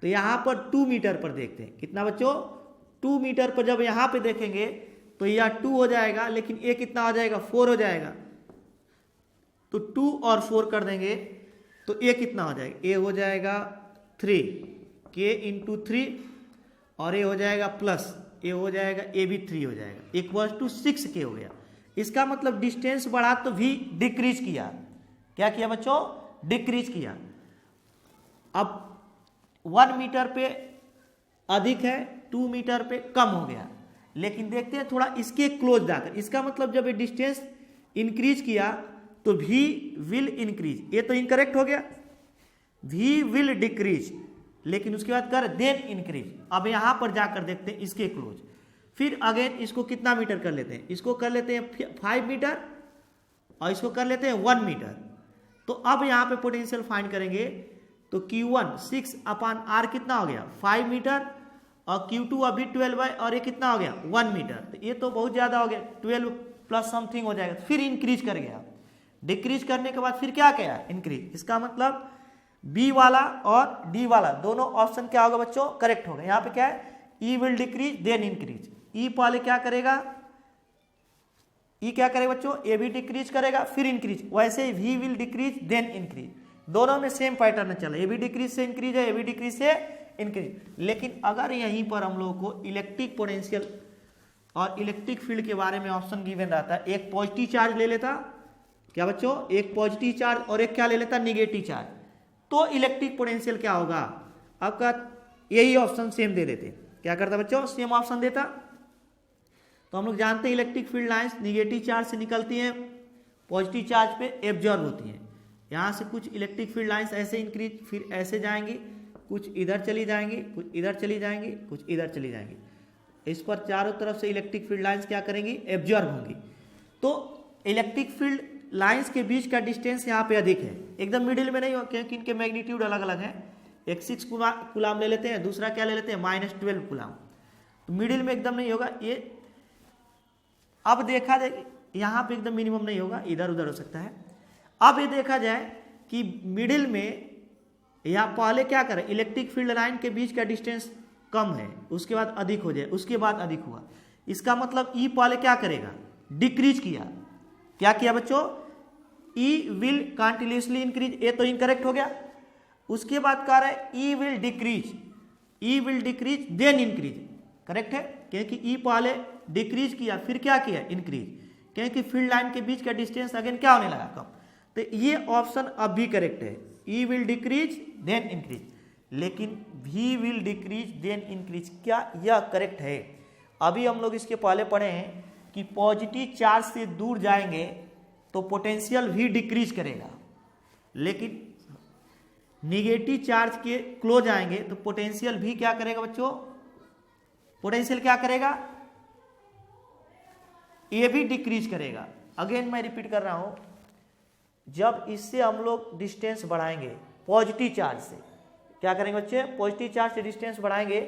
तो यहाँ पर 2 मीटर पर देखते हैं, कितना बच्चों 2 मीटर पर जब यहाँ पे देखेंगे तो यह 2 हो जाएगा, लेकिन A कितना हो जाएगा 4 हो जाएगा, तो 2 और 4 कर देंगे तो A कितना हो जाएगा, A हो जाएगा 3, K इंटू 3 और A हो जाएगा प्लस A हो जाएगा, A भी 3 हो जाएगा, इक्वल टू 6K हो गया। इसका मतलब डिस्टेंस बढ़ा तो भी डिक्रीज किया, क्या किया बच्चों डिक्रीज किया। अब 1 मीटर पे अधिक है, 2 मीटर पे कम हो गया, लेकिन देखते हैं थोड़ा इसके क्लोज जाकर, इसका मतलब जब ये डिस्टेंस इंक्रीज किया तो V विल इंक्रीज, ये तो इनकरेक्ट हो गया, V विल डिक्रीज, लेकिन उसके बाद कर देन इंक्रीज। अब यहां पर जाकर देखते हैं इसके क्लोज, फिर अगेन इसको कितना मीटर कर लेते हैं, इसको कर लेते हैं 5 मीटर और इसको कर लेते हैं 1 मीटर। तो अब यहां पे पोटेंशियल फाइंड करेंगे तो Q1 6/R कितना हो गया 5 मीटर और Q2 अभी 12 है और ये कितना हो गया 1 मीटर, तो ये तो बहुत ज्यादा हो गया, 12 प्लस समथिंग हो जाएगा, फिर इंक्रीज कर गया, डिक्रीज करने के बाद फिर क्या किया इंक्रीज। इसका मतलब बी वाला और डी वाला दोनों ऑप्शन क्या होगा बच्चों करेक्ट होगा। यहाँ पे क्या है ई विल डिक्रीज देन इंक्रीज, ई पहले क्या करेगा ई क्या करेगा बच्चों ए भी डिक्रीज करेगा फिर इंक्रीज, वैसे ही V will decrease then increase, दोनों में सेम पैटर्न चला, ए भी डिक्रीज से इंक्रीज है, ए भी डिक्रीज से इंक्रीज। लेकिन अगर यहीं पर हम लोगों को इलेक्ट्रिक पोटेंशियल और इलेक्ट्रिक फील्ड के बारे में ऑप्शन गिवन रहता है, एक पॉजिटिव चार्ज ले लेता क्या बच्चों, एक पॉजिटिव चार्ज और एक क्या ले लेता निगेटिव चार्ज, तो इलेक्ट्रिक पोटेंशियल क्या होगा आपका, यही ऑप्शन सेम दे देते, क्या करता बच्चों सेम ऑप्शन देता। तो हम लोग जानते हैं electric field lines negative charge से निकलती हैं, पॉजिटिव चार्ज पे एब्जॉर्ब होती हैं। यहाँ से कुछ इलेक्ट्रिक फील्ड लाइंस ऐसे इंक्रीज फिर ऐसे जाएंगी, कुछ इधर चली जाएंगी, कुछ इधर चली जाएंगी, कुछ इधर चली जाएंगी, इस पर चारों तरफ से इलेक्ट्रिक फील्ड लाइंस क्या करेंगी एब्जॉर्ब होंगी। तो इलेक्ट्रिक फील्ड लाइंस के बीच का डिस्टेंस यहाँ पे अधिक है, एकदम मिडिल में नहीं हो क्योंकि इनके मैग्नीट्यूड अलग अलग है, एक 6 कूलाम ले लेते हैं, दूसरा क्या ले लेते हैं -12 कूलाम, तो मिडिल में एकदम नहीं होगा ये। अब देखा जाए यहाँ पे एकदम मिनिमम नहीं होगा, इधर उधर हो सकता है। अब ये देखा जाए कि मिडिल में या पहले क्या करें इलेक्ट्रिक फील्ड लाइन के बीच का डिस्टेंस कम है, उसके बाद अधिक हो जाए, उसके बाद अधिक हुआ, इसका मतलब ई पहले क्या करेगा डिक्रीज किया, क्या किया बच्चों ई विल कंटिन्यूसली इंक्रीज, ये तो इनकरेक्ट हो गया। उसके बाद कह रहा है ई will decrease, E will decrease then increase, correct है क्योंकि ई पहले डिक्रीज किया फिर क्या किया इंक्रीज, क्योंकि फील्ड लाइन के बीच का डिस्टेंस अगेन क्या होने लगा कम, तो ये ऑप्शन अब भी करेक्ट है, ई विल डिक्रीज देन इंक्रीज। लेकिन v will decrease then increase क्या यह करेक्ट है। अभी हम लोग इसके पहले पढ़े हैं कि पॉजिटिव चार्ज से दूर जाएंगे तो पोटेंशियल भी डिक्रीज करेगा, लेकिन निगेटिव चार्ज के क्लोज आएंगे तो पोटेंशियल भी क्या करेगा बच्चों, पोटेंशियल क्या करेगा ये भी डिक्रीज करेगा। अगेन मैं रिपीट कर रहा हूं, जब इससे हम लोग डिस्टेंस बढ़ाएंगे पॉजिटिव चार्ज से, क्या करेंगे बच्चे पॉजिटिव चार्ज से डिस्टेंस बढ़ाएंगे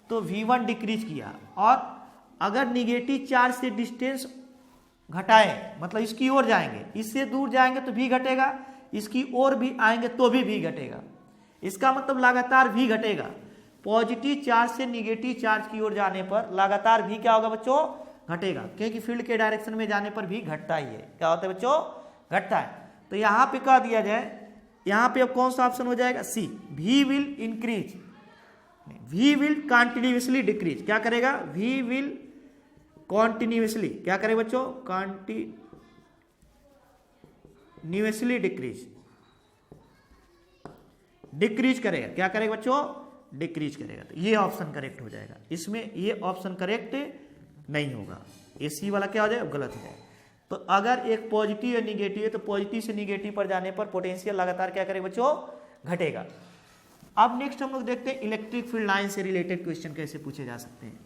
तो V1 डिक्रीज किया, और अगर निगेटिव चार्ज से डिस्टेंस घटाएं मतलब इसकी ओर जाएंगे, इससे दूर जाएंगे तो भी घटेगा, इसकी ओर भी आएंगे तो भी घटेगा, इसका मतलब लगातार भी घटेगा। पॉजिटिव चार्ज से निगेटिव चार्ज की ओर जाने पर लगातार भी क्या होगा बच्चों घटेगा, क्योंकि फील्ड के डायरेक्शन में जाने पर भी घटता ही है, क्या होता है बच्चों घटता है। तो यहाँ पे कह दिया जाए, यहाँ पे अब कौन सा ऑप्शन हो जाएगा C, V will increase, V will continuously decrease, क्या करेगा वी विल कॉन्टिन्यूसली क्या करेगा बच्चों, कॉन्टिन्यूसली डिक्रीज करेगा। क्या करेगा बच्चों, डिक्रीज करेगा। तो ये ऑप्शन करेक्ट हो जाएगा। इसमें ये ऑप्शन करेक्ट नहीं होगा, ये सी वाला क्या हो जाएगा, गलत हो जाएगा। तो अगर एक पॉजिटिव या निगेटिव है तो पॉजिटिव से निगेटिव पर जाने पर पोटेंशियल लगातार क्या करेगा बच्चों, घटेगा। अब नेक्स्ट हम लोग देखते हैं इलेक्ट्रिक फील्ड लाइन से रिलेटेड क्वेश्चन कैसे पूछे जा सकते हैं।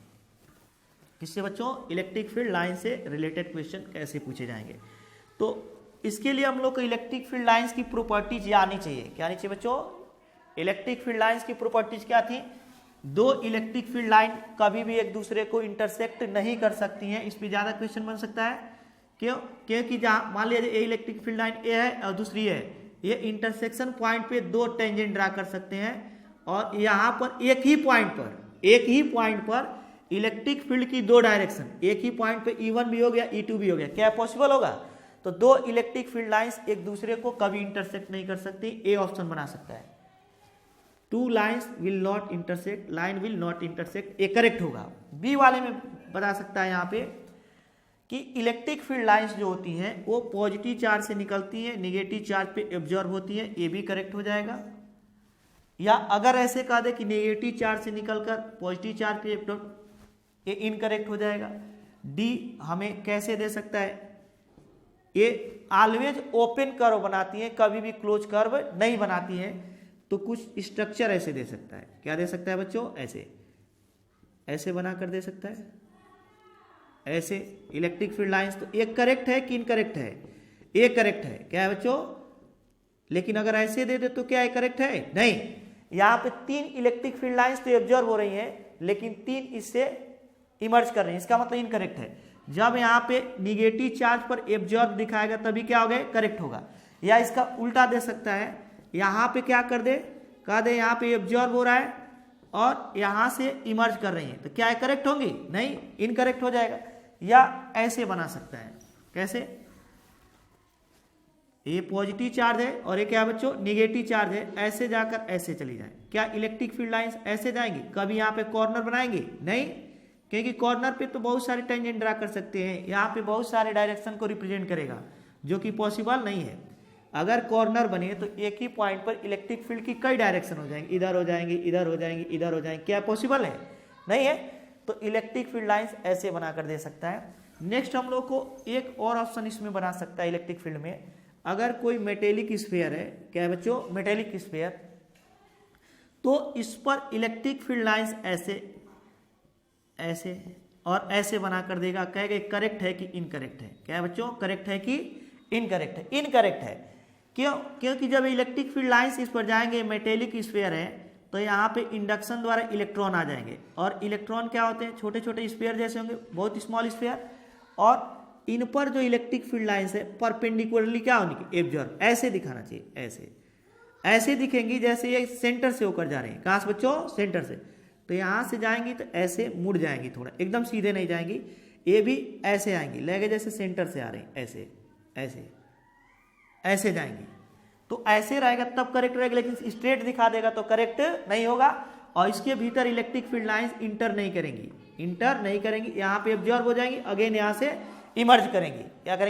किससे बच्चों, इलेक्ट्रिक फील्ड लाइन से रिलेटेड क्वेश्चन कैसे पूछे जाएंगे। तो इसके लिए हम लोग को इलेक्ट्रिक फील्ड लाइंस की प्रॉपर्टीज आनी चाहिए। क्या आनी चाहिए बच्चों, इलेक्ट्रिक फील्ड लाइंस की प्रॉपर्टीज क्या थी, दो इलेक्ट्रिक फील्ड लाइन कभी भी एक दूसरे को इंटरसेक्ट नहीं कर सकती हैं। इस पर ज्यादा क्वेश्चन बन सकता है। क्यों, क्योंकि जहां मान लिया ये इलेक्ट्रिक फील्ड लाइन ए है और दूसरी है, ये इंटरसेक्शन पॉइंट पे दो टेंजेंट ड्रा कर सकते हैं और यहाँ पर एक ही पॉइंट पर इलेक्ट्रिक फील्ड की दो डायरेक्शन, एक ही पॉइंट पे E1 भी हो गया E2 भी हो गया, क्या पॉसिबल होगा। तो दो इलेक्ट्रिक फील्ड लाइंस एक दूसरे को कभी इंटरसेक्ट नहीं कर सकती, ए ऑप्शन बना सकता है। Two lines will not intersect, line will not intersect, A correct होगा। बी वाले में बता सकता है यहाँ पे कि इलेक्ट्रिक फील्ड लाइंस जो होती हैं वो पॉजिटिव चार्ज से निकलती हैं, निगेटिव चार्ज पे एब्जॉर्ब होती हैं, ये भी करेक्ट हो जाएगा। या अगर ऐसे कह दे कि नेगेटिव चार्ज से निकलकर पॉजिटिव चार्ज पे एब्जॉर्ब, ये इनकरेक्ट हो जाएगा। डी हमें कैसे दे सकता है, ये ऑलवेज ओपन कर्व बनाती है, कभी भी क्लोज कर्व नहीं बनाती है। तो कुछ स्ट्रक्चर ऐसे दे सकता है, क्या दे सकता है बच्चों, ऐसे बनाकर दे सकता है, ऐसे इलेक्ट्रिक फील्ड लाइंस। तो एक करेक्ट है कि इनकरेक्ट है, एक करेक्ट है। क्या है बच्चों, लेकिन अगर ऐसे दे दे तो क्या करेक्ट है, नहीं। यहाँ पे तीन इलेक्ट्रिक फील्ड लाइंस तो एब्जॉर्ब हो रही हैं, लेकिन तीन इससे इमर्ज कर रही हैं, इसका मतलब इनकरेक्ट है। जब यहाँ पे निगेटिव चार्ज पर एब्जॉर्ब दिखाएगा तभी क्या हो गया, करेक्ट होगा। या इसका उल्टा दे सकता है, यहाँ पे क्या कर दे, कह दे यहाँ पे एब्जॉर्ब हो रहा है और यहाँ से इमर्ज कर रही है, तो क्या है, करेक्ट होंगी, नहीं, इनकरेक्ट हो जाएगा। या ऐसे बना सकता है, कैसे, ये पॉजिटिव चार्ज है और ये क्या है बच्चों, निगेटिव चार्ज है, ऐसे जाकर ऐसे चली जाए। क्या इलेक्ट्रिक फील्ड लाइंस ऐसे जाएंगी, कभी यहाँ पे कॉर्नर बनाएंगे, नहीं, क्योंकि कॉर्नर पे तो बहुत सारे टेंजेंट ड्रा कर सकते हैं, यहाँ पे बहुत सारे डायरेक्शन को रिप्रेजेंट करेगा, जो कि पॉसिबल नहीं है। अगर कॉर्नर बने तो एक ही पॉइंट पर इलेक्ट्रिक फील्ड की कई डायरेक्शन हो जाएंगे, इधर हो जाएंगे, इधर हो जाएंगे, इधर हो जाएंगे, क्या पॉसिबल है, नहीं है। तो इलेक्ट्रिक फील्ड लाइंस ऐसे बनाकर दे सकता है। नेक्स्ट हम लोग को एक और ऑप्शन इसमें बना सकता है इलेक्ट्रिक फील्ड में, अगर कोई मेटेलिक स्फीयर है, क्या है बच्चों, मेटेलिक स्फीयर, तो इस पर इलेक्ट्रिक फील्ड लाइंस ऐसे और ऐसे बनाकर देगा, कहेगा करेक्ट है कि इनकरेक्ट है। क्या है बच्चों, करेक्ट है कि इनकरेक्ट है, इनकरेक्ट है। क्यों, क्योंकि जब इलेक्ट्रिक फील्ड लाइंस इस पर जाएंगे, मेटेलिक स्फीयर है, तो यहाँ पे इंडक्शन द्वारा इलेक्ट्रॉन आ जाएंगे, और इलेक्ट्रॉन क्या होते हैं, छोटे छोटे स्फीयर जैसे होंगे, बहुत स्मॉल स्फीयर, और इन पर जो इलेक्ट्रिक फील्ड लाइंस है परपेंडिकुलरली क्या होंगी, एब्जॉर्ब, ऐसे दिखाना चाहिए, ऐसे दिखेंगी जैसे ये सेंटर से होकर जा रहे हैं। कहाँ से बच्चों, सेंटर से। तो यहाँ से जाएंगी तो ऐसे मुड़ जाएंगी, थोड़ा एकदम सीधे नहीं जाएंगी, ये भी ऐसे आएंगी, लगे जैसे सेंटर से आ रहे हैं, ऐसे जाएंगी। तो ऐसे रहेगा तब करेक्ट रहेगा, लेकिन स्ट्रेट दिखा देगा तो करेक्ट नहीं होगा। और इसके भीतर इलेक्ट्रिक फील्ड लाइंस इंटर नहीं करेंगी, यहाँ पे एब्जॉर्ब हो जाएंगी, अगेन यहाँ से इमर्ज करेंगी, क्या करेंगे।